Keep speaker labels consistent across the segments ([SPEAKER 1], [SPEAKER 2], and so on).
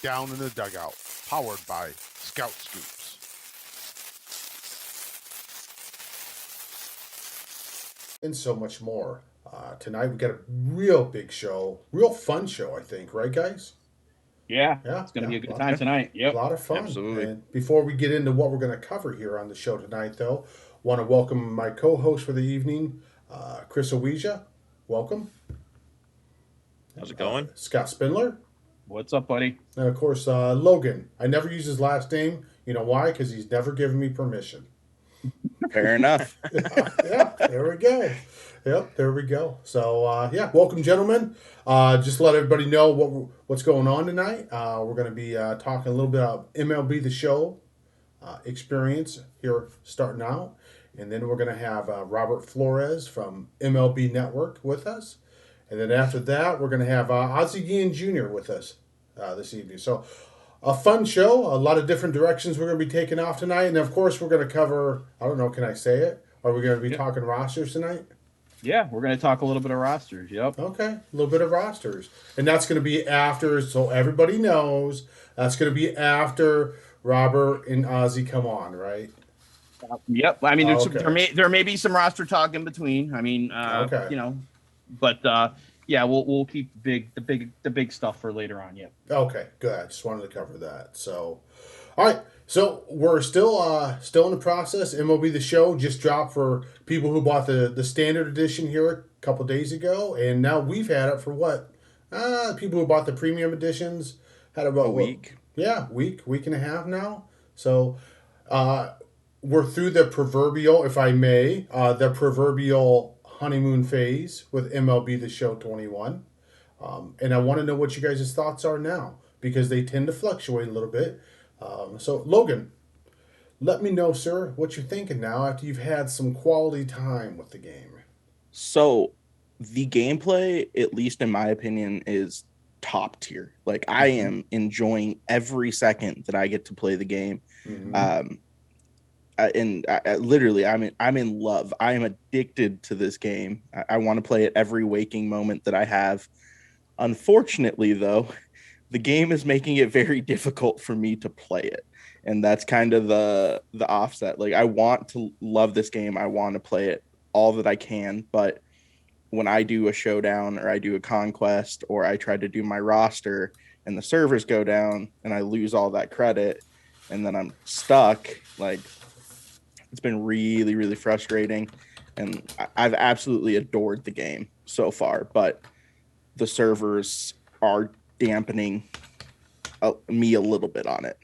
[SPEAKER 1] Down in the Dugout, powered by Scout Scoops.
[SPEAKER 2] And so much more. Tonight we got a real big show, real fun show, I think, right, guys?
[SPEAKER 3] Yeah,
[SPEAKER 2] Yeah,
[SPEAKER 3] it's going to be a good
[SPEAKER 2] lot,
[SPEAKER 3] time tonight.
[SPEAKER 2] a
[SPEAKER 3] Yep.
[SPEAKER 2] lot of fun.
[SPEAKER 4] Absolutely.
[SPEAKER 2] And before we get into what we're going to cover here on the show tonight, though, want to welcome my co-host for the evening, Chris Owija. Welcome.
[SPEAKER 4] How's it going?
[SPEAKER 2] Scott Spindler.
[SPEAKER 3] What's up, buddy?
[SPEAKER 2] And of course, Logan. I never use his last name. You know why? Because he's never given me permission.
[SPEAKER 4] Fair enough.
[SPEAKER 2] Yeah, there we go. Yep, there we go. So, yeah, welcome, gentlemen. Just let everybody know what's going on tonight. We're going to be talking a little bit about MLB The Show experience here starting out. And then we're going to have Robert Flores from MLB Network with us. And then after that, we're going to have Ozzie Guillen Jr. with us this evening. So, a fun show, a lot of different directions we're going to be taking off tonight. And, of course, we're going to cover, I don't know, can I say it? Are we going to be talking rosters tonight?
[SPEAKER 3] Yeah, we're going to talk a little bit of rosters. Yep.
[SPEAKER 2] Okay, a little bit of rosters. And that's going to be after, so everybody knows, that's going to be after Robert and Ozzie come on, right?
[SPEAKER 3] Yep. I mean,
[SPEAKER 2] Okay.
[SPEAKER 3] there may be some roster talk in between. I mean,
[SPEAKER 2] Okay.
[SPEAKER 3] you know, but yeah, we'll keep the big stuff for later on. Yep.
[SPEAKER 2] Okay, good. I just wanted to cover that. So, all right. So we're still in the process. MLB The Show just dropped for people who bought the standard edition here a couple days ago, and now we've had it for what? People who bought the premium editions had about
[SPEAKER 4] A week.
[SPEAKER 2] Week and a half now. So, we're through the proverbial, if I may, the proverbial honeymoon phase with MLB The Show 21. And I want to know what you guys' thoughts are now, because they tend to fluctuate a little bit. So, Logan, let me know, sir, what you're thinking now after you've had some quality time with the game.
[SPEAKER 4] So the gameplay, at least in my opinion, is top tier. Like I am enjoying every second that I get to play the game.
[SPEAKER 2] Mm-hmm.
[SPEAKER 4] Literally, I'm in love. I am addicted to this game. I want to play it every waking moment that I have. Unfortunately, though, the game is making it very difficult for me to play it, and that's kind of the offset. Like I want to love this game. I want to play it all that I can, but when I do a showdown or I do a conquest or I try to do my roster and the servers go down and I lose all that credit and then I'm stuck, like it's been really, really frustrating. And I've absolutely adored the game so far, but the servers are dampening me a little bit on it.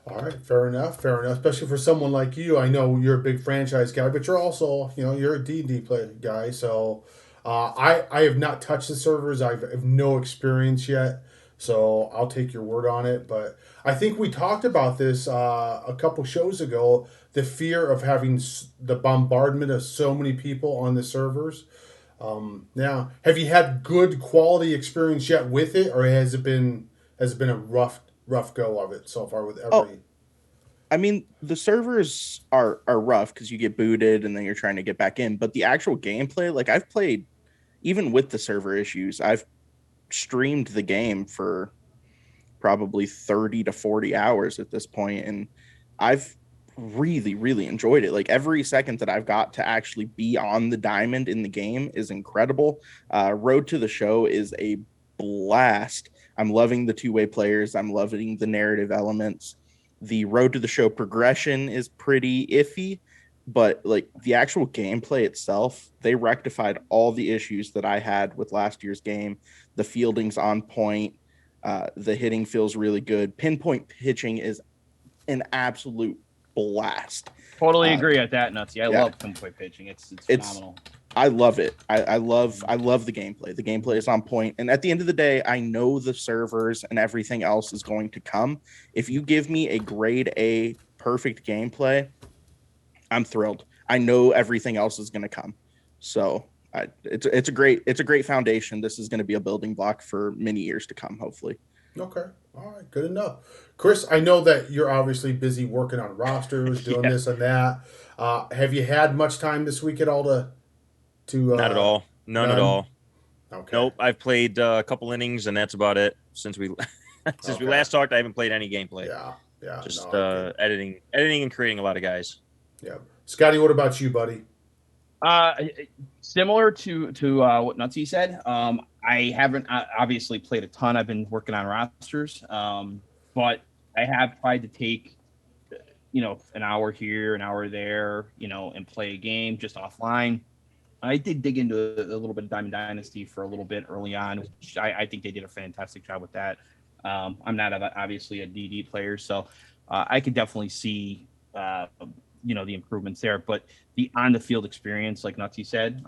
[SPEAKER 2] All right, fair enough, Especially for someone like you, I know you're a big franchise guy, but you're also, you're a D&D play guy. So, I have not touched the servers. I have no experience yet, so I'll take your word on it. But I think we talked about this a couple shows ago. The fear of having the bombardment of so many people on the servers. Now, have you had good quality experience yet with it, or has it been a rough go of it so far with every?
[SPEAKER 4] I mean, the servers are rough because you get booted and then you're trying to get back in. But the actual gameplay, like I've played, even with the server issues, I've streamed the game for probably 30 to 40 hours at this point, and I've really, really enjoyed it. Like every second that I've got to actually be on the diamond in the game is incredible. Road to the Show is a blast. I'm loving the two-way players. I'm loving the narrative elements. The Road to the Show progression is pretty iffy, but like the actual gameplay itself, they rectified all the issues that I had with last year's game. The fielding's on point. The hitting feels really good. Pinpoint pitching is an absolute blast.
[SPEAKER 3] Totally agree at that, Nutsy. I love pinpoint pitching. It's phenomenal.
[SPEAKER 4] I love it. I love the gameplay. The gameplay is on point. And at the end of the day, I know the servers and everything else is going to come. If you give me a grade A perfect gameplay, I'm thrilled. I know everything else is going to come. So it's a great foundation. This is going to be a building block for many years to come, hopefully.
[SPEAKER 2] Okay. All right. Good enough. Chris, I know that you're obviously busy working on rosters, doing this and that. Have you had much time this week at all to
[SPEAKER 5] Not at all. None at all.
[SPEAKER 2] Okay.
[SPEAKER 5] Nope, I've played a couple innings, and that's about it. Since we
[SPEAKER 2] Okay.
[SPEAKER 5] last talked, I haven't played any gameplay.
[SPEAKER 2] Yeah.
[SPEAKER 5] Just
[SPEAKER 2] No, okay.
[SPEAKER 5] editing and creating a lot of guys.
[SPEAKER 2] Yeah. Scotty, what about you, buddy?
[SPEAKER 3] Similar to what Nutsy said. I haven't obviously played a ton. I've been working on rosters, but I have tried to take, an hour here, an hour there, and play a game just offline. I did dig into a little bit of Diamond Dynasty for a little bit early on, which I think they did a fantastic job with that. I'm not obviously a DD player, so I could definitely see the improvements there. But the on the field experience, like Nutsy said,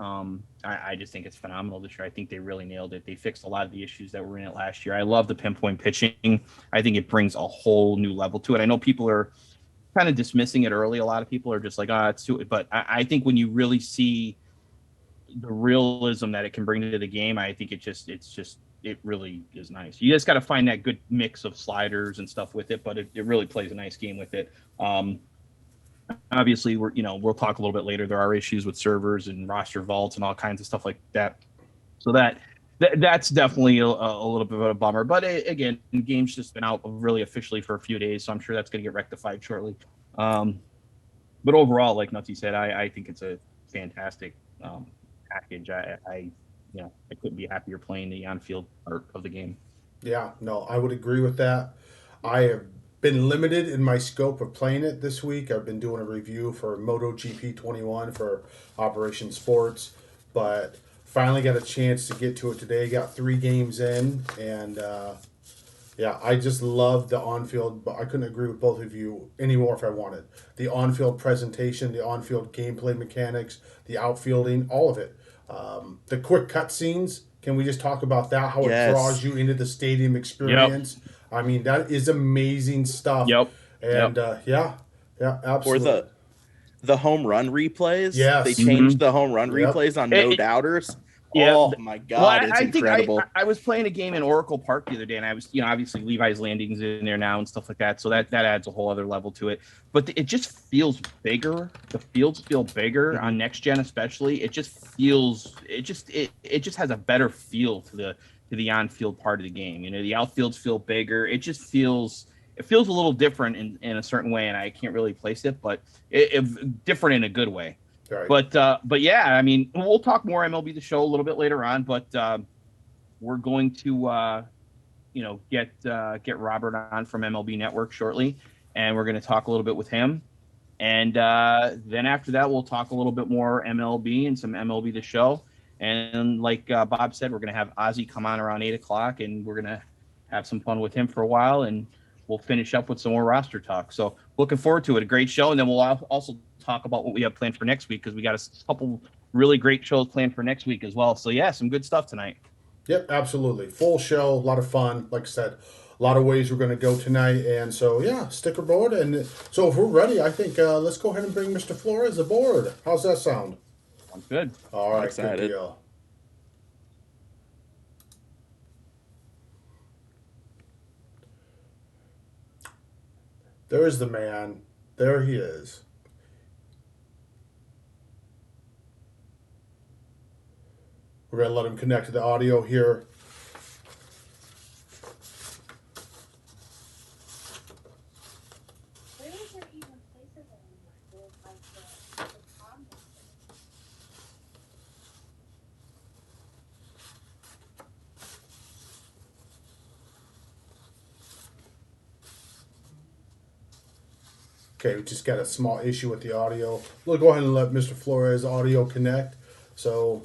[SPEAKER 3] I just think it's phenomenal this year. I think they really nailed it. They fixed a lot of the issues that were in it last year. I love the pinpoint pitching. I think it brings a whole new level to it. I know people are kind of dismissing it early. A lot of people are just like, it's too. But I think when you really see the realism that it can bring to the game, I think it really is nice. You just got to find that good mix of sliders and stuff with it, but it really plays a nice game with it. Obviously we'll talk a little bit later. There are issues with servers and roster vaults and all kinds of stuff like that. So that's definitely a little bit of a bummer, but again, the game's just been out really officially for a few days, so I'm sure that's going to get rectified shortly. But overall, like Nutsy said, I think it's a fantastic package. I couldn't be happier playing the on-field part of the game.
[SPEAKER 2] Yeah, no, I would agree with that. I have been limited in my scope of playing it this week. I've been doing a review for MotoGP 21 for Operation Sports, but finally got a chance to get to it today. Got 3 games in, and I just love the on-field. But I couldn't agree with both of you anymore if I wanted. The on-field presentation, the on-field gameplay mechanics, the outfielding, all of it. The quick cutscenes. Can we just talk about that? How it draws you into the stadium experience. Yep. I mean, that is amazing stuff.
[SPEAKER 3] Yep.
[SPEAKER 2] And absolutely.
[SPEAKER 4] Or the home run replays.
[SPEAKER 2] Yes.
[SPEAKER 4] They changed the home run replays on No Doubters.
[SPEAKER 3] Yeah.
[SPEAKER 4] Oh my God, it's incredible.
[SPEAKER 3] I was playing a game in Oracle Park the other day, and I was, obviously Levi's Landing's in there now and stuff like that, so that adds a whole other level to it. But it just feels bigger. The fields feel bigger on next gen, especially. It just feels, it just has a better feel to the on-field part of the game. The outfields feel bigger. It just feels. It feels a little different in a certain way, and I can't really place it, but it different in a good way. Right. But yeah, I mean, we'll talk more MLB the Show a little bit later on, but we're going to get Robert on from MLB Network shortly, and we're going to talk a little bit with him, and then after that we'll talk a little bit more MLB and some MLB the Show, and like Bob said, we're going to have Ozzie come on around 8:00, and we're going to have some fun with him for a while, and we'll finish up with some more roster talk. So looking forward to it. A great show. And then we'll also talk about what we have planned for next week, because we got a couple really great shows planned for next week as well. So yeah, some good stuff tonight.
[SPEAKER 2] Yep, absolutely. Full show, a lot of fun. Like I said, a lot of ways we're going to go tonight. And so, yeah, stick aboard. And so if we're ready, I think let's go ahead and bring Mr. Flores aboard. How's that sound?
[SPEAKER 3] Sounds good.
[SPEAKER 2] All right, good deal. There's the man. There he is. We're going to let him connect to the audio here. Okay, we just got a small issue with the audio. We'll go ahead and let Mr. Flores' audio connect. So,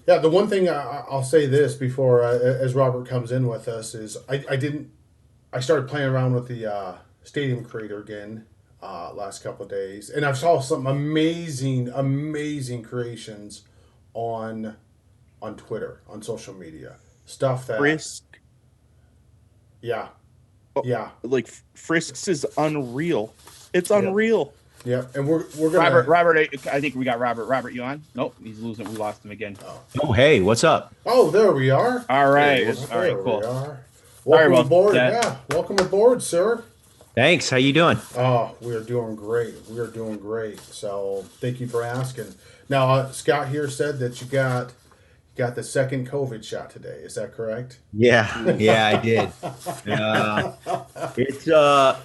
[SPEAKER 2] yeah, the one thing I'll say this before, as Robert comes in with us, is I started playing around with the Stadium Creator again last couple of days, and I saw some amazing creations on Twitter, on social media, stuff that
[SPEAKER 4] Frisk.
[SPEAKER 2] Yeah.
[SPEAKER 4] Yeah, like Frisks is unreal. It's unreal.
[SPEAKER 2] Yeah, and we're gonna
[SPEAKER 3] Robert. I think we got Robert. Robert, you on? Nope, he's losing. We lost him again.
[SPEAKER 6] Oh, hey, what's up?
[SPEAKER 2] Oh, there we are.
[SPEAKER 3] All right,
[SPEAKER 2] all
[SPEAKER 3] right, cool.
[SPEAKER 2] We are. Welcome aboard. Yeah, welcome aboard, sir.
[SPEAKER 6] Thanks. How you doing?
[SPEAKER 2] Oh, we are doing great. We are doing great. So thank you for asking. Now, Scott here said that you got got the second COVID shot today. Is that correct?
[SPEAKER 6] Yeah, I did.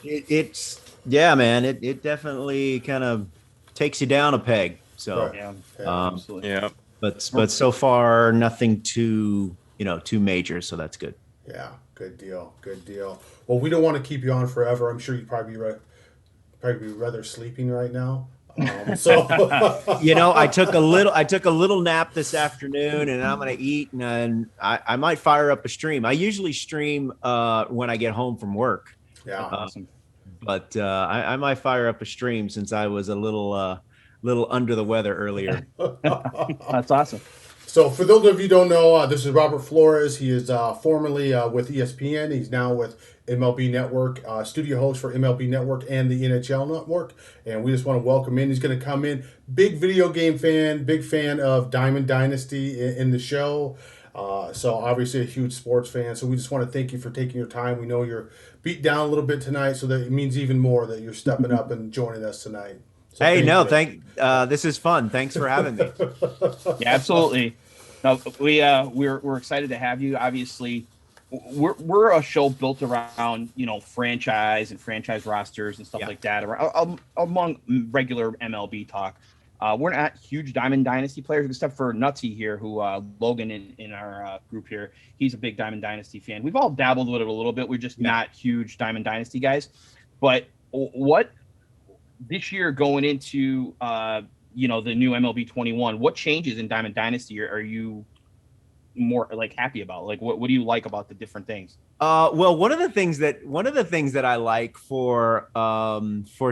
[SPEAKER 6] It's yeah, man. It definitely kind of takes you down a peg. So,
[SPEAKER 2] Right.
[SPEAKER 3] Yeah,
[SPEAKER 2] Yeah.
[SPEAKER 3] absolutely.
[SPEAKER 5] Yeah.
[SPEAKER 6] but so far nothing too major. So that's good.
[SPEAKER 2] Yeah, good deal. Good deal. Well, we don't want to keep you on forever. I'm sure you probably be rather sleeping right now. So
[SPEAKER 6] I took a little nap this afternoon, and I'm gonna eat, and I might fire up a stream. I usually stream when I get home from work,
[SPEAKER 2] yeah.
[SPEAKER 3] Awesome.
[SPEAKER 6] but I might fire up a stream since I was a little under the weather earlier.
[SPEAKER 3] That's awesome.
[SPEAKER 2] So, for those of you who don't know, this is Robert Flores. He is formerly with ESPN. He's now with MLB Network, studio host for MLB Network and the NHL Network. And we just want to welcome in. He's going to come in. Big video game fan, big fan of Diamond Dynasty in the show. So, obviously, a huge sports fan. So, we just want to thank you for taking your time. We know you're beat down a little bit tonight, so that it means even more that you're stepping up and joining us tonight. So
[SPEAKER 6] Hey, no,
[SPEAKER 2] you.
[SPEAKER 6] this is fun. Thanks for having me.
[SPEAKER 3] Yeah, absolutely. No, we're excited to have you. Obviously, we're a show built around franchise and franchise rosters and stuff like that, among regular MLB talk. We're not huge Diamond Dynasty players, except for Nutsy here, who Logan in our group here. He's a big Diamond Dynasty fan. We've all dabbled with it a little bit. We're just not huge Diamond Dynasty guys. But what this year going into the new MLB 21, what changes in Diamond Dynasty are you more happy about? What do you like about the different things?
[SPEAKER 6] Well, one of the things that I like for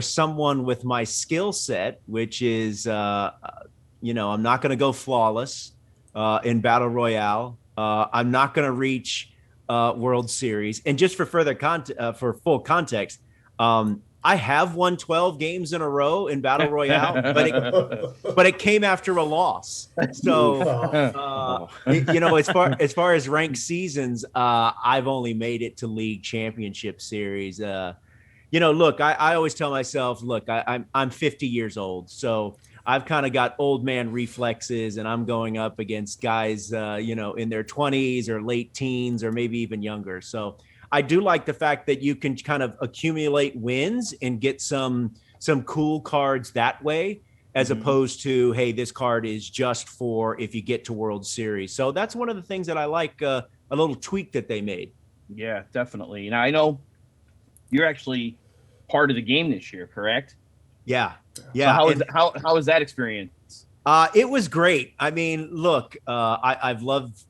[SPEAKER 6] someone with my skill set, which is I'm not going to go flawless in Battle Royale. I'm not going to reach World Series. And just for for full context, I have won 12 games in a row in Battle Royale, but it came after a loss. So, as far as ranked seasons, I've only made it to League Championship Series. Look, I always tell myself, look, I'm 50 years old, so I've kind of got old man reflexes, and I'm going up against guys, in their 20s or late teens or maybe even younger. So I do like the fact that you can kind of accumulate wins and get some cool cards that way, as opposed to, hey, this card is just for if you get to World Series. So that's one of the things that I like, a little tweak that they made.
[SPEAKER 3] Yeah, definitely. Now I know you're actually part of the game this year, correct?
[SPEAKER 6] Yeah.
[SPEAKER 3] So how was that experience?
[SPEAKER 6] It was great. I mean, look, I've loved.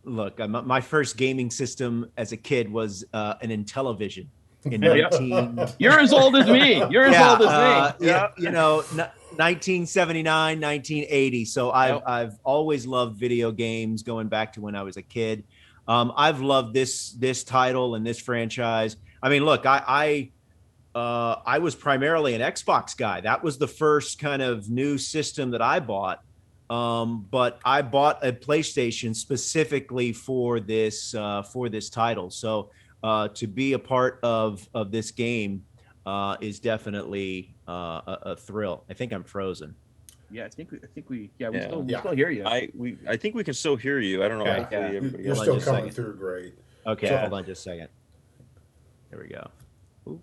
[SPEAKER 6] Look, my first gaming system as a kid was an Intellivision in 19.
[SPEAKER 3] You're as old as me. You're as old as me.
[SPEAKER 6] Yeah. 1979, 1980. So I've always loved video games going back to when I was a kid. I've loved this title and this franchise. I mean, look, I was primarily an Xbox guy. That was the first kind of new system that I bought. But I bought a PlayStation specifically for this title. So to be a part of this game is definitely a thrill. I think I'm frozen.
[SPEAKER 3] Yeah, I think we still hear you.
[SPEAKER 5] I think we can still hear you. I don't know.
[SPEAKER 2] Yeah. You're still coming through great.
[SPEAKER 6] Okay,
[SPEAKER 2] So,
[SPEAKER 6] hold on just a second. There we go. Ooh,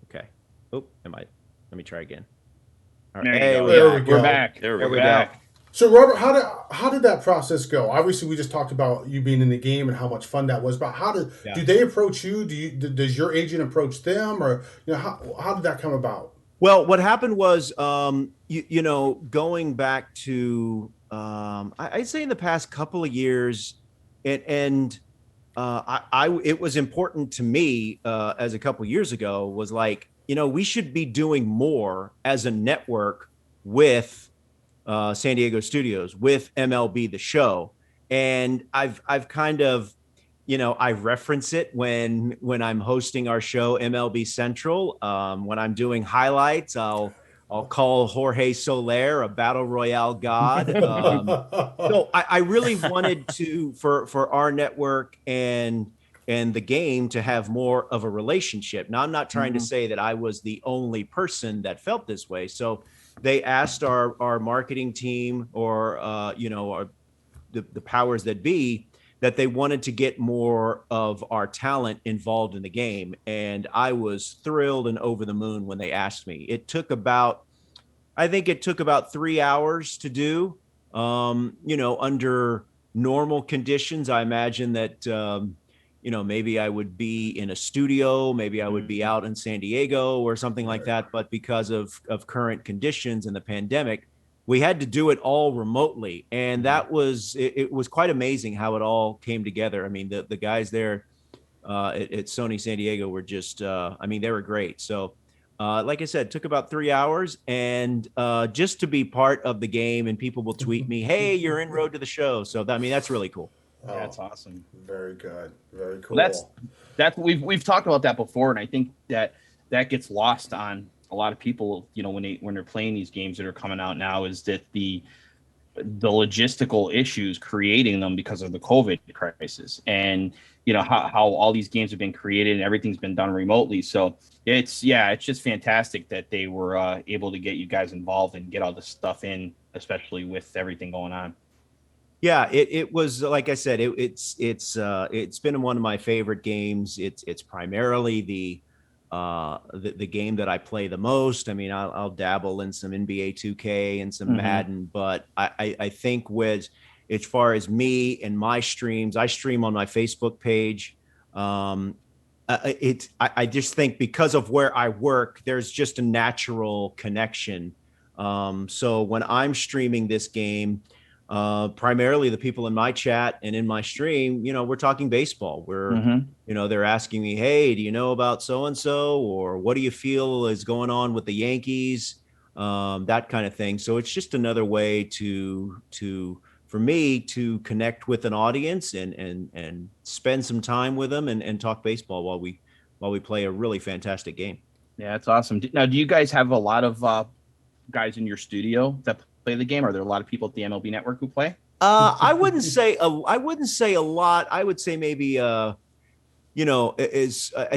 [SPEAKER 6] okay. Let me try again. All right.
[SPEAKER 3] There you
[SPEAKER 2] There we go.
[SPEAKER 3] We're back.
[SPEAKER 5] There
[SPEAKER 3] we
[SPEAKER 5] we
[SPEAKER 3] go.
[SPEAKER 2] So, Robert, how did that process go? Obviously, we just talked about you being in the game and how much fun that was. But do they approach you? Does your agent approach them, or how did that come about?
[SPEAKER 6] Well, what happened was, going back to, I'd say in the past couple of years, it was important to me as a couple of years ago was like, we should be doing more as a network with San Diego Studios, with MLB The Show. And I've kind of, I reference it when I'm hosting our show MLB Central. When I'm doing highlights, I'll call Jorge Soler a battle royale god. So I really wanted to for our network and the game to have more of a relationship. Now, I'm not trying to say that I was the only person that felt this way. So they asked our marketing team or the powers that be, that they wanted to get more of our talent involved in the game. And I was thrilled and over the moon when they asked me. I think it took about 3 hours to do. Under normal conditions, I imagine that, maybe I would be in a studio, maybe I would be out in San Diego or something like that. But because of current conditions and the pandemic, we had to do it all remotely. And that was, it was quite amazing how it all came together. I mean, the guys there at Sony San Diego were just, they were great. So, like I said, it took about 3 hours, and just to be part of the game, and people will tweet me, "Hey, you're in Road to the Show." So that's really cool.
[SPEAKER 3] Yeah, that's awesome.
[SPEAKER 2] Very good. Very cool.
[SPEAKER 3] Well, that's we've talked about that before, and I think that gets lost on a lot of people, when they're playing these games that are coming out now, is that the logistical issues creating them because of the COVID crisis, and how all these games have been created and everything's been done remotely. So it's just fantastic that they were able to get you guys involved and get all this stuff in, especially with everything going on.
[SPEAKER 6] Yeah, it was, like I said, it's been one of my favorite games. It's primarily the game that I play the most. I mean, I'll dabble in some NBA 2K and some Madden, but I think as far as me and my streams, I stream on my Facebook page. I just think because of where I work, there's just a natural connection. So when I'm streaming this game, primarily the people in my chat and in my stream, we're talking baseball. They're asking me, "Hey, do you know about so-and-so?" Or "What do you feel is going on with the Yankees?" That kind of thing. So it's just another way for me to connect with an audience and spend some time with them and talk baseball while we play a really fantastic game.
[SPEAKER 3] Yeah, that's awesome. Now, do you guys have a lot of guys in your studio that play the game? Are there a lot of people at the MLB Network who play?
[SPEAKER 6] I wouldn't say a lot. I would say maybe I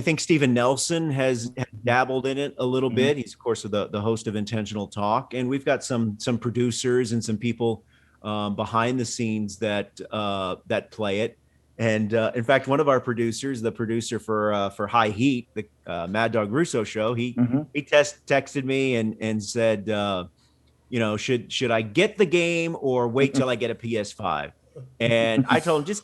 [SPEAKER 6] think Steven Nelson has dabbled in it a little bit. He's of course the host of Intentional Talk, and we've got some producers and some people behind the scenes that play it. And in fact, one of our producers, the producer for High Heat, the Mad Dog Russo show, he texted me and said, should I get the game or wait till I get a PS5? And I told him, just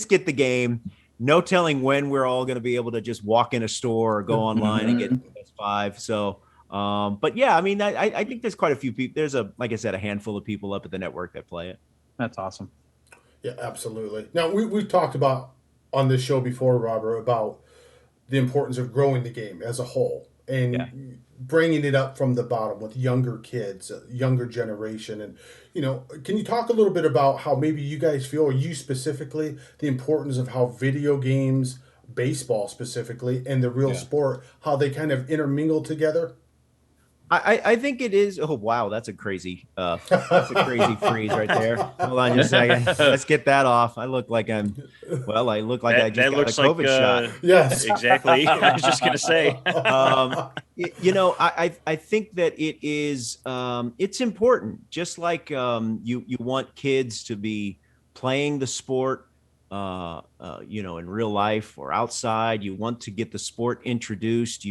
[SPEAKER 6] get the game. No telling when we're all going to be able to just walk in a store or go online and get a PS5. So, but yeah, I mean, I think there's quite a few people. There's like I said, a handful of people up at the network that play it.
[SPEAKER 3] That's awesome.
[SPEAKER 2] Yeah, absolutely. Now, we've talked about on this show before, Robert, about the importance of growing the game as a whole and bringing it up from the bottom with younger kids, younger generation. And, can you talk a little bit about how maybe you guys feel, or you specifically, the importance of how video games, baseball specifically, and the real sport, how they kind of intermingle together?
[SPEAKER 6] I think it is. Oh wow, that's a crazy freeze right there. Hold on just a second. Let's get that off. I look like I just got a COVID shot.
[SPEAKER 2] Yes,
[SPEAKER 5] exactly. I was just gonna say.
[SPEAKER 6] I think that it is. It's important. Just like you want kids to be playing the sport, in real life or outside. You want to get the sport introduced.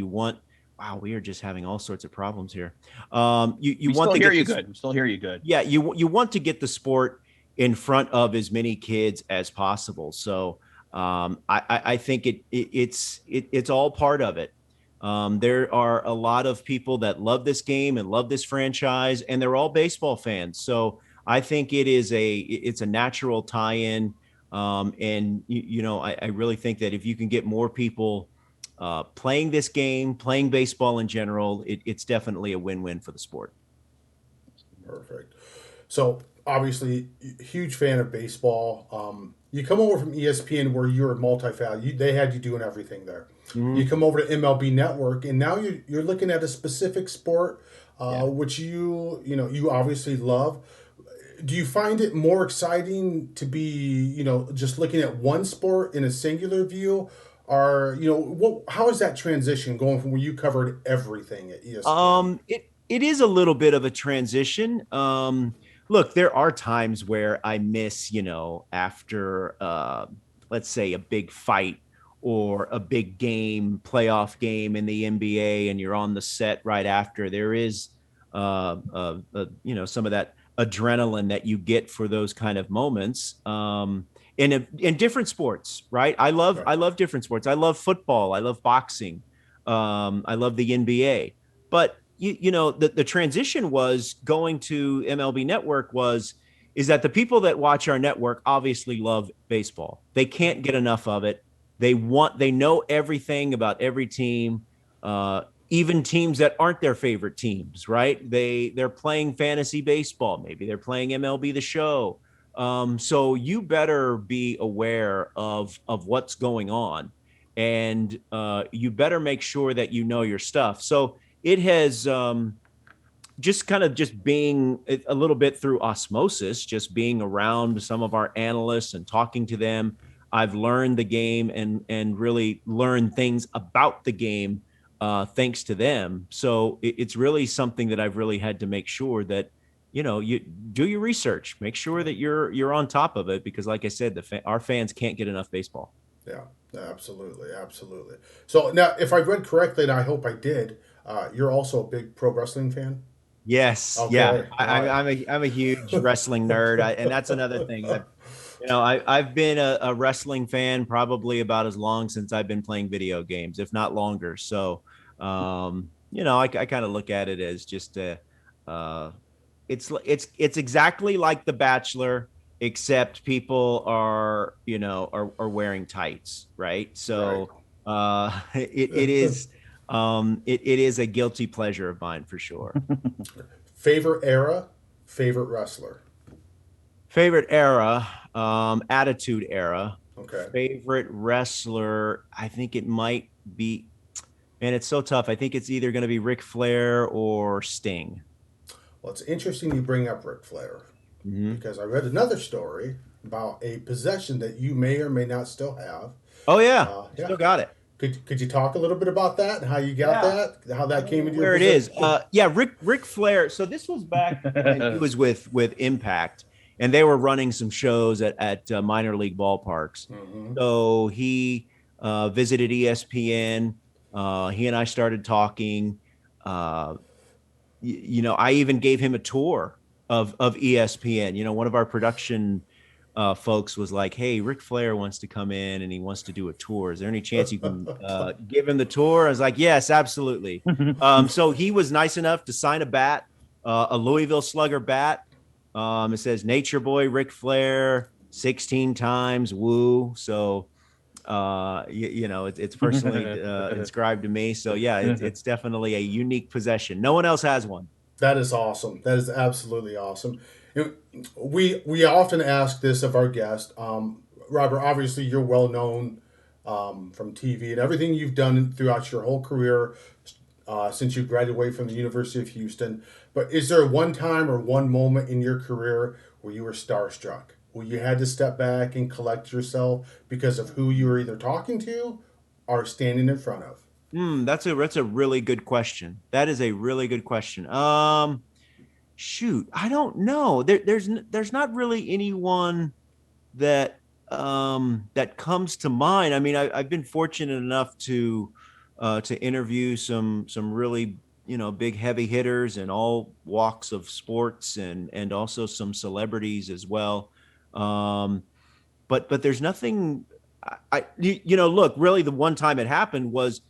[SPEAKER 6] Wow, we are just having all sorts of problems here. You want to hear you good.
[SPEAKER 3] We still hear you good.
[SPEAKER 6] Yeah, you want to get the sport in front of as many kids as possible. So I think it's all part of it. There are a lot of people that love this game and love this franchise, and they're all baseball fans. So I think it's a natural tie-in. And I really think that if you can get more people playing this game, playing baseball in general, it's definitely a win-win for the sport.
[SPEAKER 2] Perfect. So obviously, huge fan of baseball. You come over from ESPN where you're a multi-fan. They had you doing everything there. You come over to MLB Network, and now you're looking at a specific sport, which you obviously love. Do you find it more exciting to be just looking at one sport in a singular view? Or how is that transition going from where you covered everything at ESPN?
[SPEAKER 6] It is a little bit of a transition. look, there are times where I miss, after, let's say, a big fight or a big game, playoff game in the NBA, and you're on the set right after. There is, some of that adrenaline that you get for those kind of moments. In different sports, right? I love different sports. I love football. I love boxing. I love the NBA. But the transition was going to MLB Network is that the people that watch our network obviously love baseball. They can't get enough of it. They know everything about every team, even teams that aren't their favorite teams, right? They're playing fantasy baseball. Maybe they're playing MLB The Show. So you better be aware of what's going on, and you better make sure that you know your stuff. So it has just being a little bit through osmosis, just being around some of our analysts and talking to them. I've learned the game and really learned things about the game thanks to them. So it's really something that I've really had to make sure that, you do your research, make sure that you're on top of it, because like I said, our fans can't get enough baseball.
[SPEAKER 2] Yeah, absolutely. Absolutely. So now, if I read correctly, and I hope I did, you're also a big pro wrestling fan?
[SPEAKER 6] Yes.
[SPEAKER 2] Okay.
[SPEAKER 6] Yeah. I'm a huge wrestling nerd. And that's another thing. I've been a wrestling fan probably about as long since I've been playing video games, if not longer. So, I kind of look at it as just it's exactly like The Bachelor, except people are wearing tights, right? So, it is. It is a guilty pleasure of mine for sure.
[SPEAKER 2] Favorite era, favorite wrestler.
[SPEAKER 6] Favorite era, Attitude Era.
[SPEAKER 2] Okay.
[SPEAKER 6] Favorite wrestler, I think it might be, and it's so tough. I think it's either going to be Ric Flair or Sting.
[SPEAKER 2] Well, it's interesting you bring up Ric Flair, because I read another story about a possession that you may or may not still have.
[SPEAKER 6] Oh yeah, still got it.
[SPEAKER 2] Could you talk a little bit about that and how you got that, how that came into your
[SPEAKER 6] possession?
[SPEAKER 2] Where
[SPEAKER 6] it is. Ric Flair. So this was back when he was with Impact, and they were running some shows at minor league ballparks.
[SPEAKER 2] Mm-hmm.
[SPEAKER 6] So he visited ESPN. He and I started talking. I even gave him a tour of ESPN. One of our production folks was like, "Hey, Ric Flair wants to come in and he wants to do a tour. Is there any chance you can give him the tour?" I was like, "Yes, absolutely." So he was nice enough to sign a bat, a Louisville Slugger bat. It says "Nature Boy Ric Flair 16 times woo." So, it's personally inscribed to me. So yeah, it's definitely a unique possession. No one else has one.
[SPEAKER 2] That is awesome. That is absolutely awesome. We often ask this of our guests. Robert, obviously you're well known from TV and everything you've done throughout your whole career since you graduated from the University of Houston. But is there one time or one moment in your career where you were starstruck, where you had to step back and collect yourself because of who you were either talking to or standing in front of?
[SPEAKER 6] That's a really good question. That is a really good question. Shoot, I don't know. There's not really anyone that that comes to mind. I mean, I've been fortunate enough to interview some really big heavy hitters in all walks of sports and also some celebrities as well. But there's nothing. Look, really, the one time it happened was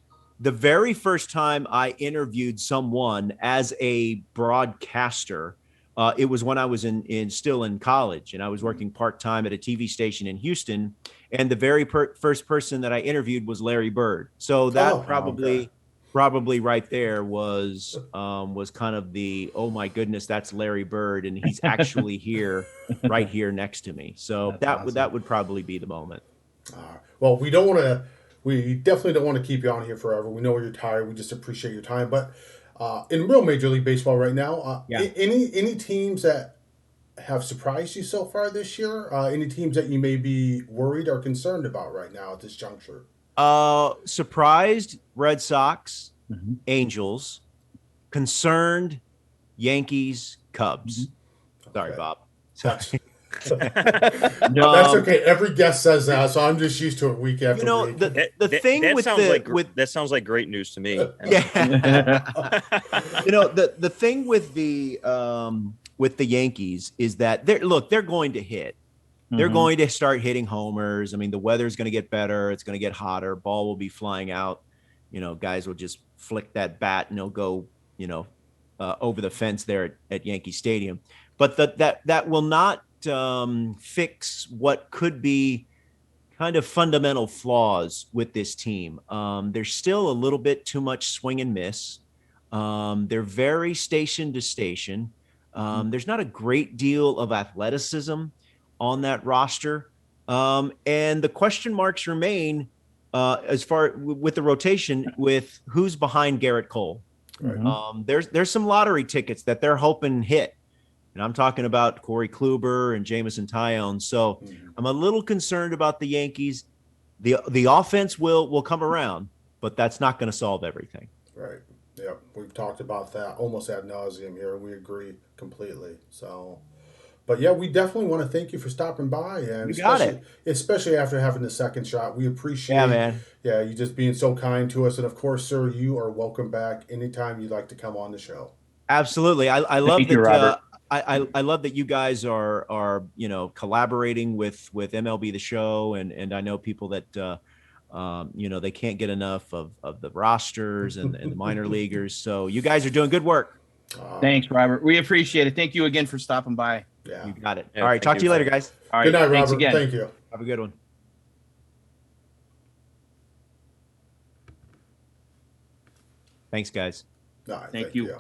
[SPEAKER 6] the very first time I interviewed someone as a broadcaster. It was when I was still in college, and I was working part-time at a TV station in Houston. And the very first person that I interviewed was Larry Bird. So that probably right there was kind of the, oh my goodness, that's Larry Bird, and he's actually right here next to me. So that would probably be the moment.
[SPEAKER 2] Well, we definitely don't want to keep you on here forever. We know you're tired. We just appreciate your time. But in real Major League Baseball right now, any teams that have surprised you so far this year? Any teams that you may be worried or concerned about right now at this juncture?
[SPEAKER 6] Surprised Red Sox, Angels, concerned Yankees, Cubs. Sorry,
[SPEAKER 2] Okay.
[SPEAKER 6] Bob.
[SPEAKER 2] That's,
[SPEAKER 6] Sorry.
[SPEAKER 2] that's okay. Every guest says that, so I'm just used to it week after week.
[SPEAKER 6] The thing
[SPEAKER 5] that
[SPEAKER 6] with
[SPEAKER 5] sounds
[SPEAKER 6] the
[SPEAKER 5] like
[SPEAKER 6] with
[SPEAKER 5] that sounds like great news to me.
[SPEAKER 6] yeah. The thing with the Yankees is that they're going to hit. They're going to start hitting homers. I mean, the weather's going to get better. It's going to get hotter. Ball will be flying out. Guys will just flick that bat and they'll go, over the fence there at Yankee Stadium. But that will not fix what could be kind of fundamental flaws with this team. There's still a little bit too much swing and miss. They're very station to station. There's not a great deal of athleticism on that roster. And the question marks remain as far with the rotation with who's behind Garrett Cole.
[SPEAKER 2] Right.
[SPEAKER 6] There's some lottery tickets that they're hoping hit. And I'm talking about Corey Kluber and Jamison Tyone. So I'm a little concerned about the Yankees. The offense will come around, but that's not going to solve everything.
[SPEAKER 2] Right. Yep. We've talked about that almost ad nauseum here. We agree completely. So, but yeah, we definitely want to thank you for stopping by, and
[SPEAKER 6] You got it.
[SPEAKER 2] especially after having the second shot. We appreciate,
[SPEAKER 6] Yeah, man.
[SPEAKER 2] Yeah, you just being so kind to us, and of course, sir, you are welcome back anytime you'd like to come on the show.
[SPEAKER 6] Absolutely. I love
[SPEAKER 3] Thank
[SPEAKER 6] that.
[SPEAKER 3] you, Robert.
[SPEAKER 6] I love that you guys are collaborating with MLB the Show, and I know people that they can't get enough of the rosters and the minor leaguers. So you guys are doing good work.
[SPEAKER 3] Thanks, Robert. We appreciate it. Thank you again for stopping by.
[SPEAKER 2] Yeah.
[SPEAKER 6] You got it.
[SPEAKER 5] Yeah,
[SPEAKER 6] All right.
[SPEAKER 5] thank
[SPEAKER 6] Talk to
[SPEAKER 5] you.
[SPEAKER 6] you later, guys.
[SPEAKER 3] All right.
[SPEAKER 2] Good night,
[SPEAKER 3] Thanks
[SPEAKER 2] Robert.
[SPEAKER 3] again.
[SPEAKER 2] Thank you.
[SPEAKER 6] Have a good one. Thanks, guys.
[SPEAKER 2] All right,
[SPEAKER 3] Thank you.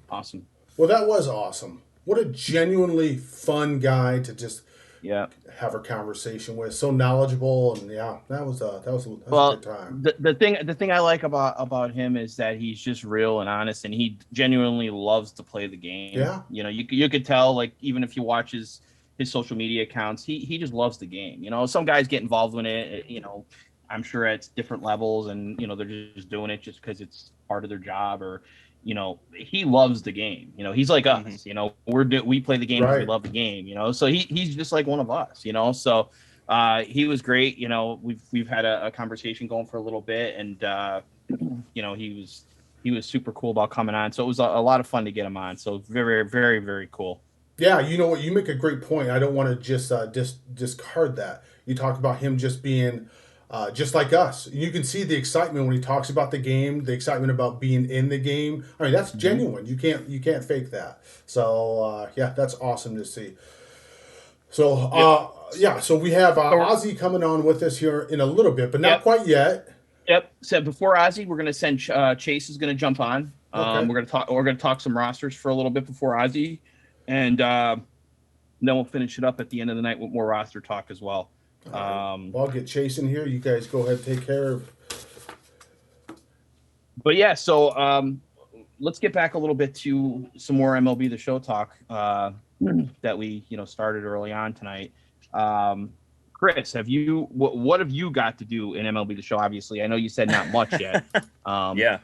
[SPEAKER 3] Awesome.
[SPEAKER 2] Well, that was awesome. What a genuinely fun guy to just have a conversation with. So knowledgeable, and that was a good time.
[SPEAKER 3] The thing I like about him is that he's just real and honest, and he genuinely loves to play the game.
[SPEAKER 2] Yeah.
[SPEAKER 3] You could tell, like, even if you watch his social media accounts, he just loves the game. Some guys get involved in it, I'm sure at different levels, and they're just doing it just because it's part of their job, or he loves the game. He's like us. We play the game because we love the game. So he's just like one of us. So he was great. We've had a conversation going for a little bit, and he was super cool about coming on. So it was a lot of fun to get him on. So very, very, very cool.
[SPEAKER 2] Yeah, you know what? You make a great point. I don't want to just discard that. You talk about him just being just like us. You can see the excitement when he talks about the game, the excitement about being in the game. I mean, that's genuine. You can't fake that. So that's awesome to see. So so we have Ozzie coming on with us here in a little bit, but not quite yet.
[SPEAKER 3] Yep. So before Ozzie, we're gonna send Chase is gonna jump on.
[SPEAKER 2] Okay.
[SPEAKER 3] We're gonna talk some rosters for a little bit before Ozzie, and then we'll finish it up at the end of the night with more roster talk as well.
[SPEAKER 2] Well, I'll get Chase in here. You guys go ahead and take care of.
[SPEAKER 3] But yeah, so let's get back a little bit to some more MLB the Show talk that we started early on tonight. Chris, what have you got to do in MLB the Show? Obviously, I know you said not much yet.
[SPEAKER 5] I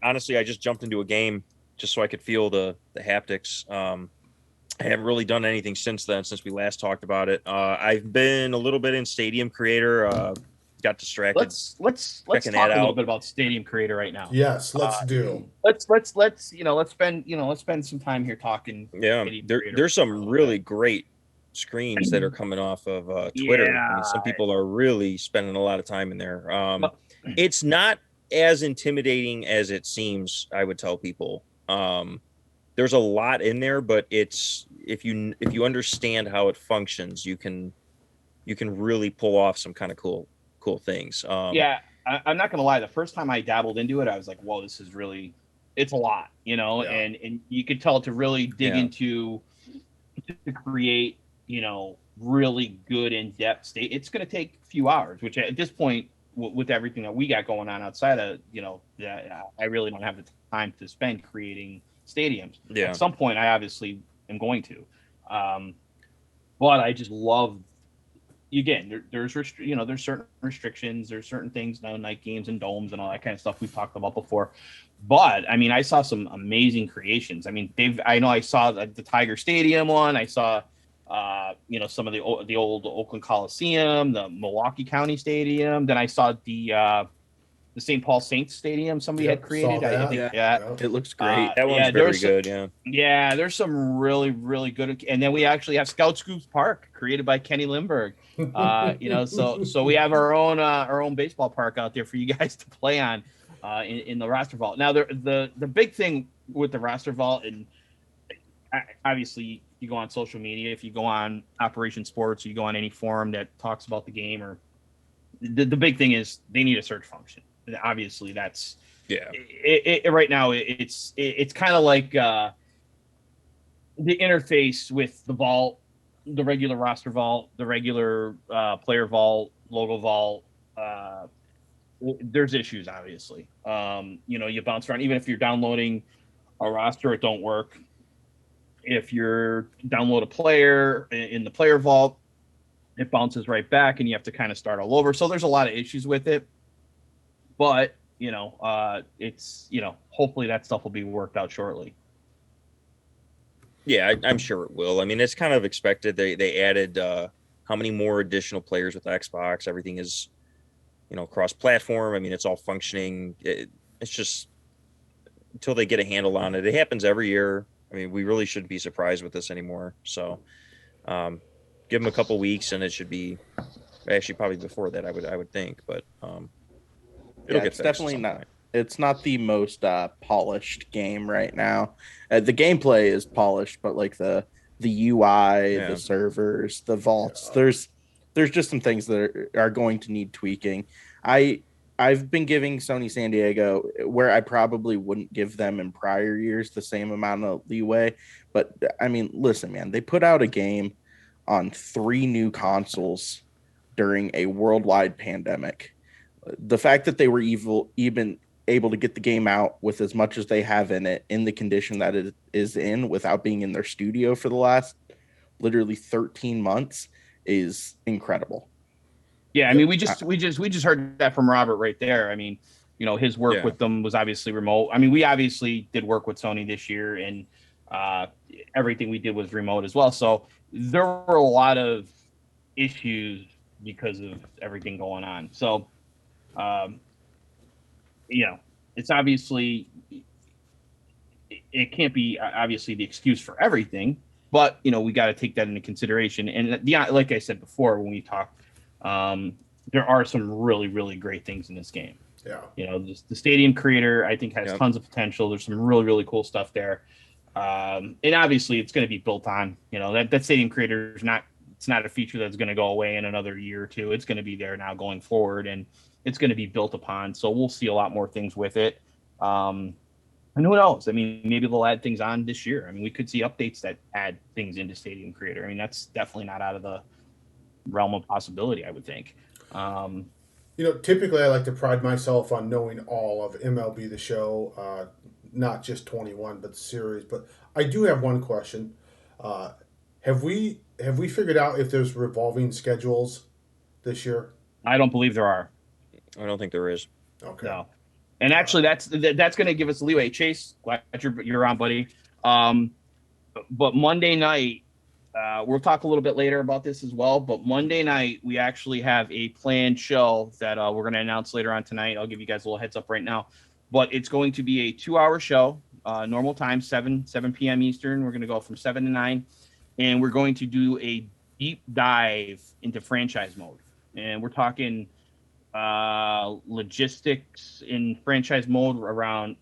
[SPEAKER 5] honestly just jumped into a game just so I could feel the haptics. I haven't really done anything since then, since we last talked about it. I've been a little bit in Stadium Creator. Got distracted.
[SPEAKER 3] Let's talk a little bit about Stadium Creator right now.
[SPEAKER 2] Yes, let's do.
[SPEAKER 3] Let's spend some time here talking.
[SPEAKER 5] Yeah, there's some really great screens that are coming off of Twitter.
[SPEAKER 3] Yeah.
[SPEAKER 5] I mean, some people are really spending a lot of time in there. It's not as intimidating as it seems, I would tell people. There's a lot in there, but it's if you understand how it functions, you can really pull off some kind of cool things.
[SPEAKER 3] I'm not gonna lie. The first time I dabbled into it, I was like, "Whoa, this is it's a lot," and you could tell to really dig into to create, really good in-depth state. It's gonna take a few hours, which at this point, with everything that we got going on outside of, I really don't have the time to spend creating stadiums. At some point I obviously am going to, but I just love there's certain restrictions, there's certain things, no night games and domes and all that kind of stuff we've talked about before. But I mean, I saw some amazing creations. I mean, I saw the Tiger Stadium one. I saw, some of the old Oakland Coliseum, the Milwaukee County Stadium. Then I saw the St. Paul Saints Stadium somebody had created. I think
[SPEAKER 4] it looks great.
[SPEAKER 5] That one's very good.
[SPEAKER 3] Yeah, there's some really, really good. And then we actually have Scout Scoops Park created by Kenny Lindbergh. So we have our own baseball park out there for you guys to play on in the roster vault. Now the big thing with the roster vault, and obviously you go on social media, if you go on Operation Sports, or you go on any forum that talks about the game, or the big thing is they need a search function. Obviously that's right now it's kind of like the interface with the vault, the regular roster vault, the regular player vault, logo vault. There's issues, obviously. You bounce around, even if you're downloading a roster, it don't work. If you're download a player in the player vault, it bounces right back and you have to kind of start all over. So there's a lot of issues with it. But, it's, hopefully that stuff will be worked out shortly.
[SPEAKER 5] Yeah, I'm sure it will. I mean, it's kind of expected. They added how many more additional players with Xbox. Everything is, cross-platform. I mean, it's all functioning. It's just until they get a handle on it. It happens every year. I mean, we really shouldn't be surprised with this anymore. So give them a couple weeks and it should be actually probably before that, I would think. But
[SPEAKER 4] it's definitely not. It's not the most polished game right now. The gameplay is polished, but like the UI, the servers, the vaults, there's just some things that are going to need tweaking. I've been giving Sony San Diego, where I probably wouldn't give them in prior years, the same amount of leeway. But I mean, listen, man, they put out a game on 3 new consoles during a worldwide pandemic. The fact that they were even able to get the game out with as much as they have in it, in the condition that it is in, without being in their studio for the last literally 13 months, is incredible.
[SPEAKER 3] Yeah, I mean, we just heard that from Robert right there. I mean, his work with them was obviously remote. I mean, we obviously did work with Sony this year, and everything we did was remote as well. So there were a lot of issues because of everything going on. So, it's obviously, it can't be obviously the excuse for everything, but we got to take that into consideration. And like I said before, when we talked, there are some really, really great things in this game.
[SPEAKER 2] Yeah.
[SPEAKER 3] The stadium creator, I think, has tons of potential. There's some really, really cool stuff there. And obviously it's going to be built on, that stadium creator is it's not a feature that's going to go away in another year or two. It's going to be there now going forward, and it's going to be built upon. So we'll see a lot more things with it. And who knows? I mean, maybe they'll add things on this year. I mean, we could see updates that add things into Stadium Creator. I mean, that's definitely not out of the realm of possibility, I would think.
[SPEAKER 2] Typically I like to pride myself on knowing all of MLB The Show, not just 21, but the series. But I do have one question. Have we figured out if there's revolving schedules this year?
[SPEAKER 3] I don't believe there are.
[SPEAKER 5] I don't think there is.
[SPEAKER 2] Okay.
[SPEAKER 3] No. And actually, that's going to give us leeway. Chase, glad you're on, buddy. But Monday night, we'll talk a little bit later about this as well. But Monday night, we actually have a planned show that we're going to announce later on tonight. I'll give you guys a little heads up right now. But it's going to be a 2-hour show, normal time, 7 p.m. Eastern. We're going to go from 7 to 9. And we're going to do a deep dive into franchise mode. And we're talking logistics in franchise mode around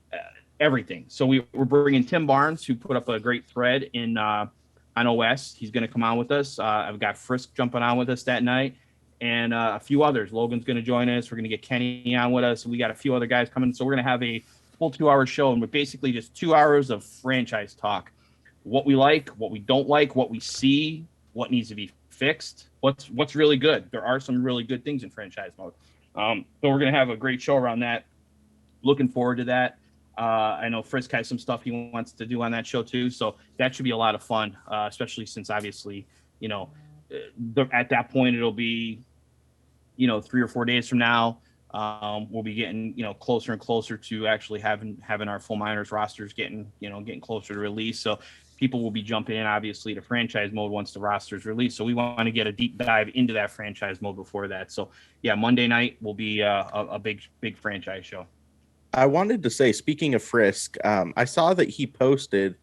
[SPEAKER 3] everything. So we're bringing Tim Barnes, who put up a great thread on OS. He's going to come on with us. I've got Frisk jumping on with us that night, and a few others. Logan's going to join us. We're going to get Kenny on with us. We got a few other guys coming. So we're going to have a full 2-hour show, and we're basically just 2 hours of franchise talk. What we like, what we don't like, what we see, what needs to be fixed, what's really good. There are some really good things in franchise mode. So we're going to have a great show around that. Looking forward to that. I know Frisk has some stuff he wants to do on that show too. So that should be a lot of fun, especially since obviously, at that point, it'll be, 3 or 4 days from now. We'll be getting, closer and closer to actually having our full minors rosters getting closer to release. So people will be jumping in, obviously, to franchise mode once the roster is released. So we want to get a deep dive into that franchise mode before that. So yeah, Monday night will be a big franchise show.
[SPEAKER 4] I wanted to say, speaking of Frisk, I saw that he posted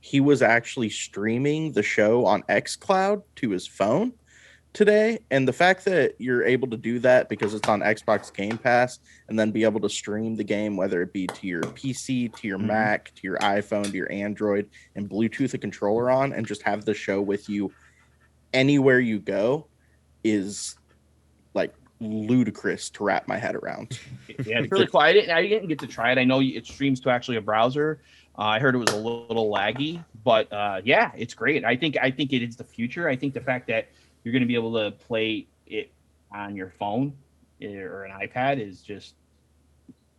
[SPEAKER 4] he was actually streaming the show on xCloud to his phone today. And the fact that you're able to do that because it's on Xbox Game Pass and then be able to stream the game, whether it be to your PC, to your Mac, to your iPhone, to your Android, and Bluetooth a controller on and just have the show with you anywhere you go is like ludicrous to wrap my head around.
[SPEAKER 3] Yeah, it's really cool. I didn't get to try it. I know it streams to actually a browser. I heard it was a little laggy, but yeah, it's great. I think it is the future. I think the fact that you're going to be able to play it on your phone or an iPad is just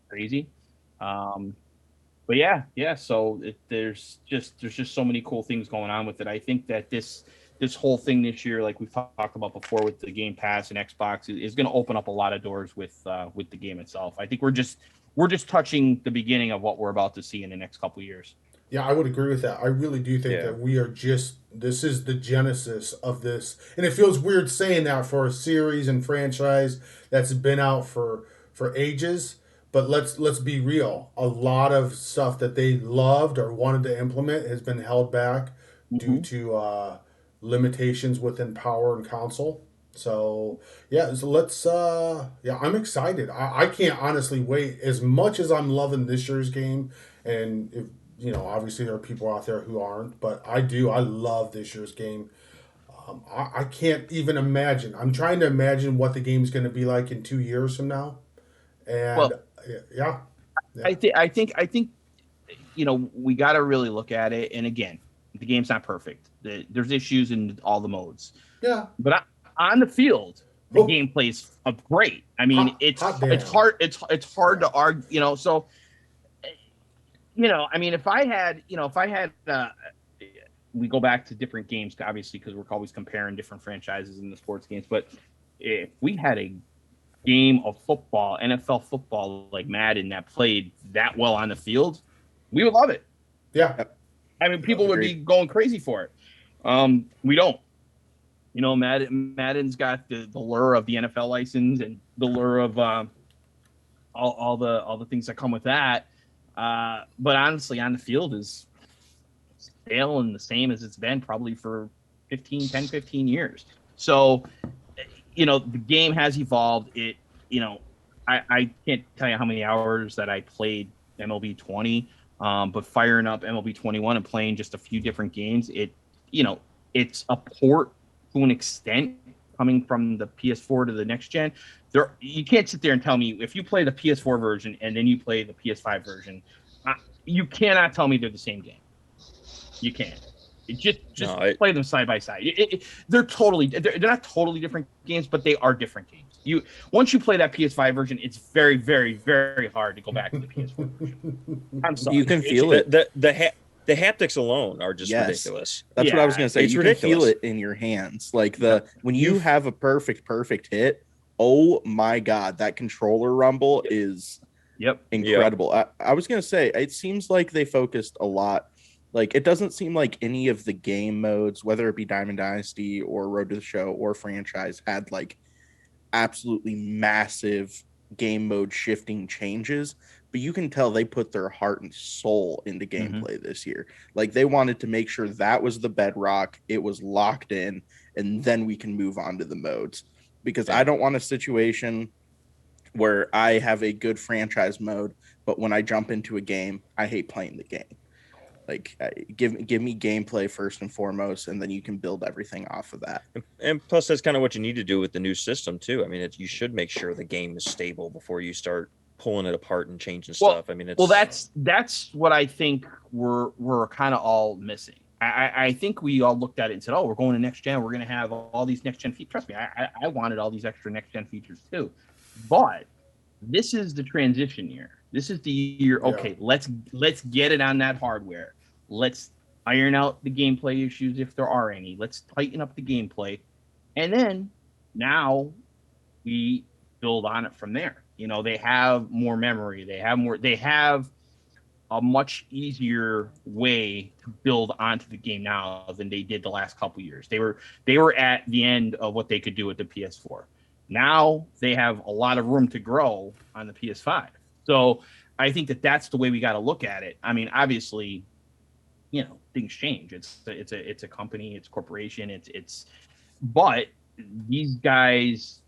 [SPEAKER 3] crazy. But yeah. So there's just so many cool things going on with it. I think that this whole thing this year, like we've talked about before with the Game Pass and Xbox, is going to open up a lot of doors with the game itself. I think we're just touching the beginning of what we're about to see in the next couple of years.
[SPEAKER 2] Yeah, I would agree with that. I really do think that we are this is the genesis of this. And it feels weird saying that for a series and franchise that's been out for ages. But let's be real. A lot of stuff that they loved or wanted to implement has been held back due to limitations within power and console. So let's I'm excited. I can't honestly wait. As much as I'm loving this year's game, and if obviously there are people out there who aren't, but I love this year's game. I can't even imagine. I'm trying to imagine what the game's going to be like in 2 years from now. And yeah.
[SPEAKER 3] I think we got to really look at it. And again, the game's not perfect. There's issues in all the modes.
[SPEAKER 2] Yeah.
[SPEAKER 3] But on the field, the game plays great. I mean, it's hard. It's hard to argue. So, I mean, if I had, we go back to different games, obviously, because we're always comparing different franchises in the sports games. But if we had a game of football, NFL football like Madden, that played that well on the field, we would love it.
[SPEAKER 2] Yeah.
[SPEAKER 3] I mean, people would be going crazy for it. We don't. Madden's got the lure of the NFL license and the lure of all the things that come with that. But honestly, on the field is stale and the same as it's been probably for 15 years. So, the game has evolved. It, I can't tell you how many hours that I played MLB 20, but firing up MLB 21 and playing just a few different games, it's a port to an extent coming from the PS4 to the next gen. You can't sit there and tell me if you play the PS4 version and then you play the PS5 version, you cannot tell me they're the same game. You can't. Play them side by side. They're not totally different games, but they are different games. Once you play that PS5 version, it's very, very, very hard to go back to the PS4 version. I'm sorry.
[SPEAKER 4] You can feel it.
[SPEAKER 5] The haptics alone are just ridiculous.
[SPEAKER 4] That's what I was going to say.
[SPEAKER 5] It's
[SPEAKER 4] you
[SPEAKER 5] ridiculous.
[SPEAKER 4] can feel it in your hands. Like when you have a perfect hit, oh my God, that controller rumble is incredible.
[SPEAKER 5] Yep.
[SPEAKER 4] I was going to say, it seems like they focused a lot. Like, it doesn't seem like any of the game modes, whether it be Diamond Dynasty or Road to the Show or franchise, had like absolutely massive game mode shifting changes. But you can tell they put their heart and soul into gameplay this year. Like, they wanted to make sure that was the bedrock. It was locked in, and then we can move on to the modes. Because I don't want a situation where I have a good franchise mode, but when I jump into a game, I hate playing the game. Like, give me gameplay first and foremost, and then you can build everything off of that.
[SPEAKER 5] And plus, that's kind of what you need to do with the new system too. I mean, you should make sure the game is stable before you start pulling it apart and changing stuff. I mean,
[SPEAKER 3] that's what I think we're kind of all missing. I think we all looked at it and said, "Oh, we're going to next gen. We're going to have all these next gen features." Trust me, I wanted all these extra next gen features too. But this is the transition year. This is the year. Okay, let's get it on that hardware. Let's iron out the gameplay issues if there are any. Let's tighten up the gameplay. And then now we build on it from there. They have more memory. They have a much easier way to build onto the game now than they did the last couple years. They were at the end of what they could do with the PS4. Now they have a lot of room to grow on the PS5. So I think that's the way we got to look at it. I mean, obviously, things change. It's a company, it's a corporation, but these guys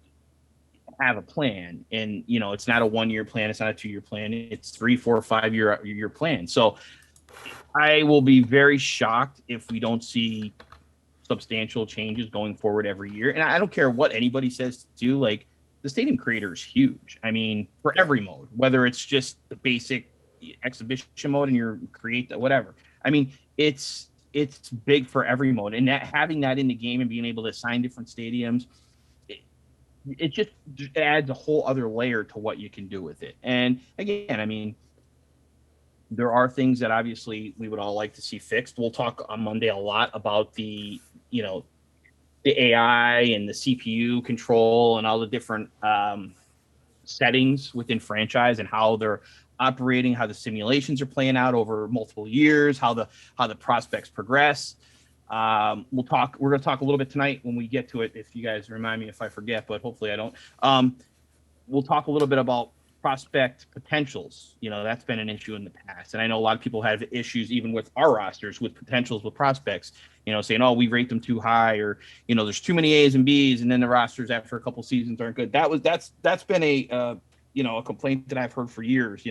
[SPEAKER 3] have a plan, and it's not a 1 year plan, it's not a 2 year plan, it's 3, 4, 5 year plan. So I will be very shocked if we don't see substantial changes going forward every year. And I don't care what anybody says to, like, the stadium creator is huge. I mean, for every mode, whether it's just the basic exhibition mode and you create whatever. I mean, it's big for every mode, and having that in the game and being able to assign different stadiums, it just adds a whole other layer to what you can do with it. And again, I mean, there are things that obviously we would all like to see fixed. We'll talk on Monday a lot about the AI and the CPU control and all the different settings within franchise and how they're operating, how the simulations are playing out over multiple years, how the prospects progress. We're going to talk a little bit tonight when we get to it, if you guys remind me if I forget, but hopefully I don't. We'll talk a little bit about prospect potentials. That's been an issue in the past. And I know a lot of people have issues even with our rosters with potentials with prospects, saying, oh, we rate them too high, or, there's too many A's and B's, and then the rosters after a couple seasons aren't good. That's been a complaint that I've heard for years.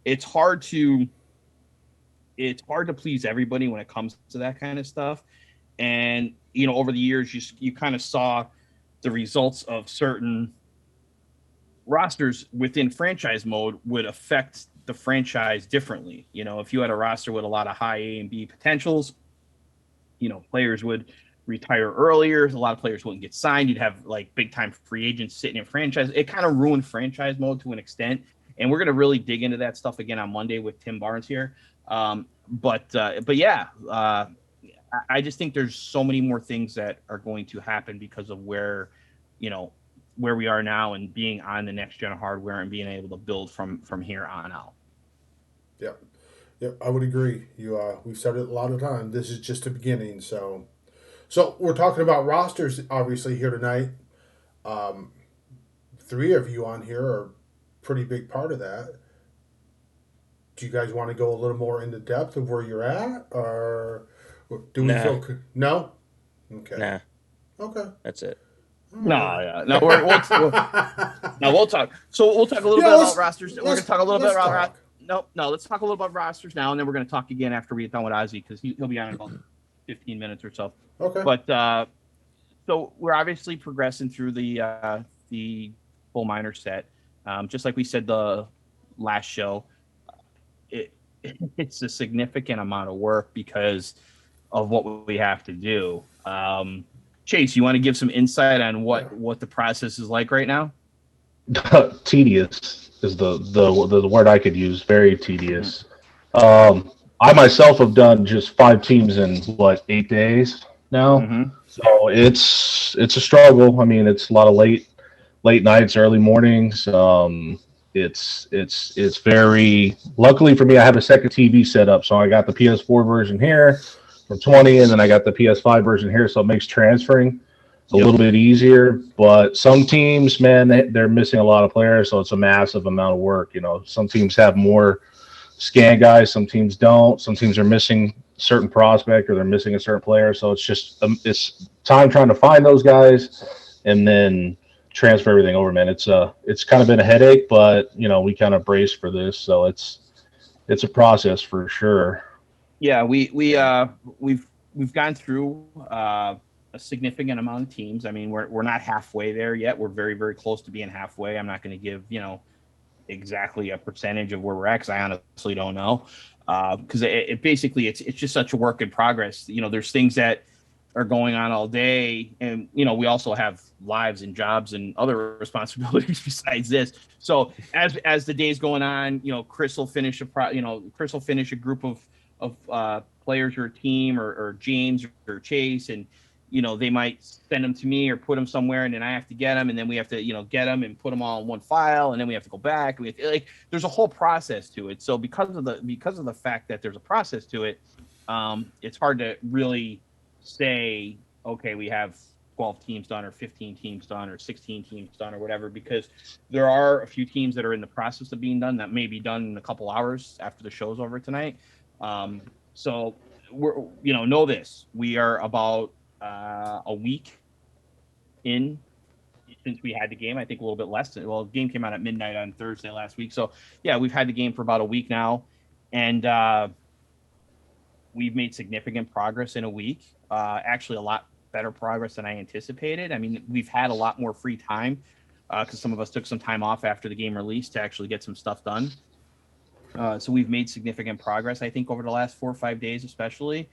[SPEAKER 3] It's hard to please everybody when it comes to that kind of stuff. And, over the years, you kind of saw the results of certain rosters within franchise mode would affect the franchise differently. If you had a roster with a lot of high A and B potentials, players would retire earlier. A lot of players wouldn't get signed. You'd have like big time free agents sitting in franchise. It kind of ruined franchise mode to an extent. And we're going to really dig into that stuff again on Monday with Tim Barnes here. But yeah, I just think there's so many more things that are going to happen because of where we are now and being on the next gen hardware and being able to build from here on out.
[SPEAKER 2] Yep, I would agree. We've said it a lot of times. This is just the beginning. So we're talking about rosters, obviously, here tonight. 3 of you on here are a pretty big part of that. Do you guys want to go a little more into depth of where you're at, or do we feel? No. Okay.
[SPEAKER 5] Nah.
[SPEAKER 2] Okay.
[SPEAKER 5] That's it.
[SPEAKER 3] No, we'll talk. So we'll talk a little bit about rosters. We're going to talk a little bit about. No. Let's talk a little about rosters now, and then we're going to talk again after we get done with Ozzie, because he'll be on in about 15 minutes or so.
[SPEAKER 2] Okay.
[SPEAKER 3] But so we're obviously progressing through the full minor set, just like we said the last show. It's a significant amount of work because of what we have to do. Chase, you want to give some insight on what the process is like right now?
[SPEAKER 7] Tedious is the word I could use. Very tedious. I myself have done just 5 teams in 8 days now. Mm-hmm. So it's a struggle. I mean, it's a lot of late nights, early mornings. It's very, luckily for me, I have a second TV set up. So I got the PS4 version here from 20, and then I got the PS5 version here. So it makes transferring a little bit easier. But some teams, man, they're missing a lot of players. So it's a massive amount of work. Some teams have more scan guys, some teams don't. Some teams are missing certain prospect, or they're missing a certain player. So it's just, it's time trying to find those guys and then transfer everything over, man. It's kind of been a headache, but we kind of brace for this, so it's a process for sure.
[SPEAKER 3] Yeah, we've gone through a significant amount of teams. I mean, we're not halfway there yet. We're very, very close to being halfway. I'm not going to give exactly a percentage of where we're at, because I honestly don't know, because it's just such a work in progress. There's things that are going on all day, and we also have lives and jobs and other responsibilities besides this. So as the day's going on, Chris will finish a group of players or a team, or James or Chase, and they might send them to me or put them somewhere, and then I have to get them, and then we have to, get them and put them all in one file, and then we have to go back. There's a whole process to it. So because of the fact that there's a process to it, it's hard to really say, okay, we have 12 teams done or 15 teams done or 16 teams done or whatever, because there are a few teams that are in the process of being done that may be done in a couple hours after the show's over tonight. So we're, know this, we are about a week in since we had the game. I think a little bit less. The game came out at midnight on Thursday last week. So yeah, we've had the game for about a week now, and we've made significant progress in a week. Actually, a lot better progress than I anticipated. I mean, we've had a lot more free time because some of us took some time off after the game released to actually get some stuff done. So we've made significant progress, I think, over the last 4 or 5 days, especially.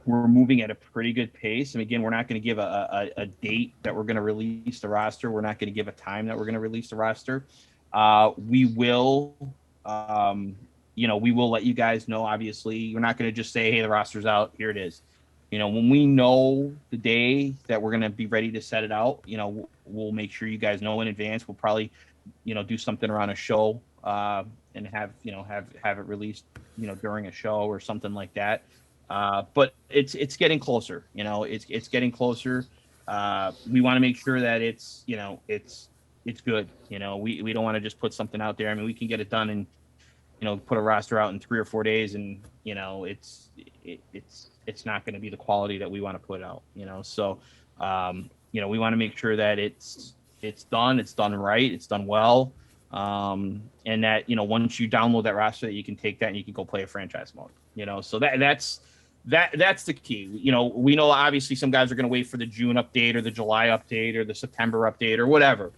[SPEAKER 3] We're moving at a pretty good pace. And again, we're not going to give a date that we're going to release the roster. We're not going to give a time that we're going to release the roster. We will, we will let you guys know. Obviously, we're not going to just say, hey, the roster's out, here it is. When we know the day that we're going to be ready to set it out, we'll make sure you guys know in advance. We'll probably, do something around a show and have it released, during a show or something like that. But it's getting closer, it's getting closer. We want to make sure that it's good. We don't want to just put something out there. I mean, we can get it done and, put a roster out in 3 or 4 days and, it's not going to be the quality that we want to put out, so, we want to make sure that it's done right. It's done well. And that, once you download that roster, that you can take that and you can go play a franchise mode, so that's the key. We know obviously some guys are going to wait for the June update or the July update or the September update or whatever.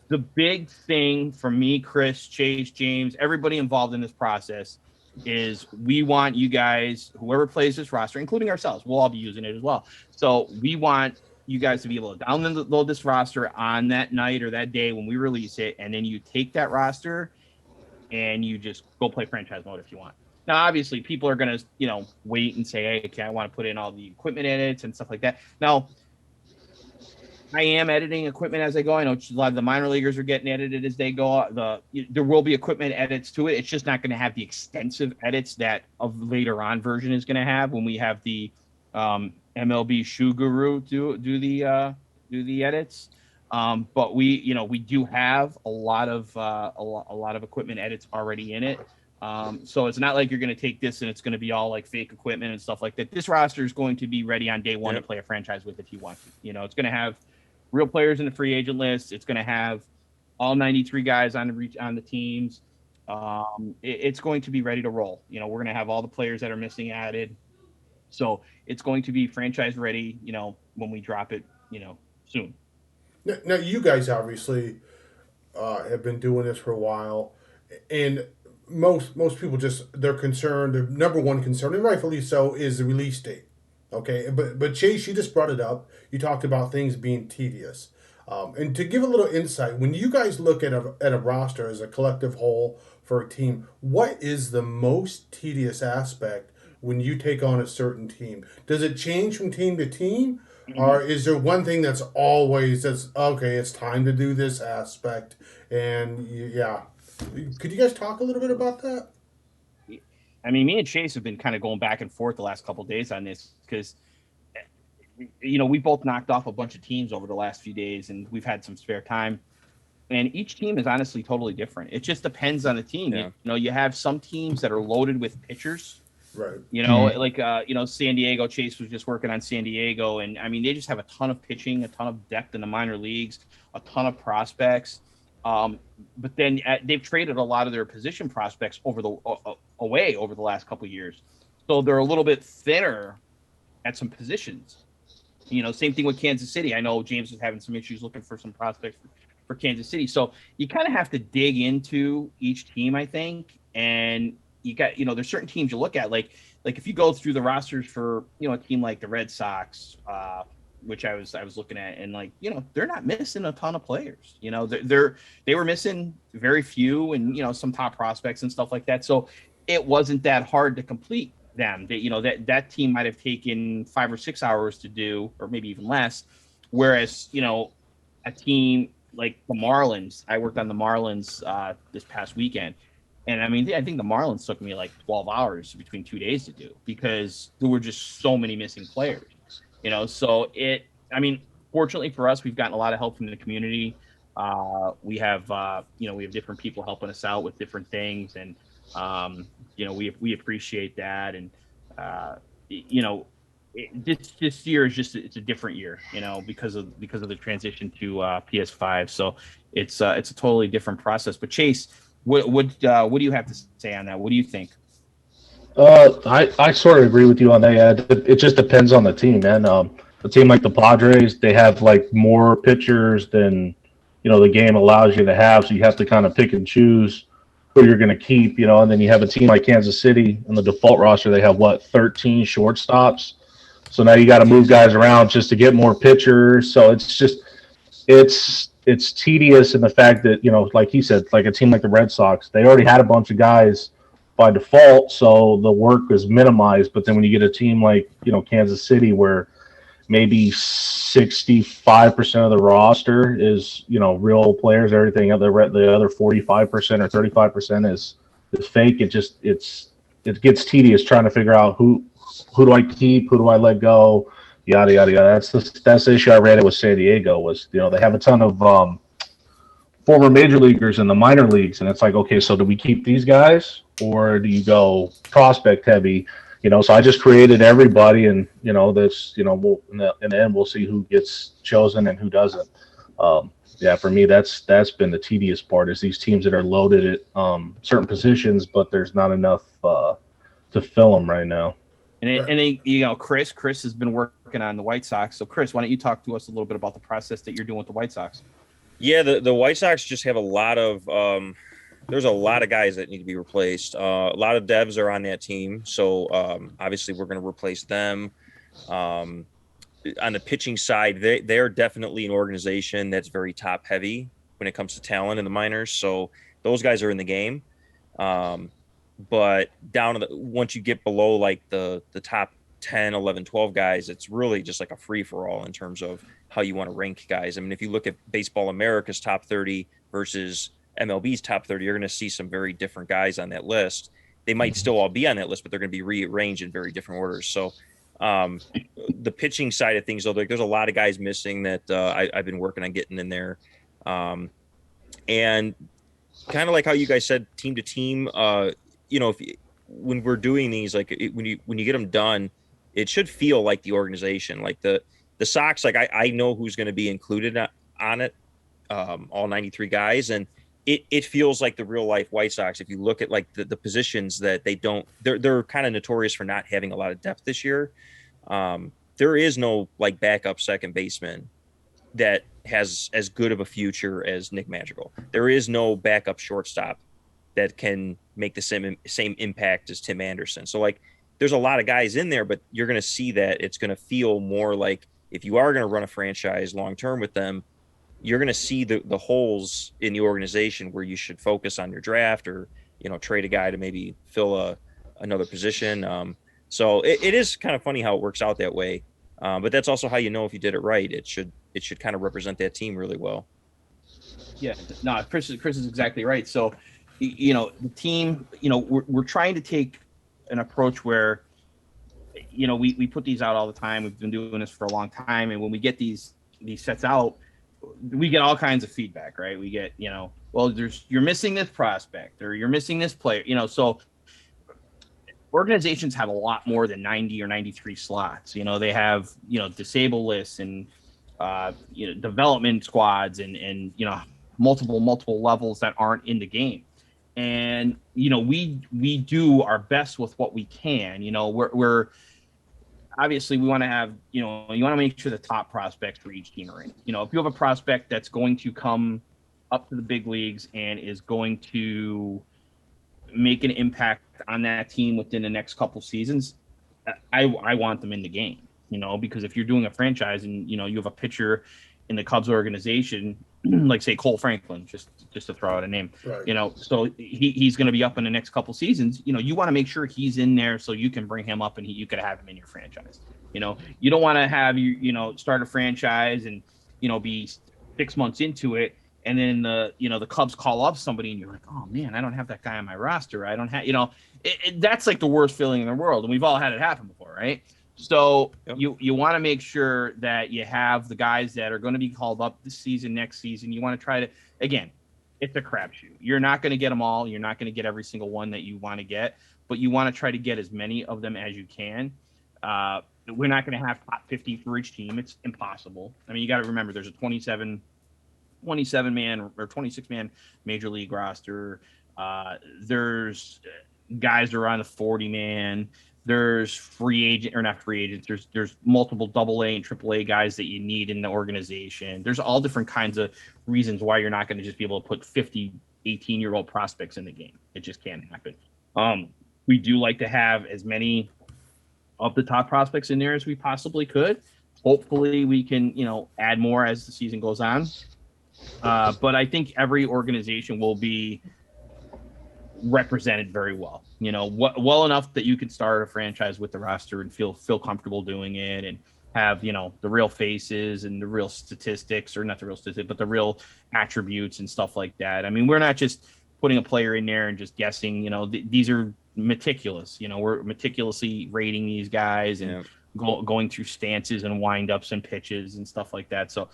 [SPEAKER 3] The big thing for me, Chris, Chase, James, everybody involved in this process is we want you guys, whoever plays this roster, including ourselves, we'll all be using it as well. So we want you guys to be able to download this roster on that night or that day when we release it. And then you take that roster and you just go play franchise mode if you want. Now, obviously, people are going to, wait and say, hey, okay, I want to put in all the equipment edits and stuff like that. Now, I am editing equipment as I go. I know a lot of the minor leaguers are getting edited as they go. There will be equipment edits to it. It's just not going to have the extensive edits that a later on version is going to have when we have the MLB Shoe Guru do the edits. But we do have a lot of equipment edits already in it. So it's not like you're going to take this and it's going to be all like fake equipment and stuff like that. This roster is going to be ready on day one to play a franchise with if you want to. It's going to have real players in the free agent list. It's going to have all 93 guys on the teams. It's going to be ready to roll. We're going to have all the players that are missing added. So it's going to be franchise ready, when we drop it, soon.
[SPEAKER 2] Now you guys obviously have been doing this for a while, and most people they're concerned. Their number one concern, and rightfully so, is the release date. Okay, but Chase, you just brought it up. You talked about things being tedious, and to give a little insight, when you guys look at a roster as a collective whole for a team, what is the most tedious aspect when you take on a certain team? Does it change from team to team, or is there one thing that's always okay? It's time to do this aspect, and yeah. Could you guys talk a little bit about that?
[SPEAKER 3] I mean, me and Chase have been kind of going back and forth the last couple of days on this because, we both knocked off a bunch of teams over the last few days and we've had some spare time. And each team is honestly totally different. It just depends on the team. Yeah. You have some teams that are loaded with pitchers.
[SPEAKER 2] Right.
[SPEAKER 3] Like San Diego. Chase was just working on San Diego. And, I mean, they just have a ton of pitching, a ton of depth in the minor leagues, a ton of prospects. But then they've traded a lot of their position prospects away over the last couple of years. So they're a little bit thinner at some positions. Same thing with Kansas City. I know James is having some issues looking for some prospects for Kansas City. So you kind of have to dig into each team, I think. And you got, there's certain teams you look at, like if you go through the rosters for, a team like the Red Sox, which I was looking at, and they're not missing a ton of players. They were missing very few and some top prospects and stuff like that. So it wasn't that hard to complete them. That team might have taken 5 or 6 hours to do, or maybe even less. Whereas, a team like the Marlins, I worked on the Marlins this past weekend. And I mean, I think the Marlins took me like 12 hours between 2 days to do because there were just so many missing players, fortunately for us, we've gotten a lot of help from the community. We have different people helping us out with different things. And, we appreciate that. And, this year is it's a different year, because of the transition to PS5. So it's a totally different process. But Chase, what do you have to say on that? What do you think?
[SPEAKER 7] I sort of agree with you on that. Yeah, it just depends on the team, man. A team like the Padres, they have like more pitchers than the game allows you to have, so you have to kind of pick and choose who you're going to keep, and then you have a team like Kansas City in the default roster. They have 13 shortstops. So now you got to move guys around just to get more pitchers. So it's tedious in the fact that, like he said, like a team like the Red Sox, they already had a bunch of guys by default, so the work is minimized. But then when you get a team like, Kansas City, where maybe 65% of the roster is, real players, everything the other 45% or 35% is fake. It gets tedious trying to figure out who do I keep, who do I let go, yada yada yada. That's the issue I ran it with San Diego was, they have a ton of former major leaguers in the minor leagues, and it's like, okay, so do we keep these guys or do you go prospect heavy? So I just created everybody, and this, we'll in the end we'll see who gets chosen and who doesn't. For me, that's been the tedious part, is these teams that are loaded at certain positions, but there's not enough to fill them right now.
[SPEAKER 3] And Chris has been working on the White Sox. So Chris, why don't you talk to us a little bit about the process that you're doing with the White Sox?
[SPEAKER 5] Yeah, the White Sox just have a lot of there's a lot of guys that need to be replaced. A lot of devs are on that team, so obviously we're going to replace them. On the pitching side, they are definitely an organization that's very top heavy when it comes to talent in the minors. So those guys are in the game. But down to once you get below like the top 10, 11, 12 guys, it's really just like a free for all in terms of how you want to rank guys. I mean, if you look at Baseball America's top 30 versus MLB's top 30, you're going to see some very different guys on that list. They might still all be on that list, but they're going to be rearranged in very different orders. So the pitching side of things, though, there's a lot of guys missing that I've been working on getting in there. And kind of like how you guys said, team to team, when we're doing these, like when you get them done, it should feel like the organization, like the Sox. Like I know who's going to be included on it, all 93 guys, and it feels like the real life White Sox. If you look at like the positions that they're kind of notorious for not having a lot of depth this year. There is no like backup second baseman that has as good of a future as Nick Madrigal. There is no backup shortstop that can make the same impact as Tim Anderson. So like there's a lot of guys in there, but you're going to see that it's going to feel more like if you are going to run a franchise long-term with them, you're going to see the holes in the organization where you should focus on your draft or, trade a guy to maybe fill another position. So it is kind of funny how it works out that way. But that's also how you know if you did it right. It should kind of represent that team really well.
[SPEAKER 3] Yeah, no, Chris is exactly right. So, the team, we're trying to take an approach where, we put these out all the time. We've been doing this for a long time. And when we get these sets out, we get all kinds of feedback, right? We get, well, you're missing this prospect or you're missing this player, so organizations have a lot more than 90 or 93 slots. They have, disable lists and, development squads and multiple levels that aren't in the game. And, we do our best with what we can. We're obviously we want to have, you want to make sure the top prospects for each team are in. If you have a prospect that's going to come up to the big leagues and is going to make an impact on that team within the next couple seasons, I want them in the game, because if you're doing a franchise and, you have a pitcher in the Cubs organization, like say Cole Franklin, just to throw out a name,
[SPEAKER 2] Right.
[SPEAKER 3] so he's going to be up in the next couple seasons. You want to make sure he's in there so you can bring him up and you could have him in your franchise. You don't want to have start a franchise and be 6 months into it, and then the Cubs call up somebody and you're like, oh man, I don't have that guy on my roster. I don't have that's like the worst feeling in the world, and we've all had it happen before, right? So
[SPEAKER 5] Yep.
[SPEAKER 3] you want to make sure that you have the guys that are going to be called up this season, next season. You want to try to, again, it's a crapshoot. You're not going to get them all. You're not going to get every single one that you want to get, but you want to try to get as many of them as you can. We're not going to have top 50 for each team. It's impossible. I mean, you got to remember there's a 27 man or 26 man major league roster. There's guys that are on the 40 man. There's free agent or not free agents. There's multiple AA and AAA guys that you need in the organization. There's all different kinds of reasons why you're not going to just be able to put 50, 18-year-old prospects in the game. It just can't happen. We do like to have as many of the top prospects in there as we possibly could. Hopefully we can, add more as the season goes on. But I think every organization will be represented very well, well enough that you can start a franchise with the roster and feel comfortable doing it, and have the real faces and the real statistics, or not the real statistics, but the real attributes and stuff like that. I mean, we're not just putting a player in there and just guessing. These are meticulous. We're meticulously rating these guys and going through stances and windups and pitches and stuff like that. So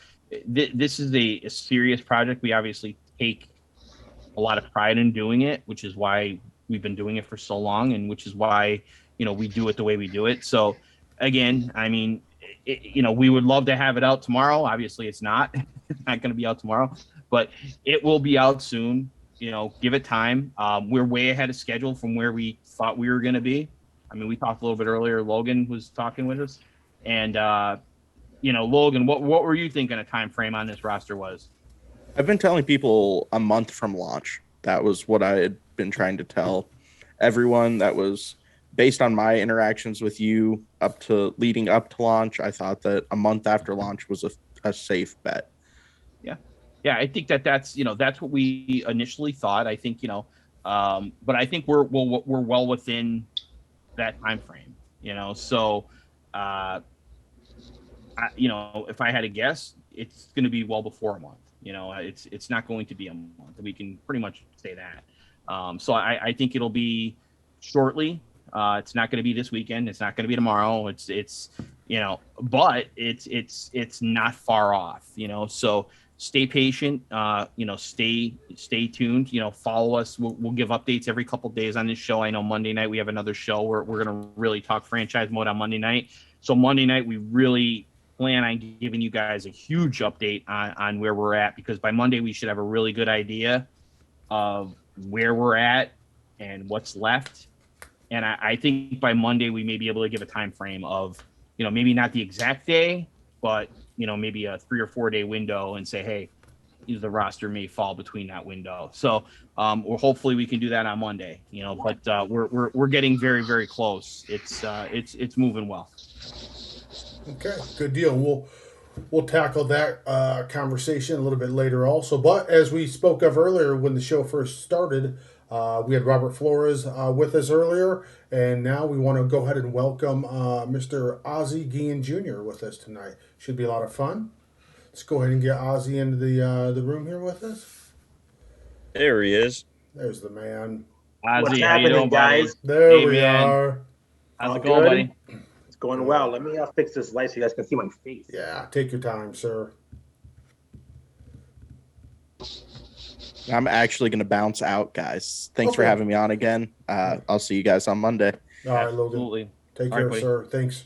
[SPEAKER 3] this is a serious project. We obviously take a lot of pride in doing it, which is why we've been doing it for so long, and which is why we do it the way we do it. So again, I mean, we would love to have it out tomorrow. Obviously it's not going to be out tomorrow, but it will be out soon. Give it time. We're way ahead of schedule from where we thought we were going to be. I mean, we talked a little bit earlier. Logan was talking with us, and Logan, what were you thinking a time frame on this roster was?
[SPEAKER 4] I've been telling people a month from launch. That was what I had been trying to tell everyone. That was based on my interactions with you leading up to launch. I thought that a month after launch was a safe bet.
[SPEAKER 3] Yeah, I think that's that's what we initially thought. I think but I think we're well within that time frame. So if I had to guess, it's going to be well before a month. It's not going to be a month. We can pretty much say that. So I think it'll be shortly. It's not going to be this weekend. It's not going to be tomorrow. It's but it's not far off. So stay patient. Stay tuned. Follow us. We'll give updates every couple days on this show. I know Monday night we have another show where we're going to really talk franchise mode on Monday night. So Monday night we really plan on giving you guys a huge update on where we're at, because by Monday we should have a really good idea of where we're at and what's left. And I think by Monday we may be able to give a time frame of, maybe not the exact day, but maybe a 3 or 4 day window, and say, hey, the roster may fall between that window. So hopefully we can do that on Monday. But we're getting very, very close. It's moving well.
[SPEAKER 2] Okay, good deal. We'll tackle that conversation a little bit later also. But as we spoke of earlier when the show first started, we had Robert Flores with us earlier, and now we want to go ahead and welcome Mr. Ozzie Guillen Jr. with us tonight. Should be a lot of fun. Let's go ahead and get Ozzie into the room here with us.
[SPEAKER 5] There he is.
[SPEAKER 2] There's the man.
[SPEAKER 3] Ozzie,
[SPEAKER 8] What's
[SPEAKER 3] how you
[SPEAKER 8] happening,
[SPEAKER 3] doing,
[SPEAKER 8] guys?
[SPEAKER 2] There
[SPEAKER 3] Hey,
[SPEAKER 2] we
[SPEAKER 3] man.
[SPEAKER 2] are.
[SPEAKER 3] How's
[SPEAKER 8] All
[SPEAKER 3] it going,
[SPEAKER 8] good?
[SPEAKER 3] buddy?
[SPEAKER 8] It's going well. Let me fix this light so you guys can see my face.
[SPEAKER 2] Yeah, take your time, sir.
[SPEAKER 4] I'm actually going to bounce out, guys. Thanks for
[SPEAKER 2] Okay.
[SPEAKER 4] having me on again. I'll see you guys on Monday.
[SPEAKER 2] All right, Logan.
[SPEAKER 3] Absolutely.
[SPEAKER 2] Take
[SPEAKER 3] All
[SPEAKER 2] care,
[SPEAKER 3] right, buddy.
[SPEAKER 2] sir. Thanks.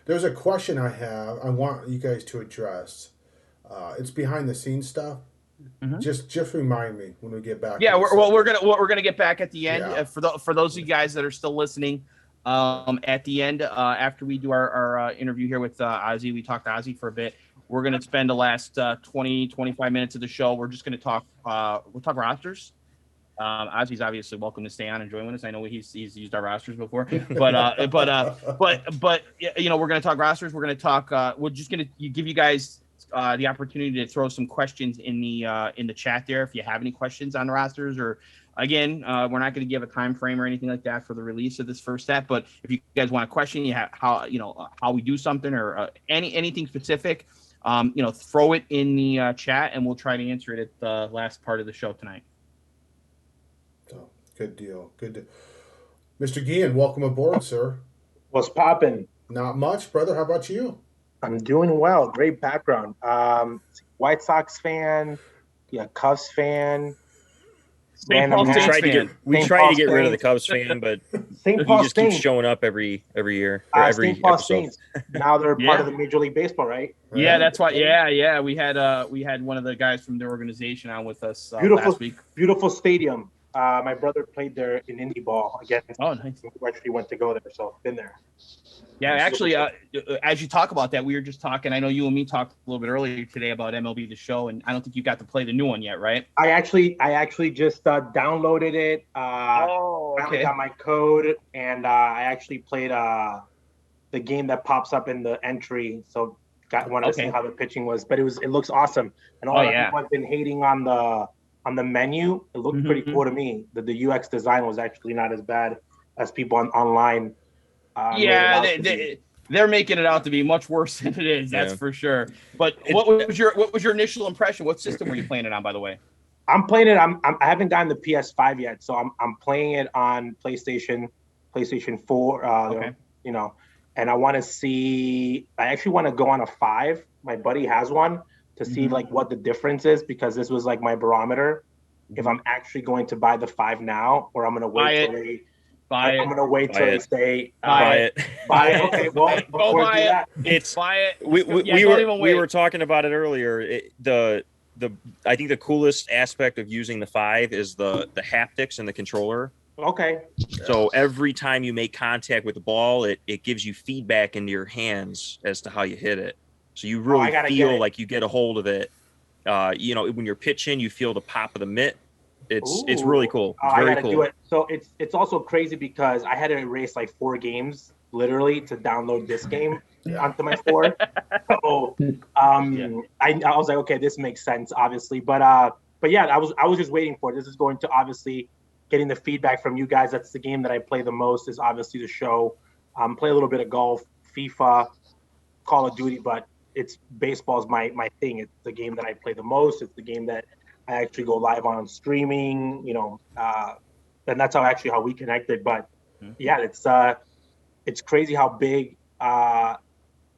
[SPEAKER 2] There's a question I have. I want you guys to address. It's behind the scenes stuff.
[SPEAKER 3] Mhm.
[SPEAKER 2] Just remind me when we get back.
[SPEAKER 3] Yeah,
[SPEAKER 2] to the
[SPEAKER 3] we're
[SPEAKER 2] subject.
[SPEAKER 3] gonna get back at the end.
[SPEAKER 2] Yeah.
[SPEAKER 3] For those of you guys that are still listening, at the end, after we do our interview here with Ozzie, we talked to Ozzie for a bit. We're gonna spend the last 20-25 minutes of the show. We're just gonna talk. We'll talk rosters. Ozzie's obviously welcome to stay on and join with us. I know he's used our rosters before, but you know, we're going to talk rosters. We're going to talk. We're just going to give you guys the opportunity to throw some questions in the chat there if you have any questions on the rosters. Or again, we're not going to give a time frame or anything like that for the release of this first set. But if you guys want a question, you have how we do something or anything specific, you know, throw it in the chat and we'll try to answer it at the last part of the show tonight.
[SPEAKER 2] So, good deal. Mr. Guillen, welcome aboard, sir.
[SPEAKER 8] What's popping?
[SPEAKER 2] Not much, brother. How about you?
[SPEAKER 8] I'm doing well. Great background. White Sox fan, Cubs fan.
[SPEAKER 3] St. Paul
[SPEAKER 5] We
[SPEAKER 3] Saints
[SPEAKER 5] tried
[SPEAKER 3] fan.
[SPEAKER 5] to get rid of the Cubs fan, but
[SPEAKER 8] St.
[SPEAKER 5] he
[SPEAKER 8] Paul
[SPEAKER 5] just keeps
[SPEAKER 8] Saints.
[SPEAKER 5] showing up every year or every
[SPEAKER 8] St. Paul
[SPEAKER 5] episode.
[SPEAKER 8] Saints. Now they're
[SPEAKER 3] Yeah.
[SPEAKER 8] part of the Major League Baseball, right?
[SPEAKER 3] Yeah, that's why. Yeah. We had one of the guys from their organization on with us last week.
[SPEAKER 8] Beautiful stadium. My brother played there in indie ball against.
[SPEAKER 3] Oh, nice.
[SPEAKER 8] We actually went to go there, so been there.
[SPEAKER 3] Yeah, actually, as you talk about that, we were just talking. I know you and me talked a little bit earlier today about MLB the Show, and I don't think you got to play the new one yet, right?
[SPEAKER 8] I actually just downloaded it.
[SPEAKER 3] Okay.
[SPEAKER 8] I got my code, and I actually played the game that pops up in the entry. So wanted to see how the pitching was, but it looks awesome. And all people have been hating on the menu. It looked pretty cool to me. The UX design was actually not as bad as people online.
[SPEAKER 3] They're making it out to be much worse than it is. That's for sure. But what was your initial impression? What system were you playing it on, by the way?
[SPEAKER 8] I'm playing it. I haven't gotten the PS5 yet, so I'm playing it on PlayStation 4.
[SPEAKER 3] Okay.
[SPEAKER 8] You know, and I want to see. I actually want to go on a 5. My buddy has one to see like what the difference is, because this was like my barometer. If I'm actually going to buy the 5 now, or I'm going to wait I'm going to wait till they say
[SPEAKER 5] buy it.
[SPEAKER 8] Buy it. Okay, well,
[SPEAKER 3] go buy it.
[SPEAKER 5] It's
[SPEAKER 3] buy it.
[SPEAKER 5] We were talking about it earlier. I think the coolest aspect of using the 5 is the haptics and the controller.
[SPEAKER 8] Okay.
[SPEAKER 5] So every time you make contact with the ball, it gives you feedback into your hands as to how you hit it. So you really feel like you get a hold of it. You know, when you're pitching, you feel the pop of the mitt. It's really cool. It's very cool.
[SPEAKER 8] Do it. So it's also crazy because I had to erase like 4 games literally to download this game onto my 4. So I was like, okay, this makes sense, obviously. But yeah, I was just waiting for it. This is going to obviously getting the feedback from you guys. That's the game that I play the most, is obviously the show. Play a little bit of golf, FIFA, Call of Duty, but it's baseball's my thing. It's the game that I play the most. It's the game that I actually go live on streaming, you know, and that's how we connected. But yeah, it's crazy how big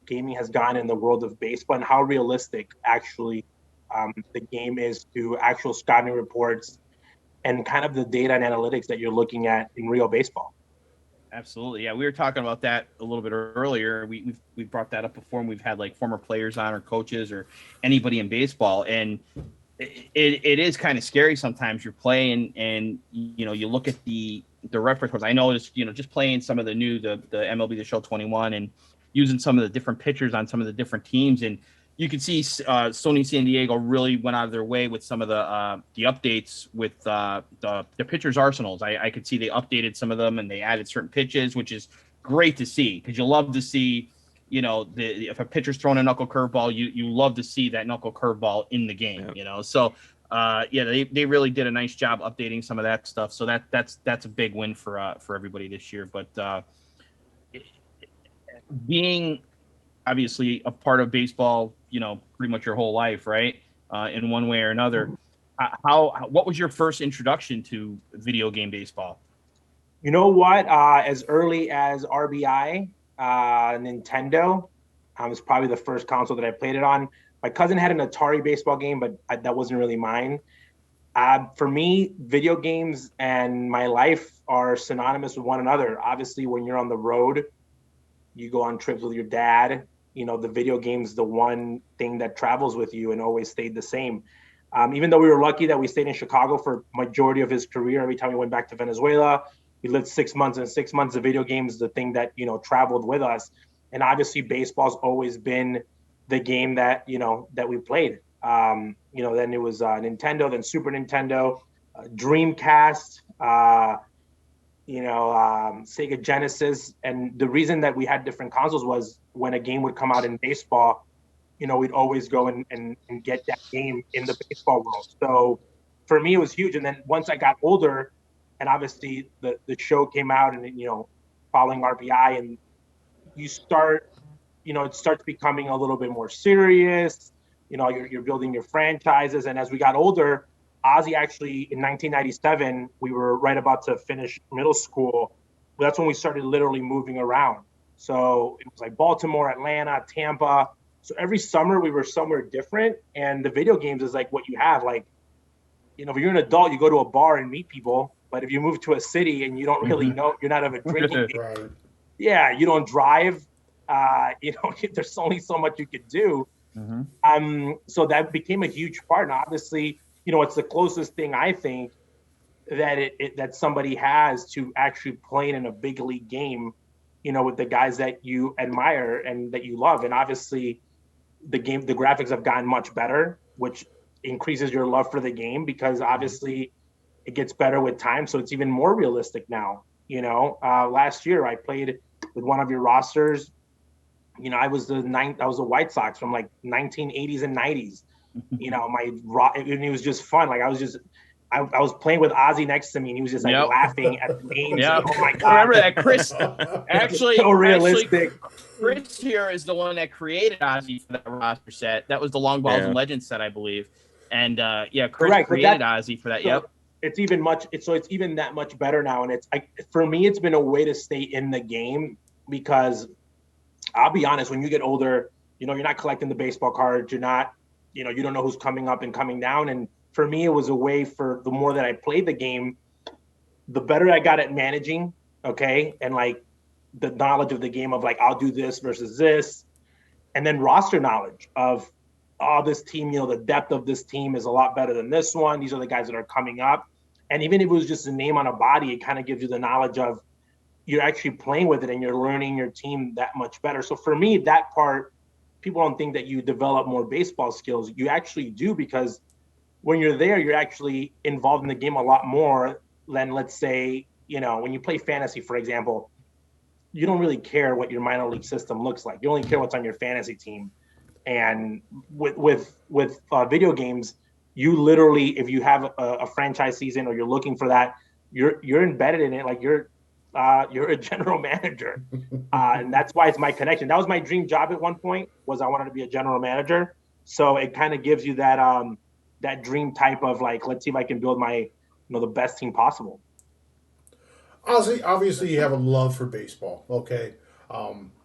[SPEAKER 8] gaming has gone in the world of baseball, and how realistic actually the game is to actual scouting reports and kind of the data and analytics that you're looking at in real baseball.
[SPEAKER 3] Absolutely. Yeah, we were talking about that a little bit earlier. We brought that up before, and we've had like former players on, or coaches, or anybody in baseball, and it is kind of scary sometimes. You're playing and you know, you look at the repertoires. I noticed, you know, just playing some of the MLB The Show 21 and using some of the different pitchers on some of the different teams, and you can see Sony San Diego really went out of their way with some of the updates with the pitchers' arsenals. I could see they updated some of them and they added certain pitches, which is great to see, because you love to see, you know, if a pitcher's throwing a knuckle curveball, you love to see that knuckle curveball in the game, you know. So they really did a nice job updating some of that stuff. So that's a big win for everybody this year. But being obviously a part of baseball, you know, pretty much your whole life, right? In one way or another, what was your first introduction to video game baseball?
[SPEAKER 8] You know what? As early as RBI. Nintendo was probably the first console that I played it on. My cousin had an Atari baseball game, but that wasn't really mine. For me, video games and my life are synonymous with one another. Obviously, when you're on the road, you go on trips with your dad. You know, the video game's the one thing that travels with you and always stayed the same. Even though we were lucky that we stayed in Chicago for majority of his career, every time we went back to Venezuela, we lived 6 months, and 6 months of video games, the thing that, you know, traveled with us. And obviously baseball's always been the game that, you know, that we played. You know, then it was Nintendo, then Super Nintendo, Dreamcast, Sega Genesis. And the reason that we had different consoles was when a game would come out in baseball, we'd always go and get that game in the baseball world. So for me, it was huge. And then once I got older, and obviously the show came out, and following RBI, and you start, it starts becoming a little bit more serious. You're building your franchises. And as we got older, Ozzie actually, in 1997, we were right about to finish middle school. That's when we started literally moving around. So it was like Baltimore, Atlanta, Tampa. So every summer we were somewhere different. And the video games is like what you have. Like, if you're an adult, you go to a bar and meet people. But if you move to a city and you don't really know, you're not of a drinking age.
[SPEAKER 2] Right.
[SPEAKER 8] Yeah, you don't drive. There's only so much you could do. So that became a huge part. And obviously, it's the closest thing I think that that somebody has to actually playing in a big league game, with the guys that you admire and that you love. And obviously the graphics have gotten much better, which increases your love for the game, because obviously it gets better with time. So it's even more realistic now. Last year I played with one of your rosters. I was the White Sox from like 1980s and 90s. And it was just fun. Like I was playing with Ozzie next to me, and he was just like laughing at the names.
[SPEAKER 3] Yep.
[SPEAKER 8] Oh my God!
[SPEAKER 3] I remember that Chris. Actually,
[SPEAKER 8] so realistic.
[SPEAKER 3] Chris here is the one that created Ozzie for that roster set. That was the Long Balls and Legends set, I believe. And Chris created Ozzie for that. Yep.
[SPEAKER 8] It's even that much better now. And for me, it's been a way to stay in the game, because I'll be honest, when you get older, you're not collecting the baseball cards. You're not, you don't know who's coming up and coming down. And for me, it was a way for the more that I played the game, the better I got at managing. Okay. And like the knowledge of the game of like, I'll do this versus this. And then roster knowledge of, this team, the depth of this team is a lot better than this one. These are the guys that are coming up. And even if it was just a name on a body, it kind of gives you the knowledge of you're actually playing with it and you're learning your team that much better. So for me, that part, people don't think that you develop more baseball skills. You actually do, because when you're there, you're actually involved in the game a lot more than, let's say, when you play fantasy, for example, you don't really care what your minor league system looks like. You only care what's on your fantasy team. And with video games, you literally, if you have a franchise season or you're looking for that, you're embedded in it. Like you're a general manager. And that's why it's my connection. That was my dream job at one point, was I wanted to be a general manager. So it kind of gives you that dream type of like, let's see if I can build my, the best team possible.
[SPEAKER 2] Ozzie, obviously you have a love for baseball. Okay.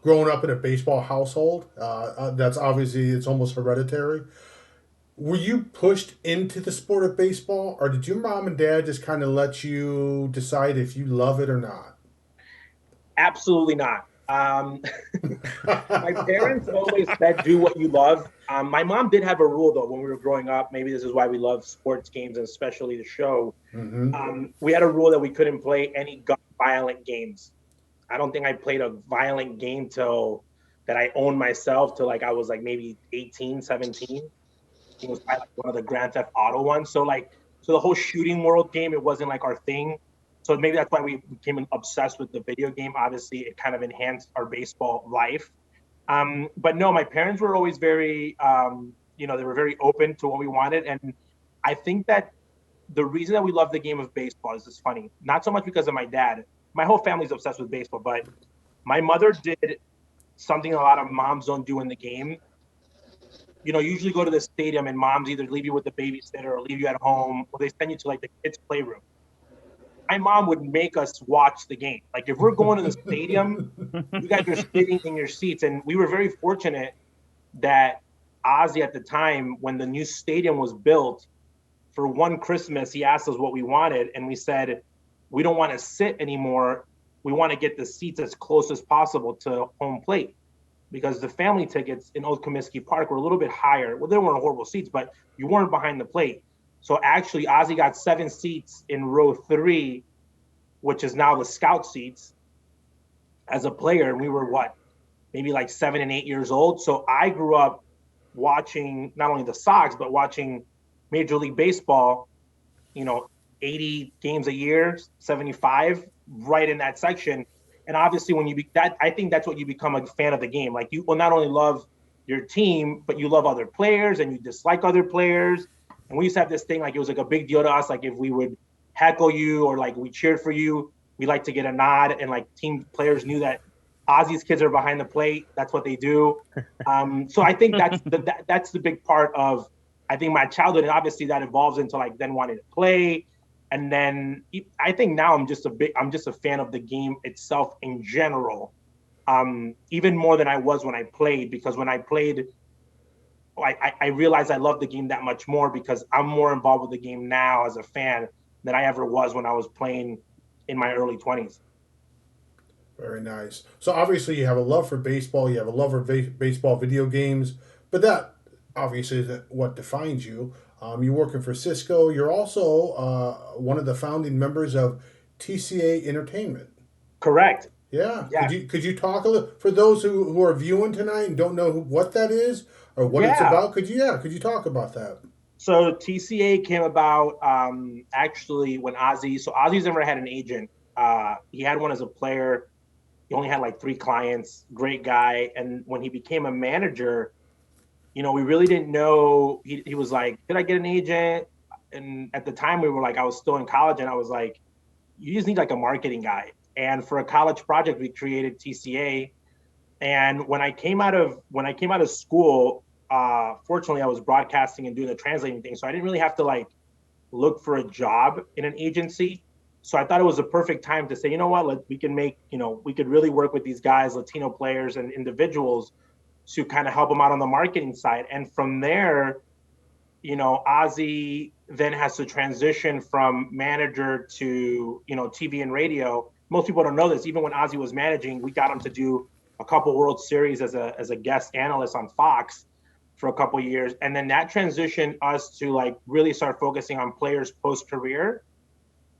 [SPEAKER 2] Growing up in a baseball household, that's obviously, it's almost hereditary. Were you pushed into the sport of baseball, or did your mom and dad just kind of let you decide if you love it or not?
[SPEAKER 8] Absolutely not. My parents always said, do what you love. My mom did have a rule, though, when we were growing up. Maybe this is why we love sports games, and especially the show. We had a rule that we couldn't play any violent games. I don't think I played a violent game till that I owned myself till like I was like maybe 18, 17. It was probably like one of the Grand Theft Auto ones. So the whole shooting world game, it wasn't like our thing. So maybe that's why we became obsessed with the video game. Obviously, it kind of enhanced our baseball life. But no, my parents were always very, they were very open to what we wanted. And I think that the reason that we love the game of baseball is just funny. Not so much because of my dad. My whole family's obsessed with baseball, but my mother did something a lot of moms don't do in the game. Usually go to the stadium and moms either leave you with the babysitter or leave you at home, or they send you to like the kids' playroom. My mom would make us watch the game. Like if we're going to the stadium, you guys are sitting in your seats. And we were very fortunate that Ozzie at the time, when the new stadium was built, for one Christmas, he asked us what we wanted. And we said, we don't want to sit anymore. We want to get the seats as close as possible to home plate, because the family tickets in Old Comiskey Park were a little bit higher. Well, they weren't horrible seats, but you weren't behind the plate. So actually, Ozzie got 7 seats in row 3, which is now the scout seats, as a player. And we were maybe like 7 and 8 years old. So I grew up watching not only the Sox, but watching Major League Baseball, 80 games a year, 75, right in that section. And obviously, when you I think that's what you become a fan of the game. Like, you will not only love your team, but you love other players and you dislike other players. And we used to have this thing, like, it was like a big deal to us. Like, if we would heckle you or like we cheered for you, we like to get a nod, and like team players knew that Ozzie's kids are behind the plate. That's what they do. So I think that's the big part of, I think, my childhood. And obviously that evolves into like then wanting to play. And then I think now I'm just a fan of the game itself in general. Even more than I was when I played, because when I played, I realized I love the game that much more because I'm more involved with the game now as a fan than I ever was when I was playing in my early 20s.
[SPEAKER 2] Very nice. So obviously you have a love for baseball, you have a love for baseball video games, but that obviously is what defines you. You're working for Cisco. You're also one of the founding members of TCA Entertainment.
[SPEAKER 8] Correct.
[SPEAKER 2] Yeah. Could you talk a little for those who are viewing tonight and don't know what that is or what it's about? Could you talk about that?
[SPEAKER 8] So TCA came about actually when Ozzie's never had an agent. He had one as a player. He only had like 3 clients. Great guy. And when he became a manager, we really didn't know. He was like, "Did I get an agent?" And at the time, we were like, I was still in college, and I was like, "You just need like a marketing guy." And for a college project, we created TCA. And when I came out of school, fortunately, I was broadcasting and doing the translating thing, so I didn't really have to like look for a job in an agency. So I thought it was a perfect time to say, you know what, we could really work with these guys, Latino players and individuals, to kind of help them out on the marketing side. And from there, Ozzie then has to transition from manager to, TV and radio. Most people don't know this. Even when Ozzie was managing, we got him to do a couple World Series as a guest analyst on Fox for a couple of years. And then that transitioned us to like really start focusing on players post-career.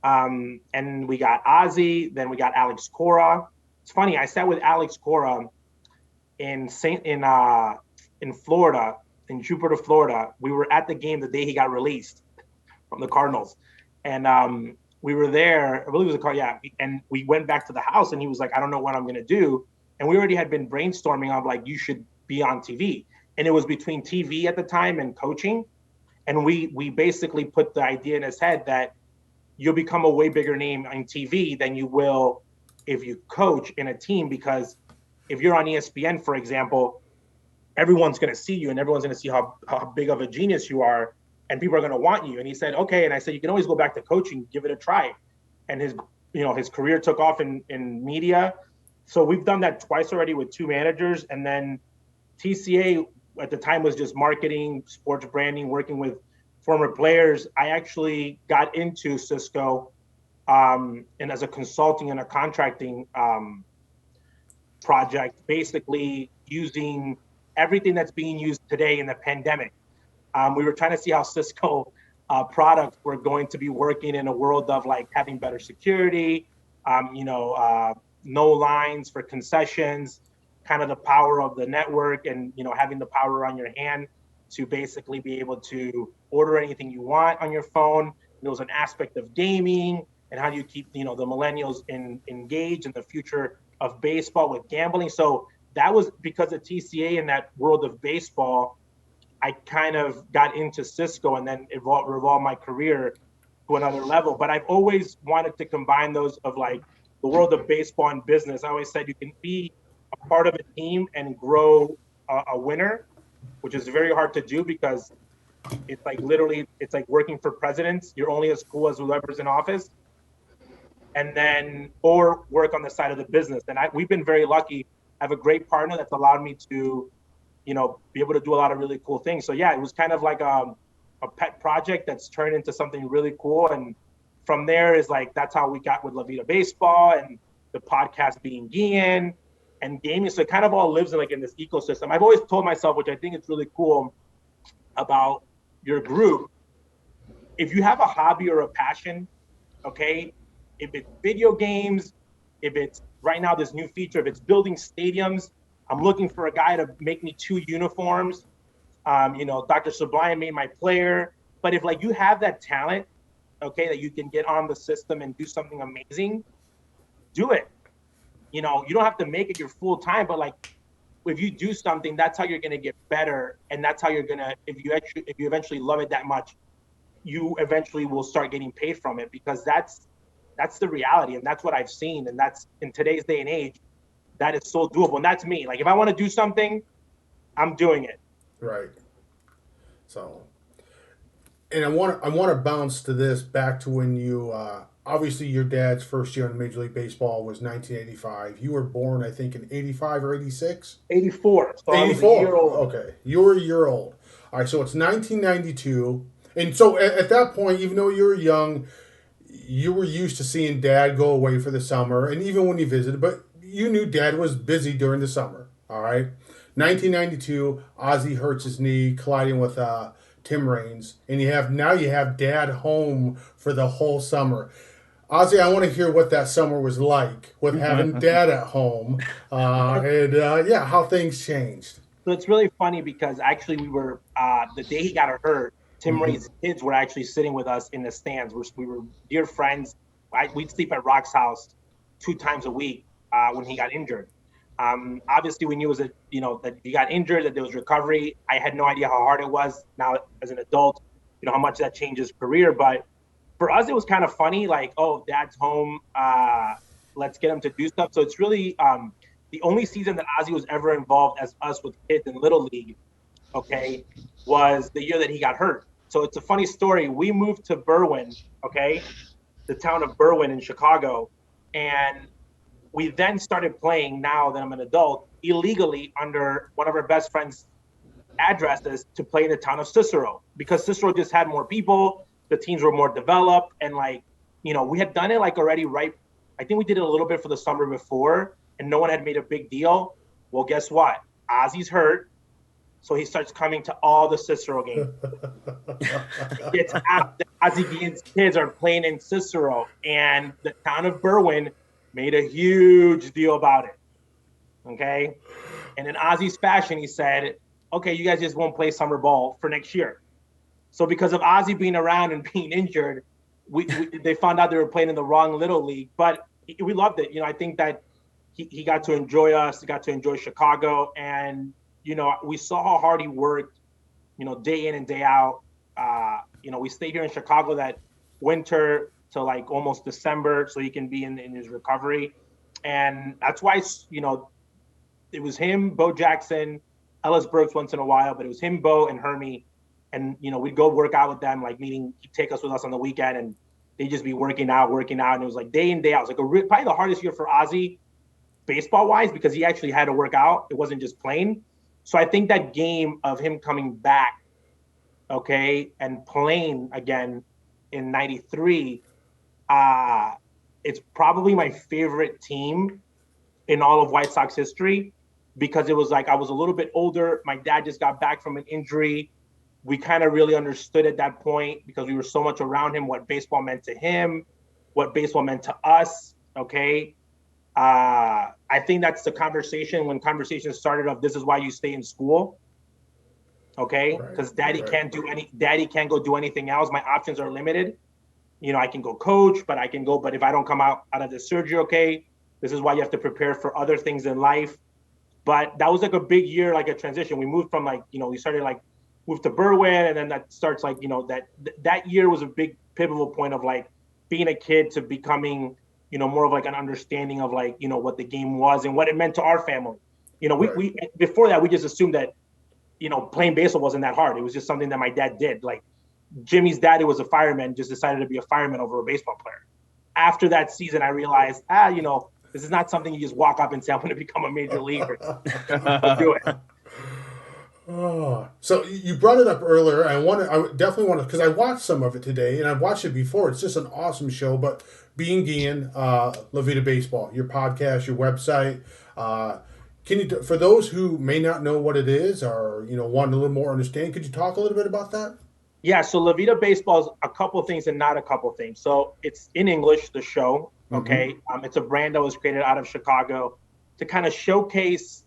[SPEAKER 8] And we got Ozzie, then we got Alex Cora. It's funny, I sat with Alex Cora in Florida, in Jupiter, Florida. We were at the game the day he got released from the Cardinals. And we were there, I believe it was a car, yeah. And we went back to the house and he was like, "I don't know what I'm gonna do." And we already had been brainstorming of like, you should be on TV. And it was between TV at the time and coaching. And we basically put the idea in his head that you'll become a way bigger name on TV than you will if you coach in a team, because if you're on ESPN, for example, everyone's going to see you and everyone's going to see how big of a genius you are, and people are going to want you. And he said, "Okay." And I said, "You can always go back to coaching, give it a try." And his career took off in media. So we've done that twice already with 2 managers. And then TCA at the time was just marketing, sports branding, working with former players. I actually got into Cisco and as a consulting and a contracting project, basically using everything that's being used today in the pandemic. We were trying to see how Cisco products were going to be working in a world of like having better security, no lines for concessions, kind of the power of the network, and having the power on your hand to basically be able to order anything you want on your phone. There was an aspect of gaming and how do you keep the millennials engaged in the future of baseball with gambling. So that was because of TCA in that world of baseball. I kind of got into Cisco and then revolved my career to another level. But I've always wanted to combine those of like the world of baseball and business. I always said you can be a part of a team and grow a winner, which is very hard to do because it's like literally, it's like working for presidents. You're only as cool as whoever's in office. And then, or work on the side of the business. And we've been very lucky. I have a great partner that's allowed me to, be able to do a lot of really cool things. So yeah, it was kind of like a pet project that's turned into something really cool. And from there is like, that's how we got with La Vida Baseball and the podcast Being Guillen and gaming. So it kind of all lives in this ecosystem. I've always told myself, which I think is really cool about your group, if you have a hobby or a passion, okay, if it's video games, if it's right now this new feature, if it's building stadiums, I'm looking for a guy to make me 2 uniforms. Dr. Sublime made my player. But if you have that talent okay, that you can get on the system and do something amazing, do it. You know, you don't have to make it your full time, but like if you do something, that's how you're gonna get better, and that's how you're gonna if you eventually love it that much, you eventually will start getting paid from it, because that's the reality, and that's what I've seen, and that's in today's day and age, that is so doable. And that's me. Like if I want to do something, I'm doing it.
[SPEAKER 2] Right. So, and I want to bounce to this back to when you obviously your dad's first year in Major League Baseball was 1985. You were born, I think, in 85 or 86.
[SPEAKER 8] 84. So
[SPEAKER 2] 84.
[SPEAKER 8] I was a year old.
[SPEAKER 2] Okay, you were a year old. All right, so it's 1992, and so at that point, even though you were young, you were used to seeing Dad go away for the summer, and even when he visited, but you knew Dad was busy during the summer. All right. 1992, Ozzie hurts his knee, colliding with Tim Raines, and you have Dad home for the whole summer. Ozzie, I want to hear what that summer was like with having Dad at home, and how things changed.
[SPEAKER 8] So it's really funny because actually we were the day he got hurt, Tim Raines' kids were actually sitting with us in the stands. We were dear friends. We'd sleep at Rock's house 2 times a week when he got injured. Obviously, we knew that he got injured, that there was recovery. I had no idea how hard it was. Now, as an adult, how much that changes career. But for us, it was kind of funny. Like, oh, Dad's home. Let's get him to do stuff. So it's really the only season that Ozzie was ever involved as us with kids in Little League, okay, was the year that he got hurt. So it's a funny story. We moved to Berwyn, okay, the town of Berwyn in Chicago, and we then started playing, now that I'm an adult, illegally under one of our best friends' addresses to play in the town of Cicero, because Cicero just had more people, the teams were more developed, and we had done it already right. I think we did it a little bit for the summer before, and no one had made a big deal. Well, guess what? Ozzie's hurt, so he starts coming to all the Cicero games. Ozzie Guillen's kids are playing in Cicero, and the town of Berwyn made a huge deal about it, okay? And in Ozzie's fashion, he said, okay, you guys just won't play summer ball for next year. So because of Ozzie being around and being injured, they found out they were playing in the wrong Little League, but we loved it. I think that he got to enjoy us, he got to enjoy Chicago, and, we saw how hard he worked, day in and day out. We stayed here in Chicago that winter to almost December, so he can be in his recovery. And that's why, it was him, Bo Jackson, Ellis Burks once in a while, but it was him, Bo, and Hermie. And, we'd go work out with them, meaning he'd take us with us on the weekend, and they'd just be working out. And it was day in, day out. It was probably the hardest year for Ozzie baseball-wise, because he actually had to work out. It wasn't just playing. So I think that game of him coming back, okay, and playing again in 93, it's probably my favorite team in all of White Sox history, because it was I was a little bit older. My dad just got back from an injury. We kind of really understood at that point, because we were so much around him, what baseball meant to him, what baseball meant to us, okay? I think that's the conversation, when conversations started of, this is why you stay in school, okay? Because Daddy can't go do anything else. My options are limited. I can go coach, but if I don't come out of the surgery, okay, this is why you have to prepare for other things in life. But that was a big year, a transition. We moved from we started moved to Berwyn, and then that starts that year was a big pivotal point of being a kid to becoming, more of an understanding of what the game was and what it meant to our family. We before that, we just assumed that, playing baseball wasn't that hard. It was just something that my dad did. Jimmy's daddy was a fireman, just decided to be a fireman over a baseball player. After that season, I realized, this is not something you just walk up and say, I'm going to become a major leaguer. Do it.
[SPEAKER 2] Oh, so you brought it up earlier. I definitely want to, because I watched some of it today, and I've watched it before. It's just an awesome show. But Being Guillen, Vida Baseball, your podcast, your website. Can you, for those who may not know what it is, or want a little more understanding, could you talk a little bit about that?
[SPEAKER 8] Yeah, so La Vida Baseball is a couple things and not a couple things. So it's in English, the show, okay? It's a brand that was created out of Chicago to kind of showcase,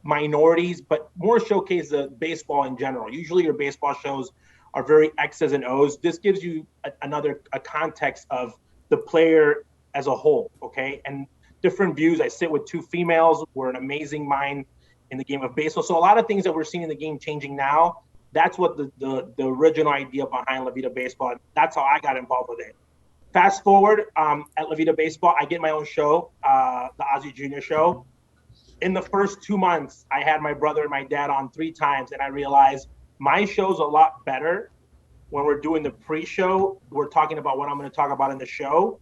[SPEAKER 8] minorities, but more showcase the baseball in general. Usually your baseball shows are very X's and O's. This gives you a context of the player as a whole, okay? And different views. I sit with two females. We're an amazing mind in the game of baseball. So a lot of things that we're seeing in the game changing now, that's what the original idea behind La Vida Baseball, that's how I got involved with it. Fast forward, at La Vida Baseball, I get my own show, the Ozzie Jr. show. In the first 2 months, I had my brother and my dad on 3 times, and I realized my show's a lot better when we're doing the pre-show. We're talking about what I'm going to talk about in the show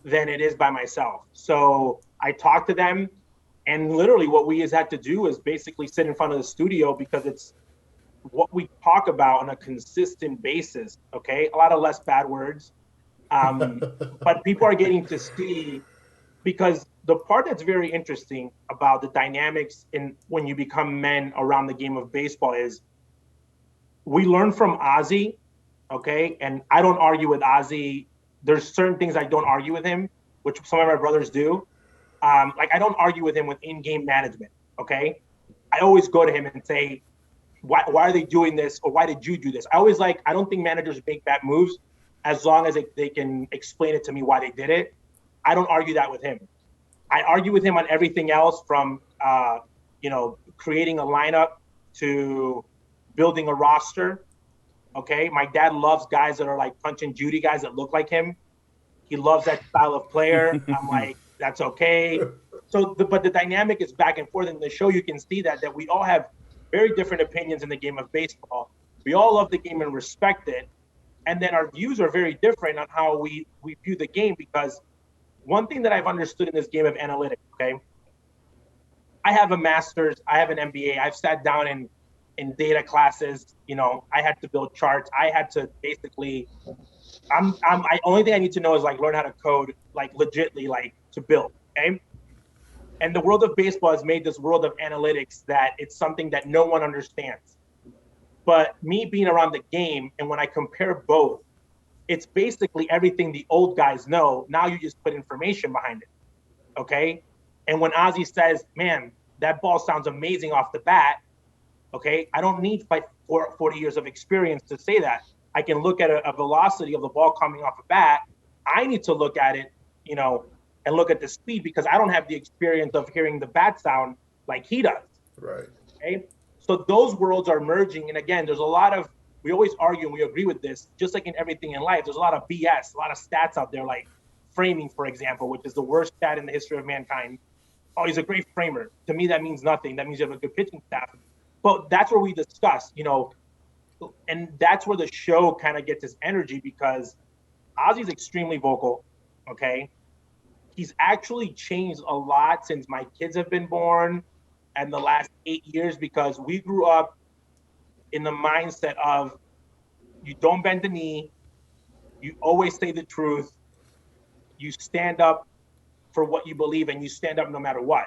[SPEAKER 8] than it is by myself. So I talked to them, and literally what we has had to do is basically sit in front of the studio because it's what we talk about on a consistent basis, okay? A lot of less bad words. But people are getting to see, because the part that's very interesting about the dynamics in when you become men around the game of baseball is we learn from Ozzie, okay? And I don't argue with Ozzie. There's certain things I don't argue with him, which some of my brothers do. Like I don't argue with him with in-game management, okay? I always go to him and say, why are they doing this? Or why did you do this? I don't think managers make bad moves as long as they can explain it to me why they did it. I don't argue that with him. I argue with him on everything else from, creating a lineup to building a roster. Okay. My dad loves guys that are like Punch and Judy guys that look like him. He loves that style of player. I'm like, that's okay. So, but the dynamic is back and forth. In the show, you can see that we all have very different opinions in the game of baseball. We all love the game and respect it. And then our views are very different on how we view the game, because one thing that I've understood in this game of analytics, okay, I have a master's, I have an MBA, I've sat down in data classes, I had to build charts. I had to basically, only thing I need to know is like learn how to code, like legitly, like to build, okay? And the world of baseball has made this world of analytics that it's something that no one understands. But me being around the game, and when I compare both, it's basically everything the old guys know. Now you just put information behind it, okay? And when Ozzie says, man, that ball sounds amazing off the bat, okay? I don't need 40 years of experience to say that. I can look at a velocity of the ball coming off a bat. I need to look at it, and look at the speed, because I don't have the experience of hearing the bat sound like he does.
[SPEAKER 2] Right.
[SPEAKER 8] Okay? So those worlds are merging. And again, there's a lot of, we always argue and we agree with this, just like in everything in life, there's a lot of BS, a lot of stats out there, like framing, for example, which is the worst stat in the history of mankind. Oh, he's a great framer. To me, that means nothing. That means you have a good pitching staff. But that's where we discuss, and that's where the show kind of gets its energy, because Ozzie's extremely vocal, okay? He's actually changed a lot since my kids have been born and the last 8 years, because we grew up in the mindset of you don't bend the knee, you always say the truth, you stand up for what you believe, and you stand up no matter what.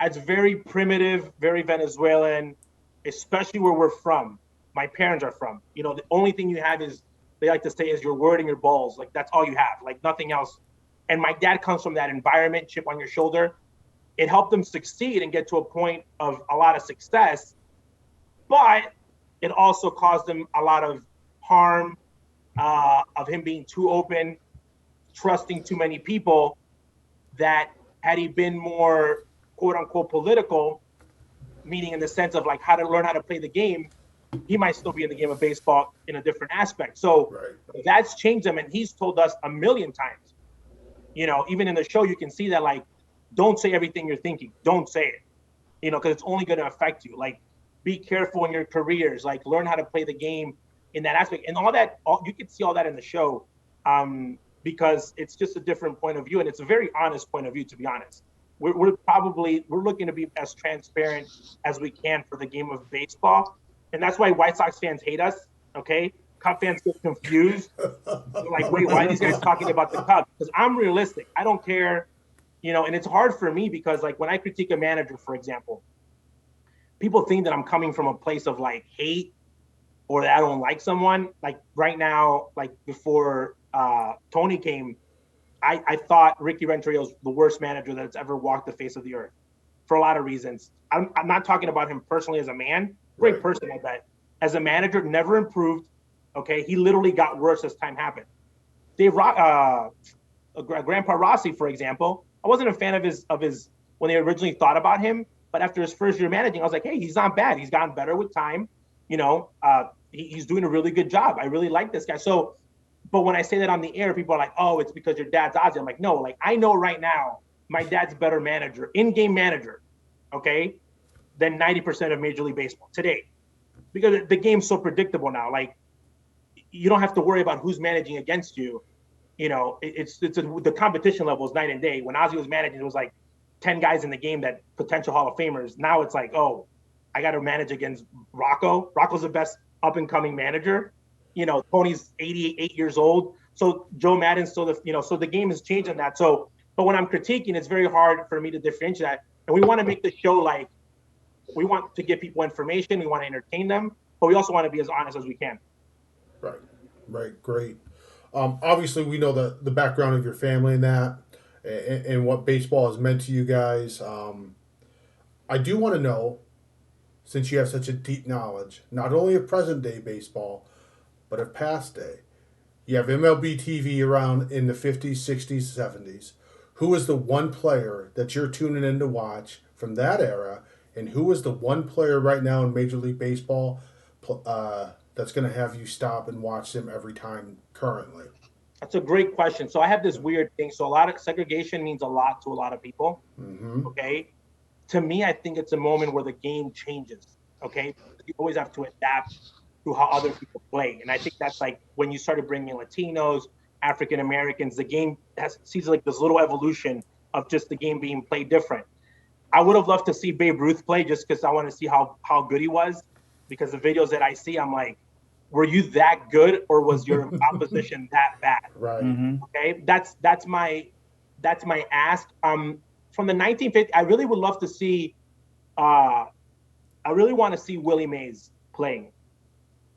[SPEAKER 8] It's very primitive, very Venezuelan, especially where we're from. My parents are from. The only thing you have is, they like to say, is your word and your balls. Like, that's all you have, like nothing else. And my dad comes from that environment, chip on your shoulder. It helped them succeed and get to a point of a lot of success, but it also caused him a lot of harm, of him being too open, trusting too many people, that had he been more quote unquote political, meaning in the sense of like how to learn how to play the game, he might still be in the game of baseball in a different aspect. So right. That's changed him. And he's told us a million times, even in the show, you can see that, like, don't say everything you're thinking. Don't say it, because it's only going to affect you. Like, be careful in your careers, like learn how to play the game in that aspect, and all that. You can see all that in the show, because it's just a different point of view, and it's a very honest point of view, to be honest. We're looking to be as transparent as we can for the game of baseball, and that's why White Sox fans hate us. Okay, Cub fans get confused. They're like, wait, why are these guys talking about the Cubs? Because I'm realistic. I don't care, and it's hard for me because, like, when I critique a manager, for example, people think that I'm coming from a place of like hate or that I don't like someone. Like right now, like before Tony came, I thought Ricky Renteria was the worst manager that's ever walked the face of the earth for a lot of reasons. I'm not talking about him personally as a man, great person, I bet. As a manager, never improved, Okay, he literally got worse as time happened. Grandpa Rossi, for example, I wasn't a fan of his when they originally thought about him, but after his first year managing, I was like, hey, he's not bad. He's gotten better with time. He's doing a really good job. I really like this guy. So, but when I say that on the air, people are like, oh, it's because your dad's Ozzie. I'm like, no, like I know right now my dad's a better manager, in-game manager, okay, than 90% of Major League Baseball today, because the game's so predictable now. Like, you don't have to worry about who's managing against you. The competition level is night and day. When Ozzie was managing, it was like 10 guys in the game that potential Hall of Famers. Now it's like, oh, I got to manage against Rocco. Rocco's the best up and coming manager. Tony's 88 years old. So Joe Madden's still so the game has changed on that. So, but when I'm critiquing, it's very hard for me to differentiate that. And we want to make the show like, we want to give people information. We want to entertain them, but we also want to be as honest as we can.
[SPEAKER 2] Right. Great. Obviously, we know the background of your family and that, and what baseball has meant to you guys. I do want to know, since you have such a deep knowledge, not only of present day baseball, but of past day. You have MLB TV around in the 50s, 60s, 70s. Who is the one player that you're tuning in to watch from that era, and who is the one player right now in Major League Baseball that's going to have you stop and watch them every time currently?
[SPEAKER 8] That's a great question. So I have this weird thing. So a lot of segregation means a lot to a lot of people.
[SPEAKER 2] Mm-hmm.
[SPEAKER 8] Okay. To me, I think it's a moment where the game changes. Okay. You always have to adapt to how other people play. And I think that's like when you started bringing Latinos, African Americans, the game sees like this little evolution of just the game being played different. I would have loved to see Babe Ruth play just because I want to see how good he was. Because the videos that I see, I'm like, were you that good or was your opposition that bad?
[SPEAKER 2] Right.
[SPEAKER 3] Mm-hmm.
[SPEAKER 8] Okay. That's my ask. From the 1950s, I really would love to see I really want to see Willie Mays playing.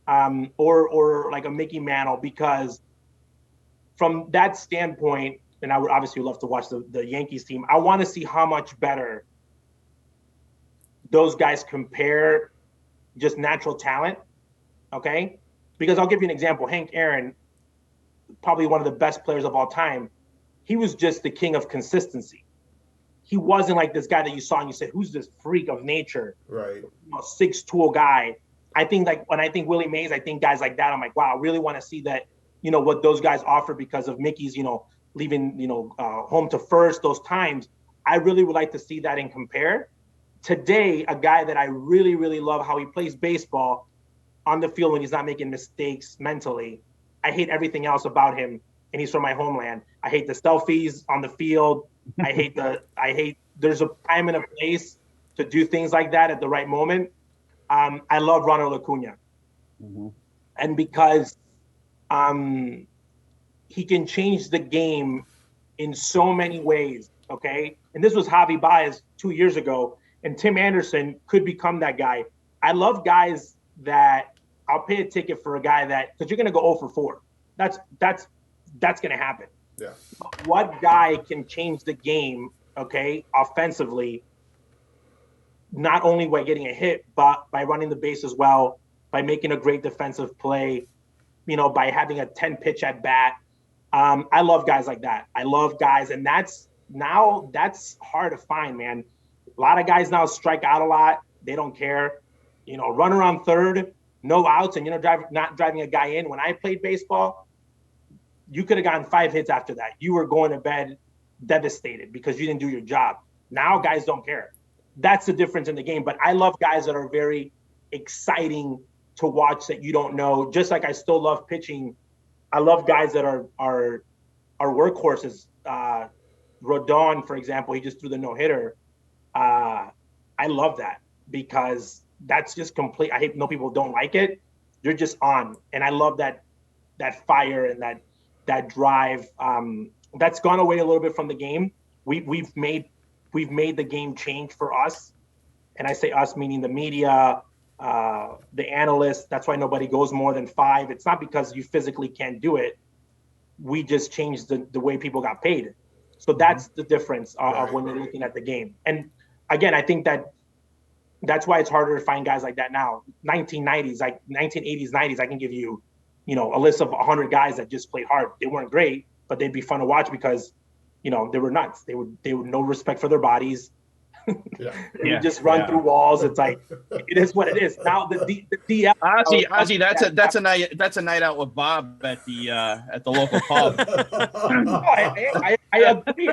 [SPEAKER 8] Or like a Mickey Mantle, because from that standpoint, and I would obviously love to watch the Yankees team. I want to see how much better those guys compare just natural talent. Okay. Because I'll give you an example. Hank Aaron, probably one of the best players of all time. He was just the king of consistency. He wasn't like this guy that you saw and you said, who's this freak of nature?
[SPEAKER 2] Right.
[SPEAKER 8] 6'2" guy. I think like when I think Willie Mays, I think guys like that, I'm like, wow, I really want to see that, what those guys offer because of Mickey's, leaving, home to first, those times. I really would like to see that and compare. Today, a guy that I really, really love how he plays baseball on the field when he's not making mistakes mentally. I hate everything else about him, and he's from my homeland. I hate the selfies on the field. I hate there's a time and a place to do things like that at the right moment. I love Ronald Acuna.
[SPEAKER 3] Mm-hmm.
[SPEAKER 8] And because he can change the game in so many ways, okay? And this was Javi Baez 2 years ago, and Tim Anderson could become that guy. I love guys that I'll pay a ticket for a guy that, because you're going to go 0 for 4. That's going to happen.
[SPEAKER 2] Yeah.
[SPEAKER 8] What guy can change the game, okay, offensively, not only by getting a hit, but by running the base as well, by making a great defensive play, by having a 10-pitch at bat. I love guys like that. I love guys, and that's hard to find, man. A lot of guys now strike out a lot. They don't care. Run around third, no outs, and not driving a guy in. When I played baseball, you could have gotten 5 hits after that. You were going to bed devastated because you didn't do your job. Now guys don't care. That's the difference in the game. But I love guys that are very exciting to watch that you don't know. Just like I still love pitching. I love guys that are workhorses. Rodon, for example, he just threw the no-hitter. I love that because that's just complete. I know people don't like it. You're just on. And I love that fire and that drive. That's gone away a little bit from the game. We've made the game change for us. And I say us, meaning the media, the analysts. That's why nobody goes more than 5. It's not because you physically can't do it. We just changed the way people got paid. So that's the difference of when you're looking at the game. And again, I think that's why it's harder to find guys like that now. 1990s, like 1980s, 90s, I can give you a list of 100 guys that just played hard. They weren't great, but they'd be fun to watch because, they were nuts. They would no respect for their bodies.
[SPEAKER 2] Yeah.
[SPEAKER 8] They would just run through walls. It's like, it is what it is. Now the DL.
[SPEAKER 3] Ozzie, that's a night out with Bob at the local pub.
[SPEAKER 8] I agree.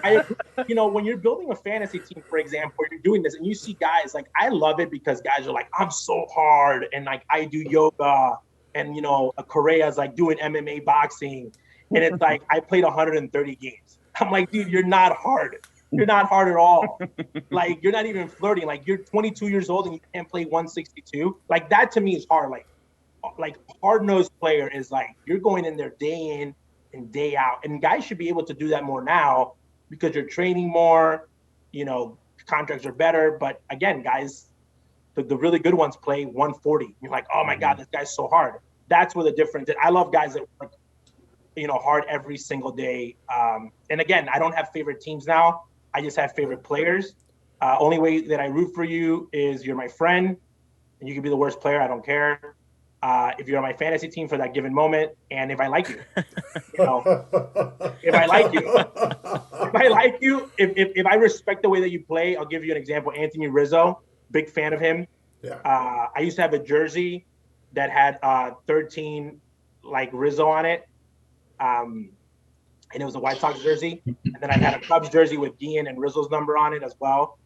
[SPEAKER 8] When you're building a fantasy team, for example, you're doing this and you see guys like, I love it because guys are like, I'm so hard, and like I do yoga, and a Correa's like doing MMA boxing, and it's like I played 130 games. I'm like, dude, you're not hard. You're not hard at all. Like, you're not even flirting. Like, you're 22 years old and you can't play 162. Like, that to me is hard. Like hard-nosed player is like, you're going in there day in and day out. And guys should be able to do that more now because you're training more, contracts are better. But again, guys, the really good ones play 140. You're like, oh my God, this guy's so hard. That's where the difference is. I love guys that work, hard every single day. And again, I don't have favorite teams now. I just have favorite players. Only way that I root for you is you're my friend, and you can be the worst player. I don't care. If you're on my fantasy team for that given moment, and if I like you, if I like you, if I respect the way that you play, I'll give you an example. Anthony Rizzo, big fan of him.
[SPEAKER 2] Yeah.
[SPEAKER 8] I used to have a jersey that had 13 like Rizzo on it. And it was a White Sox jersey. And then I had a Cubs jersey with Guillen and Rizzo's number on it as well,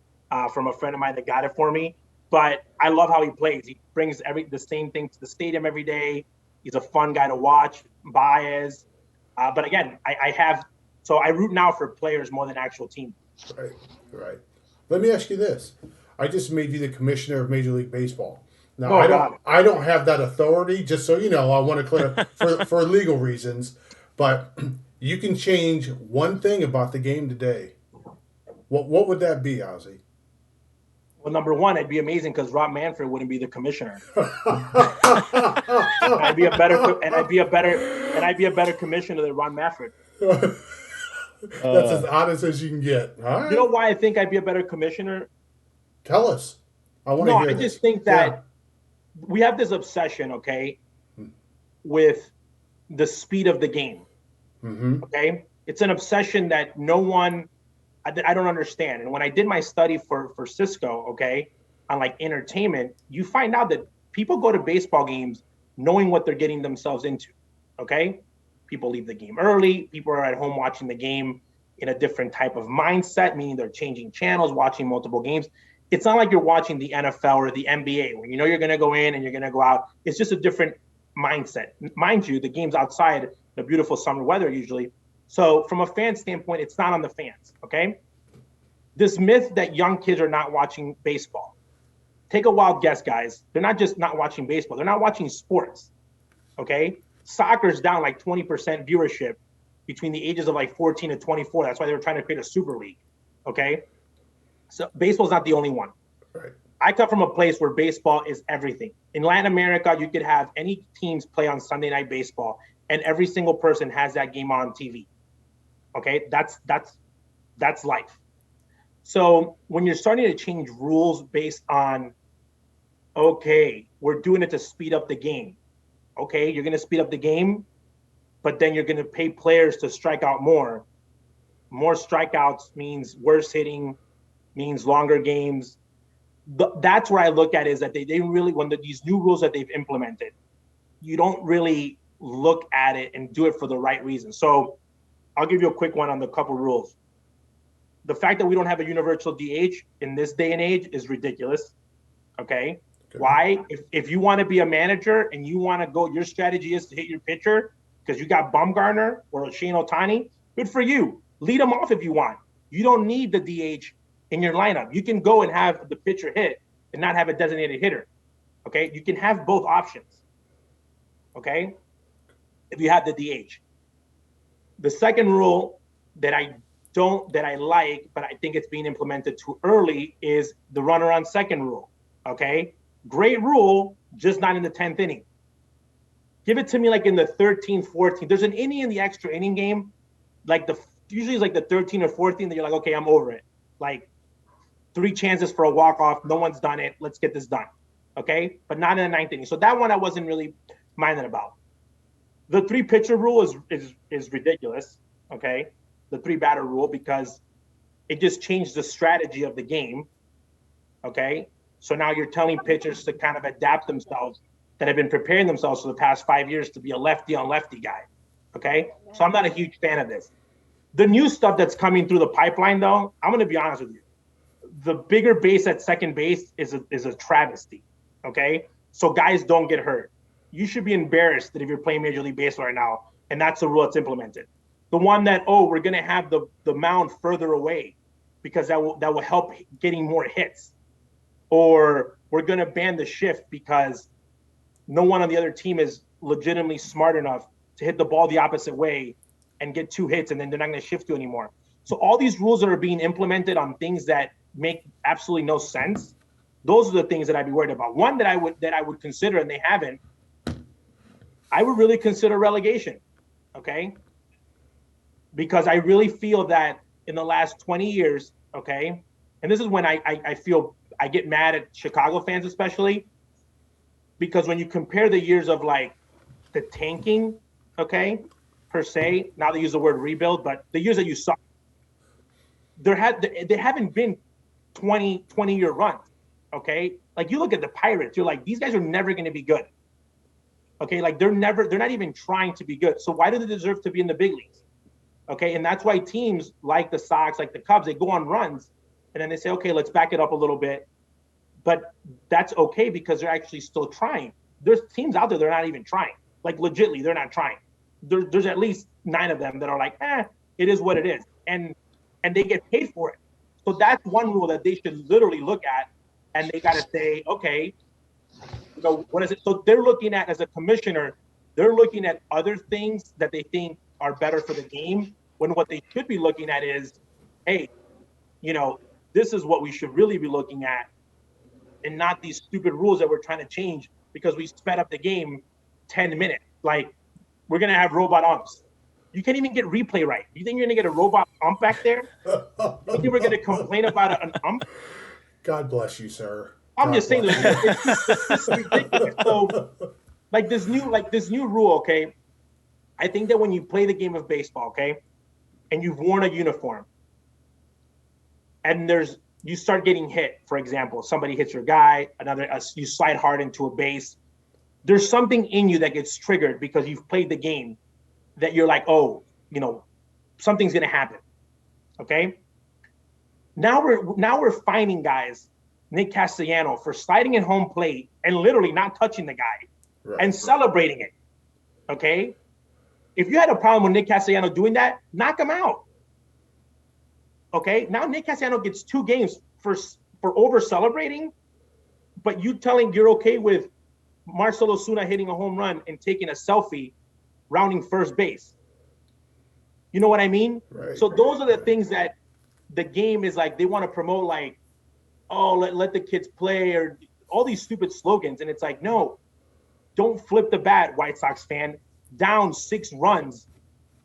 [SPEAKER 8] from a friend of mine that got it for me. But I love how he plays. He brings the same thing to the stadium every day. He's a fun guy to watch. Baez. But again, I root now for players more than actual team.
[SPEAKER 2] Right. Let me ask you this. I just made you the commissioner of Major League Baseball. Now, I don't have that authority, just so you know. I want to clear for legal reasons. But you can change one thing about the game today. What would that be, Ozzie?
[SPEAKER 8] Well, number one, it'd be amazing because Rob Manfred wouldn't be the commissioner. I'd be a better commissioner than Ron Manfred.
[SPEAKER 2] That's as honest as you can get. All right.
[SPEAKER 8] You know why I think I'd be a better commissioner?
[SPEAKER 2] Tell us. I want to hear this.
[SPEAKER 8] I just think that we have this obsession, okay, with the speed of the game.
[SPEAKER 2] Mm-hmm.
[SPEAKER 8] Okay, it's an obsession that I don't understand. And when I did my study for Cisco, okay, on like entertainment, you find out that people go to baseball games knowing what they're getting themselves into. Okay, people leave the game early. People are at home watching the game in a different type of mindset, meaning they're changing channels, watching multiple games. It's not like you're watching the NFL or the NBA when you're going to go in and you're going to go out. It's just a different mindset. Mind you, the game's outside the beautiful summer weather usually. So from a fan standpoint, it's not on the fans, okay? This myth that young kids are not watching baseball. Take a wild guess, guys. They're not just not watching baseball. They're not watching sports, okay? Soccer's down like 20% viewership between the ages of like 14 to 24. That's why they were trying to create a super league, okay? So baseball's not the only one.
[SPEAKER 2] Right.
[SPEAKER 8] I come from a place where baseball is everything. In Latin America, you could have any teams play on Sunday Night Baseball, and every single person has that game on TV. Okay, that's life. So when you're starting to change rules based on, okay, we're doing it to speed up the game. Okay, you're going to speed up the game, but then you're going to pay players to strike out more. More strikeouts means worse hitting, means longer games. That's where I look at is that they really, when these new rules that they've implemented, you don't really look at it and do it for the right reason. So I'll give you a quick one on the couple rules. The fact that we don't have a universal DH in this day and age is ridiculous. Okay. Why? If you want to be a manager and you want to go, your strategy is to hit your pitcher because you got Bumgarner or Shane Ohtani, good for you. Lead them off if you want. You don't need the DH in your lineup. You can go and have the pitcher hit and not have a designated hitter. Okay. You can have both options. Okay. If you have the DH. The second rule that I like, but I think it's being implemented too early is the runner on second rule. Okay. Great rule, just not in the 10th inning. Give it to me like in the 13th, 14th. There's an inning in the extra inning game. Usually it's like the 13th or 14th that you're like, okay, I'm over it. Like 3 chances for a walk-off. No one's done it. Let's get this done. Okay. But not in the 9th inning. So that one I wasn't really minded about. The 3 pitcher rule is ridiculous. Okay, the 3 batter rule, because it just changed the strategy of the game. Okay, so now you're telling pitchers to kind of adapt themselves that have been preparing themselves for the past 5 years to be a lefty on lefty guy. Okay, so I'm not a huge fan of this. The new stuff that's coming through the pipeline, though, I'm going to be honest with you. The bigger base at second base is a travesty. Okay, so guys don't get hurt. You should be embarrassed that if you're playing Major League Baseball right now, and that's the rule that's implemented. The one that, we're going to have the mound further away because that will help getting more hits. Or we're going to ban the shift because no one on the other team is legitimately smart enough to hit the ball the opposite way and get 2 hits, and then they're not going to shift you anymore. So all these rules that are being implemented on things that make absolutely no sense, those are the things that I'd be worried about. One that I would consider, and they haven't, I would really consider relegation, okay? Because I really feel that in the last 20 years, okay, and this is when I feel I get mad at Chicago fans especially, because when you compare the years of like the tanking, okay, per se, now they use the word rebuild, but the years that you saw, there haven't been 20-year runs, okay? Like you look at the Pirates, you're like, these guys are never going to be good. Okay, like they're not even trying to be good. So why do they deserve to be in the big leagues? Okay, and that's why teams like the Sox, like the Cubs, they go on runs, and then they say, okay, let's back it up a little bit. But that's okay because they're actually still trying. There's teams out there that are not even trying. Like legitimately, they're not trying. There's at least 9 of them that are like, it is what it is. And they get paid for it. So that's one rule that they should literally look at, and they got to say, okay, what is it? So they're looking at, as a commissioner, they're looking at other things that they think are better for the game, when what they should be looking at is, hey, this is what we should really be looking at, and not these stupid rules that we're trying to change because we sped up the game 10 minutes. Like, we're going to have robot umps. You can't even get replay right. You think you're going to get a robot ump back there? You think we're going to complain about an ump?
[SPEAKER 2] God bless you, sir.
[SPEAKER 8] I'm just saying, it's ridiculous. So, like this new rule, okay? I think that when you play the game of baseball, okay, and you've worn a uniform, and you start getting hit, for example, somebody hits your guy, you slide hard into a base. There's something in you that gets triggered because you've played the game, that you're like, something's gonna happen. Okay. Now we're finding guys, Nick Castellano, for sliding in home plate and literally not touching the guy and celebrating it. Okay. If you had a problem with Nick Castellano doing that, knock him out. Okay. Now Nick Castellano gets 2 games for over celebrating, but you're okay with Marcelo Osuna hitting a home run and taking a selfie rounding first base. You know what I mean?
[SPEAKER 2] Right.
[SPEAKER 8] So those are the things that the game is like, they want to promote, like, let the kids play, or all these stupid slogans. And it's like, no, don't flip the bat, White Sox fan, down 6 runs,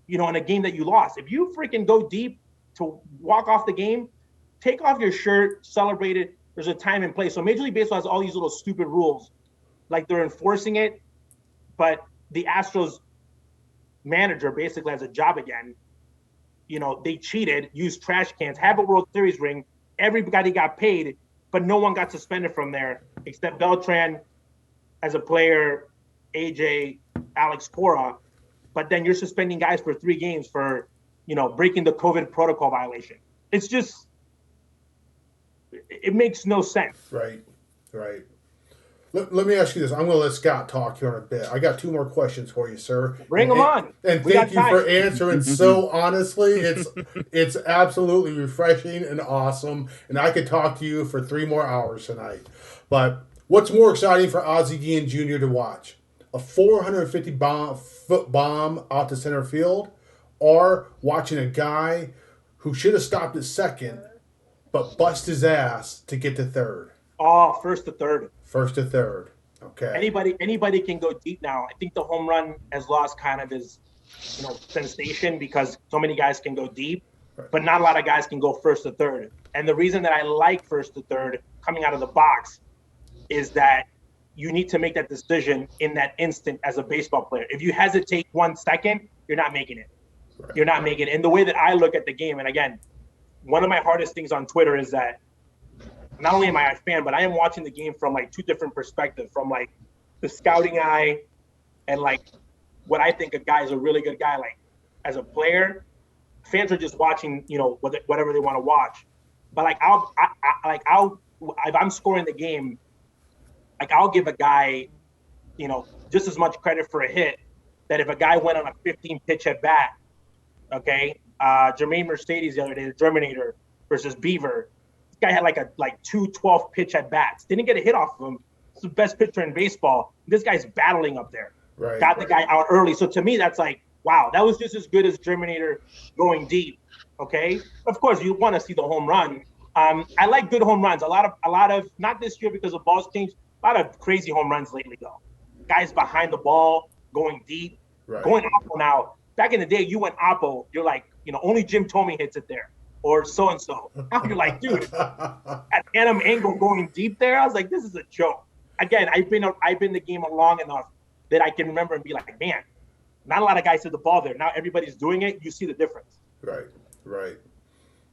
[SPEAKER 8] in a game that you lost. If you freaking go deep to walk off the game, take off your shirt, celebrate it. There's a time and place. So Major League Baseball has all these little stupid rules, like they're enforcing it, but the Astros manager basically has a job again. They cheated, used trash cans, have a World Series ring. Everybody got paid, but no one got suspended from there except Beltran as a player, AJ, Alex Cora. But then you're suspending guys for 3 games for, breaking the COVID protocol violation. It's just, it makes no sense.
[SPEAKER 2] Right. Let me ask you this. I'm going to let Scott talk here in a bit. I got 2 more questions for you, sir.
[SPEAKER 8] Bring them on.
[SPEAKER 2] And thank you for answering so honestly. It's absolutely refreshing and awesome. And I could talk to you for 3 more hours tonight. But what's more exciting for Ozzie Guillen Jr. to watch? A 450-foot bomb out to center field, or watching a guy who should have stopped at second but bust his ass to get to third?
[SPEAKER 8] Oh, first to third.
[SPEAKER 2] First to third. Okay.
[SPEAKER 8] Anybody can go deep now. I think the home run has lost kind of his, sensation because so many guys can go deep, but not a lot of guys can go first to third. And the reason that I like first to third coming out of the box is that you need to make that decision in that instant as a baseball player. If you hesitate 1 second, you're not making it.
[SPEAKER 2] Right.
[SPEAKER 8] You're not making it. And the way that I look at the game, and again, one of my hardest things on Twitter is that not only am I a fan, but I am watching the game from like two different perspectives, from like the scouting eye and like what I think a guy is a really good guy. Like as a player, fans are just watching, you know, whatever they want to watch. But like if I'm scoring the game, like I'll give a guy, you know, just as much credit for a hit that if a guy went on a 15 pitch at bat, okay, Jermaine Mercedes the other day, the Terminator versus Beaver, this guy had like two 12 pitch at bats, didn't get a hit off of him. He's the best pitcher in baseball. This guy's battling up there.
[SPEAKER 2] Right.
[SPEAKER 8] Got the guy out early. So to me, that's like, wow, that was just as good as Terminator going deep. Okay. Of course, you want to see the home run. I like good home runs. A lot of not this year because the ball's changed. A lot of crazy home runs lately, though. Guys behind the ball, going deep, going oppo now. Back in the day, you went oppo. You're like, you know, only Jim Thome hits it there, or so and so. Now you're like, dude, at Adam Engel going deep there. I was like, this is a joke. Again, I've been the game long enough that I can remember and be like, man, not a lot of guys hit the ball there. Now everybody's doing it. You see the difference.
[SPEAKER 2] Right.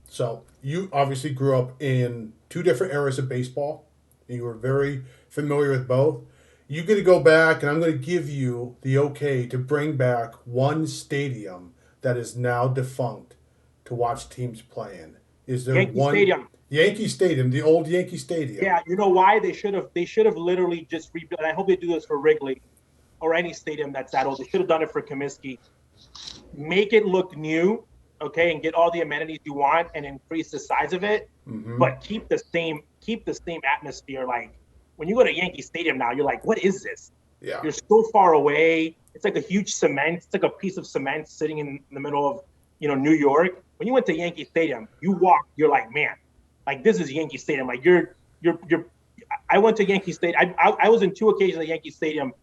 [SPEAKER 2] So you obviously grew up in two different eras of baseball, and you were very familiar with both. You get to go back, and I'm going to give you the okay to bring back one stadium that is now defunct to watch teams playing. Is there
[SPEAKER 8] Yankee
[SPEAKER 2] one
[SPEAKER 8] Stadium?
[SPEAKER 2] Yankee Stadium, the old Yankee Stadium.
[SPEAKER 8] Yeah, you know why? They should have literally just rebuilt. I hope they do this for Wrigley or any stadium that's that old. They should have done it for Comiskey. Make it look new, okay, and get all the amenities you want and increase the size of it, but keep the same atmosphere. Like when you go to Yankee Stadium now, you're like, what is this?
[SPEAKER 2] Yeah.
[SPEAKER 8] You're so far away. It's like a huge cement. It's like a piece of cement sitting in the middle of, you know, New York. When you went to Yankee Stadium, you walk, you're like, man, like this is Yankee Stadium. Like I went to Yankee Stadium. I was in two occasions at Yankee Stadium,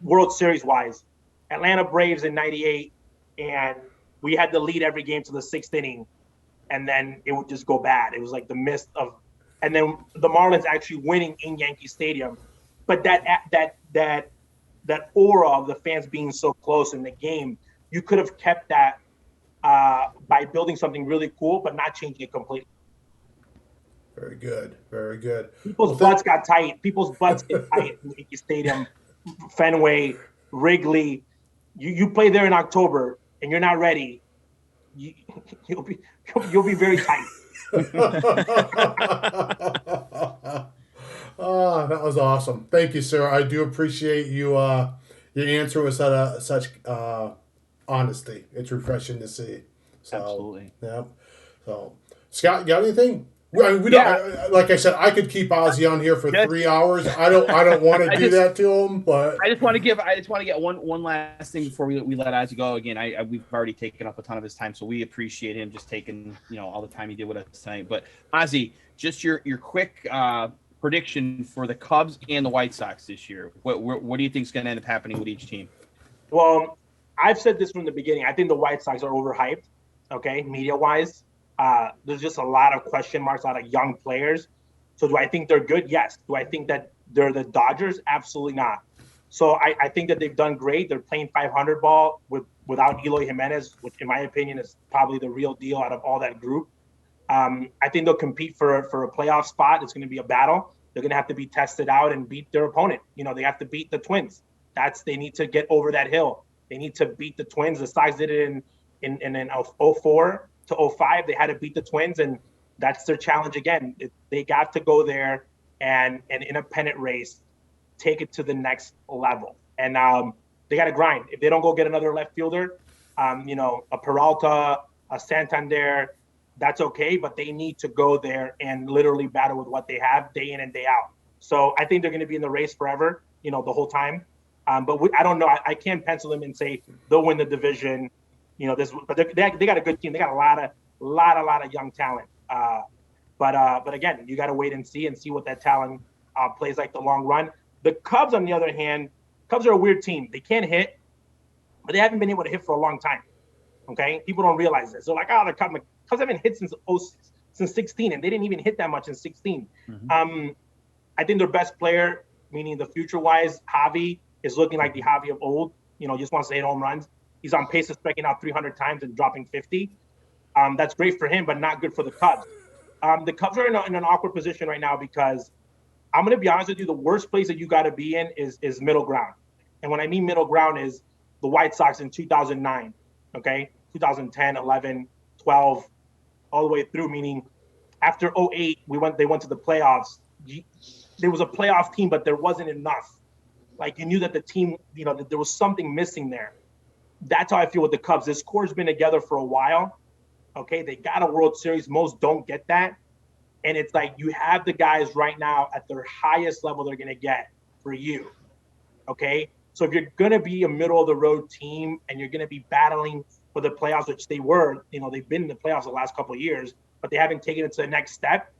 [SPEAKER 8] World Series wise, Atlanta Braves in '98, and we had the lead every game to the sixth inning, and then it would just go bad. It was like the mist of, and then the Marlins actually winning in Yankee Stadium, but that aura of the fans being so close in the game, you could have kept that by building something really cool, but not changing it completely.
[SPEAKER 2] Very good. Very good.
[SPEAKER 8] People's butts got tight. People's butts get tight in Yankee Stadium, Fenway, Wrigley. You play there in October and you're not ready. You'll be very tight.
[SPEAKER 2] Oh, that was awesome. Thank you, sir. I do appreciate you. Your answer was such honesty. It's refreshing to see. So,
[SPEAKER 3] Absolutely.
[SPEAKER 2] Yeah. So, Scott, you got anything? We don't, like I said, I could keep Ozzie on here for 3 hours. I don't want to do that to him, but
[SPEAKER 3] I just want to get one last thing before we let Ozzie go. Again, we've already taken up a ton of his time, so we appreciate him just taking, you know, all the time he did with us tonight. But Ozzie, just your quick prediction for the Cubs and the White Sox this year. What do you think is going to end up happening with each team?
[SPEAKER 8] Well, I've said this from the beginning. I think the White Sox are overhyped, okay, media-wise. There's just a lot of question marks, a lot of young players. So do I think they're good? Yes. Do I think that they're the Dodgers? Absolutely not. So I think that they've done great. They're playing 500 ball without Eloy Jimenez, which in my opinion is probably the real deal out of all that group. I think they'll compete for a playoff spot. It's going to be a battle. They're going to have to be tested out and beat their opponent. You know, they have to beat the Twins. They need to get over that hill. They need to beat the Twins. The Sox did it in 04 to 05. They had to beat the Twins, and that's their challenge again. They got to go there and in a pennant race, take it to the next level. And they got to grind. If they don't go get another left fielder, you know, a Peralta, a Santander, that's okay, but they need to go there and literally battle with what they have day in and day out. So I think they're going to be in the race forever, you know, the whole time. But I don't know. I can't pencil them and say they'll win the division. You know, but they got a good team. They got a lot of young talent. But again, you got to wait and see what that talent plays like the long run. The Cubs, on the other hand, Cubs are a weird team. They can't hit, but they haven't been able to hit for a long time. Okay, people don't realize this. They're like, oh, the Cubs haven't hit since 16, and they didn't even hit that much in 16. I think their best player meaning the future-wise, Javi is looking like the Javi of old. Just wants to hit home runs. He's on pace of striking out 300 times and dropping 50. That's great for him, but not good for the Cubs. The Cubs are in an awkward position right now because I'm going to be honest with you, the worst place that you got to be in is middle ground. And when I mean middle ground is the White Sox in 2009, okay? 2010, 11, 12, all the way through, meaning after 08, they went to the playoffs. There was a playoff team, but there wasn't enough. Like, you knew that the team, that there was something missing there. That's how I feel with the Cubs. This core's been together for a while. Okay, they got a World Series. Most don't get that. And it's like you have the guys right now at their highest level they're going to get for you. Okay, so if you're going to be a middle-of-the-road team and you're going to be battling for the playoffs, which they were, they've been in the playoffs the last couple of years, but they haven't taken it to the next step.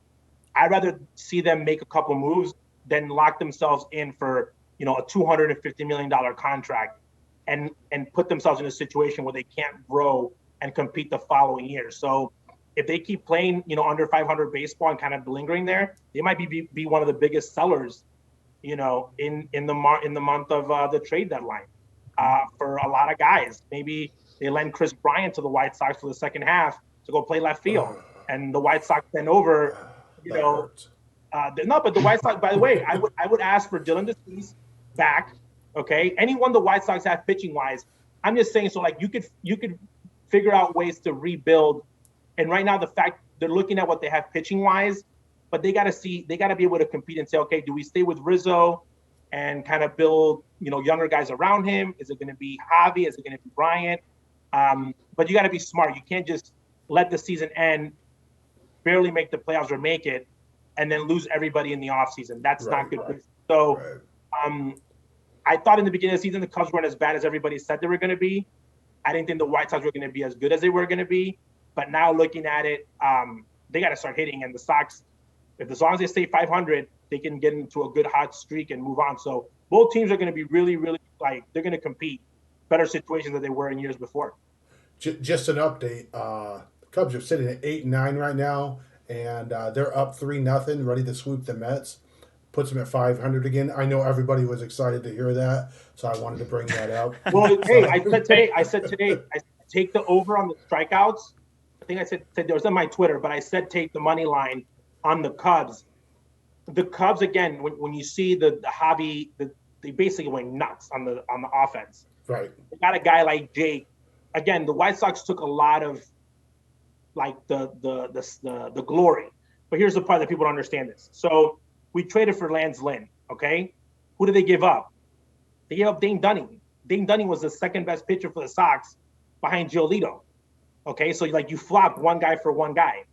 [SPEAKER 8] I'd rather see them make a couple moves than lock themselves in for, a $250 million contract and put themselves in a situation where they can't grow and compete the following year. So if they keep playing, under 500 baseball and kind of lingering there, they might be one of the biggest sellers, in the month of the trade deadline for a lot of guys. Maybe they lend Chris Bryant to the White Sox for the second half to go play left field, and the White Sox send over, no, but the White Sox, by the way, I would ask for Dylan DeCease back. Okay, anyone the White Sox have pitching wise, I'm just saying. So like you could figure out ways to rebuild. And right now, the fact they're looking at what they have pitching wise, but they got to be able to compete and say, okay, do we stay with Rizzo and kind of build, younger guys around him? Is it going to be Javi? Is it going to be Bryant? But you got to be smart. You can't just let the season end, barely make the playoffs or make it, and then lose everybody in the offseason. That's not good. Right. So I thought in the beginning of the season, the Cubs weren't as bad as everybody said they were going to be. I didn't think the White Sox were going to be as good as they were going to be. But now looking at it, they got to start hitting. And the Sox, as long as they stay 500, they can get into a good hot streak and move on. So both teams are going to be really, really, they're going to compete. Better situations than they were in years before.
[SPEAKER 2] Just an update. The Cubs are sitting at 8-9 right now, and they're up 3-0, ready to sweep the Mets. Puts them at 500 again. I know everybody was excited to hear that, so I wanted to bring that up.
[SPEAKER 8] Well, hey, I said today, take the over on the strikeouts. I think I said there was on my Twitter, but I said take the money line on the Cubs. The Cubs, again, when you see the Javi, they basically went nuts on the offense.
[SPEAKER 2] Right.
[SPEAKER 8] They got a guy like Jake. Again, the White Sox took a lot of the glory. But here's the part that people don't understand this. So we traded for Lance Lynn, okay? Who did they give up? They gave up Dane Dunning. Dane Dunning was the second best pitcher for the Sox behind Giolito. Okay, so you flopped one guy for one guy.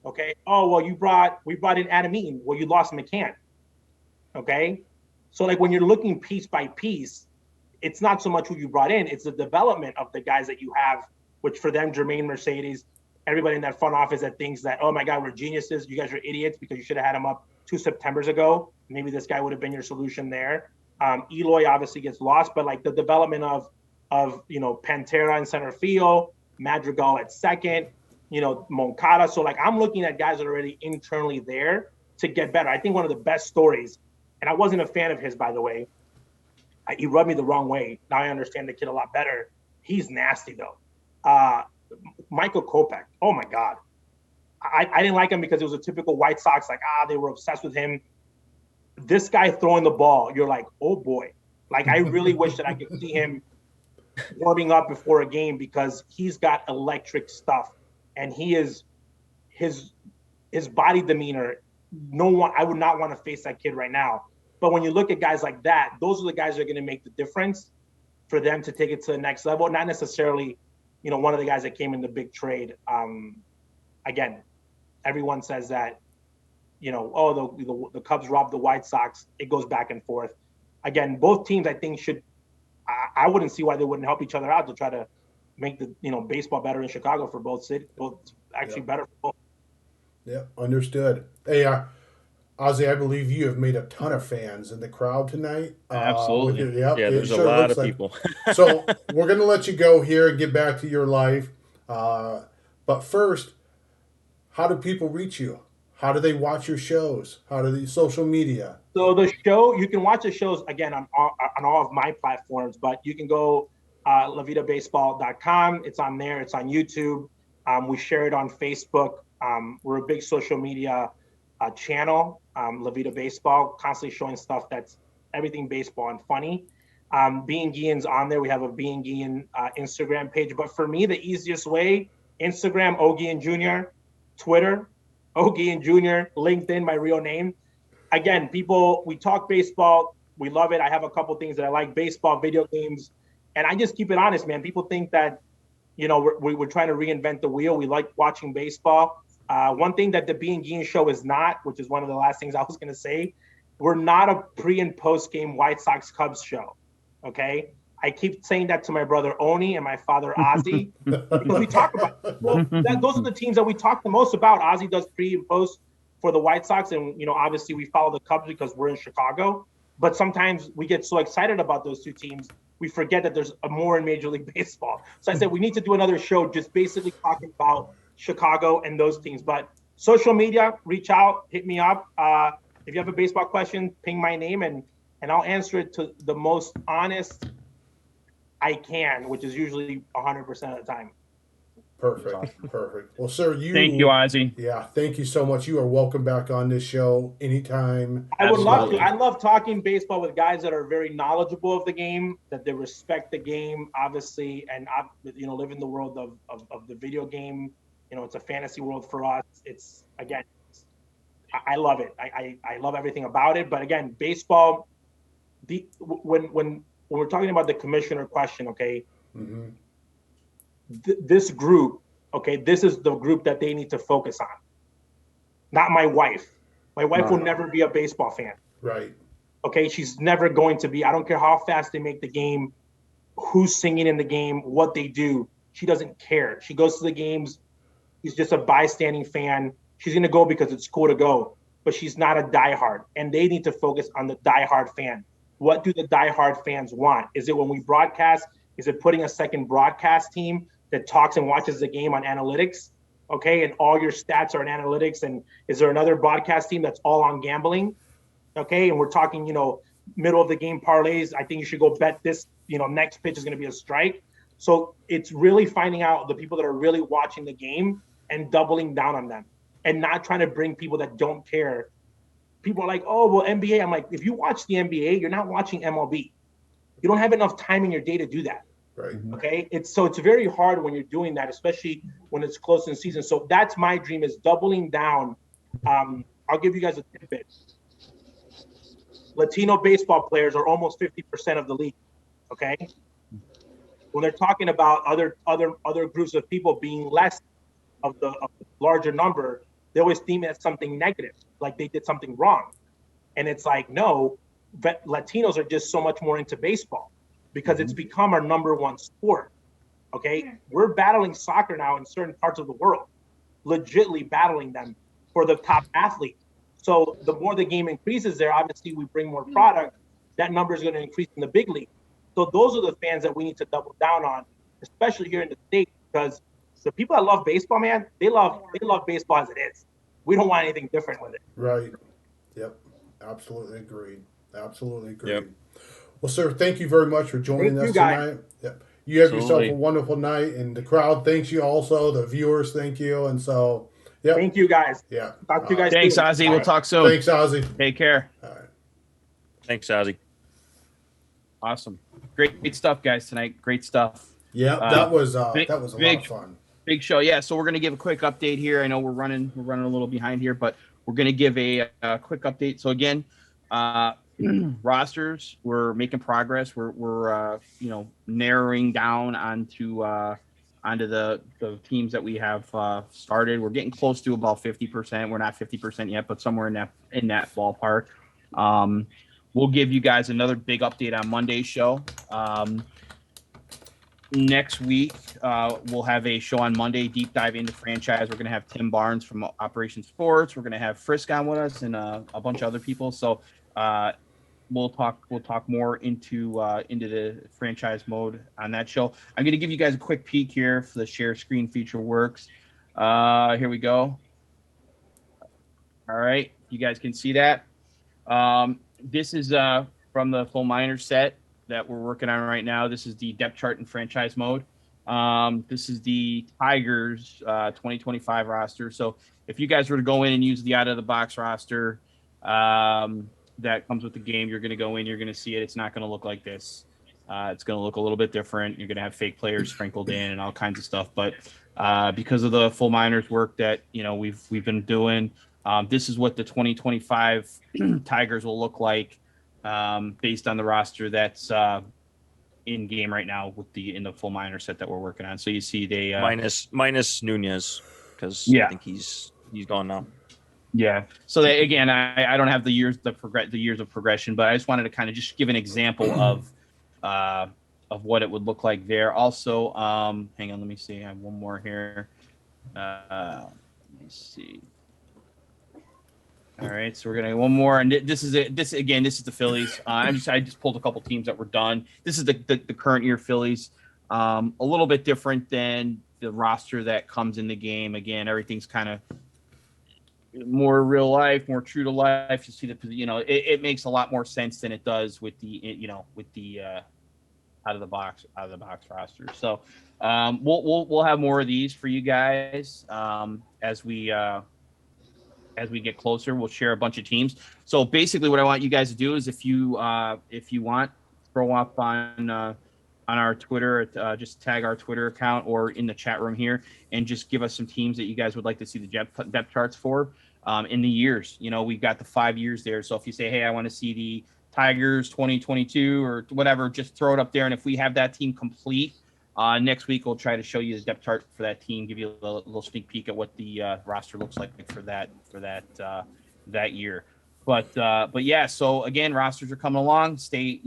[SPEAKER 8] Okay. Oh, well, we brought in Adam Eaton. Well, you lost McCann. Okay. So when you're looking piece by piece, it's not so much who you brought in, it's the development of the guys that you have, which for them, Jermaine Mercedes, everybody in that front office that thinks that, oh my God, we're geniuses. You guys are idiots because you should have had him up 2 Septembers ago. Maybe this guy would have been your solution there. Eloy obviously gets lost, but the development of Pantera in center field, Madrigal at second, Moncada. So I'm looking at guys that are already internally there to get better. I think one of the best stories, and I wasn't a fan of his, by the way. He rubbed me the wrong way. Now I understand the kid a lot better. He's nasty though. Michael Kopech. Oh my God. I didn't like him because it was a typical White Sox, they were obsessed with him. This guy throwing the ball, you're like, oh boy. I really wish that I could see him warming up before a game because he's got electric stuff and he is his body demeanor. I would not want to face that kid right now. But when you look at guys like that, those are the guys that are going to make the difference for them to take it to the next level. Not necessarily, one of the guys that came in the big trade. Again, everyone says that, the Cubs robbed the White Sox. It goes back and forth. Again, both teams, I think, should. I wouldn't see why they wouldn't help each other out to try to make the baseball better in Chicago for both cities. Both actually better for both.
[SPEAKER 2] Yeah, understood. Hey, Ozzie, I believe you have made a ton of fans in the crowd tonight.
[SPEAKER 3] Absolutely.
[SPEAKER 5] Yeah, there's a lot of people.
[SPEAKER 2] So we're going to let you go here and get back to your life. But first, how do people reach you? How do they watch your shows? How do they social media?
[SPEAKER 8] So the show, you can watch the shows again on all of my platforms, but you can go LaVidaBaseball.com. It's on there. It's on YouTube. We share it on Facebook. We're a big social media channel, La Vida Baseball, constantly showing stuff that's everything baseball and funny. Being Guillen's on there. We have a Being Guillen Instagram page. But for me, the easiest way, Instagram, Ozzie Guillen Jr., Twitter, Ozzie Guillen Jr., LinkedIn, my real name. Again, people, we talk baseball. We love it. I have a couple things that I like, baseball, video games. And I just keep it honest, man. People think that, you know, we're trying to reinvent the wheel. We like watching baseball. One thing that the Being Guillen show is not, which is one of the last things I was going to say, we're not a pre and post game White Sox Cubs show. Okay. I keep saying that to my brother Oni and my father Ozzie because we talk about those are the teams that we talk the most about. Ozzie does pre and post for the White Sox, and you know, obviously we follow the Cubs because we're in Chicago. But sometimes we get so excited about those two teams, we forget that there's a more in Major League Baseball. So I said we need to do another show just basically talking about Chicago and those teams. But social media, reach out, hit me up. If you have a baseball question, ping my name and I'll answer it to the most honest I can, which is usually 100% of the time.
[SPEAKER 2] Perfect. Perfect. Well, sir,
[SPEAKER 3] Thank you, Ozzie.
[SPEAKER 2] Yeah, thank you so much. You are welcome back on this show anytime.
[SPEAKER 8] I would love to. I love talking baseball with guys that are very knowledgeable of the game, that they respect the game, obviously, and you know, live in the world of the video game. You know, it's a fantasy world for us. It's again, I love it. I love everything about it. But again, baseball. When we're talking about the commissioner question, okay, this group, okay, this is the group that they need to focus on. Not my wife. My wife will never be a baseball fan.
[SPEAKER 2] Right.
[SPEAKER 8] Okay, she's never going to be. I don't care how fast they make the game, who's singing in the game, what they do. She doesn't care. She goes to the games. She's just a bystanding fan. She's going to go because it's cool to go, but she's not a diehard. And they need to focus on the diehard fan. What do the diehard fans want? Is it when we broadcast? Is it putting a second broadcast team that talks and watches the game on analytics? Okay, and all your stats are in analytics. And is there another broadcast team that's all on gambling? Okay, and we're talking, you know, middle of the game parlays. I think you should go bet this, you know, next pitch is going to be a strike. So it's really finding out the people that are really watching the game and doubling down on them and not trying to bring people that don't care. People are like, oh, well, NBA. I'm like, if you watch the NBA, you're not watching MLB. You don't have enough time in your day to do that.
[SPEAKER 2] Right.
[SPEAKER 8] Okay. It's very hard when you're doing that, especially when it's close in the season. So that's my dream, is doubling down. I'll give you guys a tidbit. Latino baseball players are almost 50% of the league. Okay. When they're talking about other groups of people being less of the larger number, they always deem it as something negative, like they did something wrong. And it's like, no, but Latinos are just so much more into baseball because it's become our number one sport. Okay. We're battling soccer now in certain parts of the world, legitimately battling them for the top athlete. So the more the game increases there, obviously we bring more product, that number is going to increase in the big league. So those are the fans that we need to double down on, especially here in the States, because the people that love baseball, man, they love baseball as it is. We don't want anything different with it.
[SPEAKER 2] Right. Yep. Absolutely agreed. Absolutely agreed.
[SPEAKER 5] Yep.
[SPEAKER 2] Well, sir, thank you very much for joining us tonight. Yep. You have yourself a wonderful night, and the crowd thanks you also. The viewers thank you, and so yep.
[SPEAKER 8] Thank you guys.
[SPEAKER 2] Yeah.
[SPEAKER 8] Talk to you guys.
[SPEAKER 3] Thanks,
[SPEAKER 8] soon.
[SPEAKER 3] Ozzie. We'll talk soon.
[SPEAKER 2] Thanks, Ozzie.
[SPEAKER 3] Take care.
[SPEAKER 2] All right.
[SPEAKER 5] Thanks, Ozzie.
[SPEAKER 3] Awesome. Great stuff, guys, tonight. Great stuff.
[SPEAKER 2] Yeah, that was a lot of fun.
[SPEAKER 3] Big show. Yeah, so we're going to give a quick update here. I know we're running a little behind here, but we're going to give a quick update. So again, rosters, we're making progress. We're narrowing down onto the teams that we have started. We're getting close to about 50%. We're not 50% yet, but somewhere in that ballpark. We'll give you guys another big update on Monday's show. Next week, we'll have a show on Monday, deep dive into franchise. We're going to have Tim Barnes from Operation Sports. We're going to have Frisk on with us and a bunch of other people. So we'll talk more into the franchise mode on that show. I'm going to give you guys a quick peek here if the share screen feature works. Here we go. All right, you guys can see that. This is from the full minor set that we're working on right now. This is the depth chart in franchise mode. This is the Tigers 2025 roster. So if you guys were to go in and use the out of the box roster that comes with the game, you're going to go in, you're going to see it. It's not going to look like this. It's going to look a little bit different. You're going to have fake players sprinkled in and all kinds of stuff. But because of the full minors work that we've been doing, this is what the 2025 Tigers will look like based on the roster that's in game right now in the full minor set that we're working on. So you see they
[SPEAKER 5] minus Nunez because I think he's gone now.
[SPEAKER 3] Yeah. So again, I don't have the years of progression, but I just wanted to kind of just give an example of what it would look like there. Also, hang on, let me see. I have one more here. Let me see. All right, so we're gonna one more, and this is it. This is the Phillies. I just pulled a couple teams that were done. This is the current year Phillies. A little bit different than the roster that comes in the game. Again, everything's kind of more real life, more true to life. You see it makes a lot more sense than it does with the out of the box roster. So we'll have more of these for you guys as we get closer. We'll share a bunch of teams. So basically what I want you guys to do is if you want, throw up on our Twitter, just tag our Twitter account or in the chat room here and just give us some teams that you guys would like to see the depth charts for in the years. We've got the 5 years there. So if you say, hey, I want to see the Tigers 2022 or whatever, just throw it up there. And if we have that team complete, next week we'll try to show you the depth chart for that team, give you a little sneak peek at what the roster looks like for that year. But yeah, so again, rosters are coming along. Stay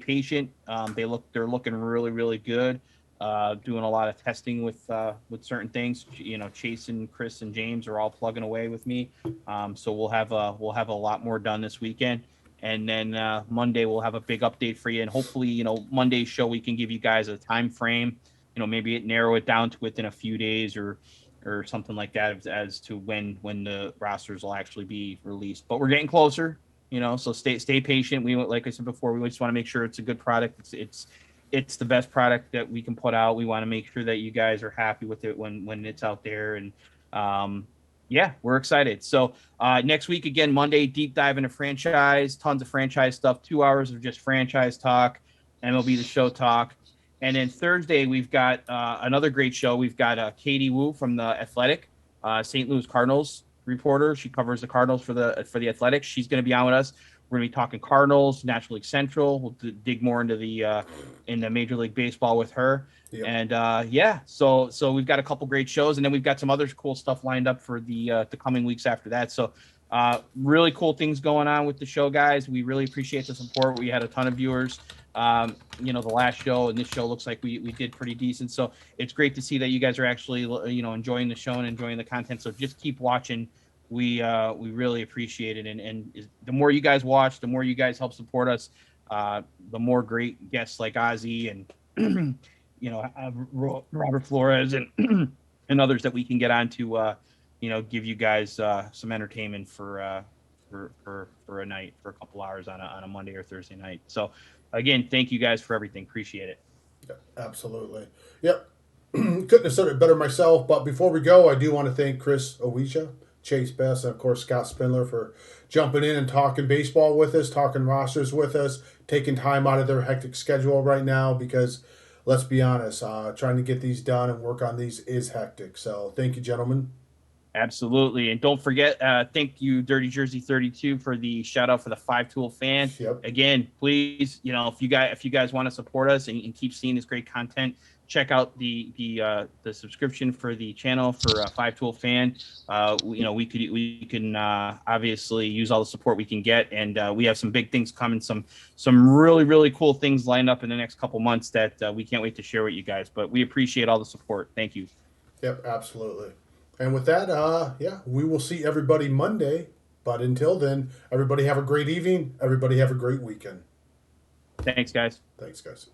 [SPEAKER 3] patient. They're looking really, really good. Doing a lot of testing with certain things. Chase and Chris and James are all plugging away with me. So we'll have a lot more done this weekend. And then Monday we'll have a big update for you, and hopefully, Monday's show we can give you guys a time frame. Maybe narrow it down to within a few days or something like that as to when the rosters will actually be released. But we're getting closer, So stay patient. We, like I said before, we just want to make sure it's a good product. It's the best product that we can put out. We want to make sure that you guys are happy with it when it's out there, and yeah, we're excited. So next week, again, Monday, deep dive into franchise, tons of franchise stuff, 2 hours of just franchise talk, MLB the Show talk. And then Thursday, we've got another great show. We've got Katie Wu from The Athletic, St. Louis Cardinals reporter. She covers the Cardinals for the Athletic. She's going to be on with us. We're going to be talking Cardinals, National League Central. We'll dig more into the Major League Baseball with her. Yep. And so we've got a couple great shows, and then we've got some other cool stuff lined up for the coming weeks after that. So really cool things going on with the show, guys. We really appreciate the support. We had a ton of viewers. The last show and this show looks like we did pretty decent. So it's great to see that you guys are actually enjoying the show and enjoying the content. So just keep watching. We really appreciate it, and the more you guys watch, the more you guys help support us, the more great guests like Ozzie and Robert Flores and and others that we can get on to give you guys some entertainment for a night, for a couple hours on a Monday or Thursday night. So again, thank you guys for everything. Appreciate it.
[SPEAKER 2] Yeah, absolutely. Yep. Couldn't have said it better myself. But before we go, I do want to thank Chris Owisha, Chase Best, and of course Scott Spindler for jumping in and talking baseball with us, talking rosters with us, taking time out of their hectic schedule right now, because let's be honest, trying to get these done and work on these is hectic. So thank you, gentlemen.
[SPEAKER 3] Absolutely. And don't forget, thank you, Dirty Jersey 32, for the shout out for the 5-tool fan.
[SPEAKER 2] Yep.
[SPEAKER 3] Again, please, if you guys want to support us and keep seeing this great content, check out the subscription for the channel for 5-tool fan. We can obviously use all the support we can get, and we have some big things coming, some really, really cool things lined up in the next couple months that we can't wait to share with you guys. But we appreciate all the support. Thank you.
[SPEAKER 2] Yep, absolutely. And with that, we will see everybody Monday. But until then, everybody have a great evening. Everybody have a great weekend.
[SPEAKER 3] Thanks, guys.
[SPEAKER 2] Thanks, guys.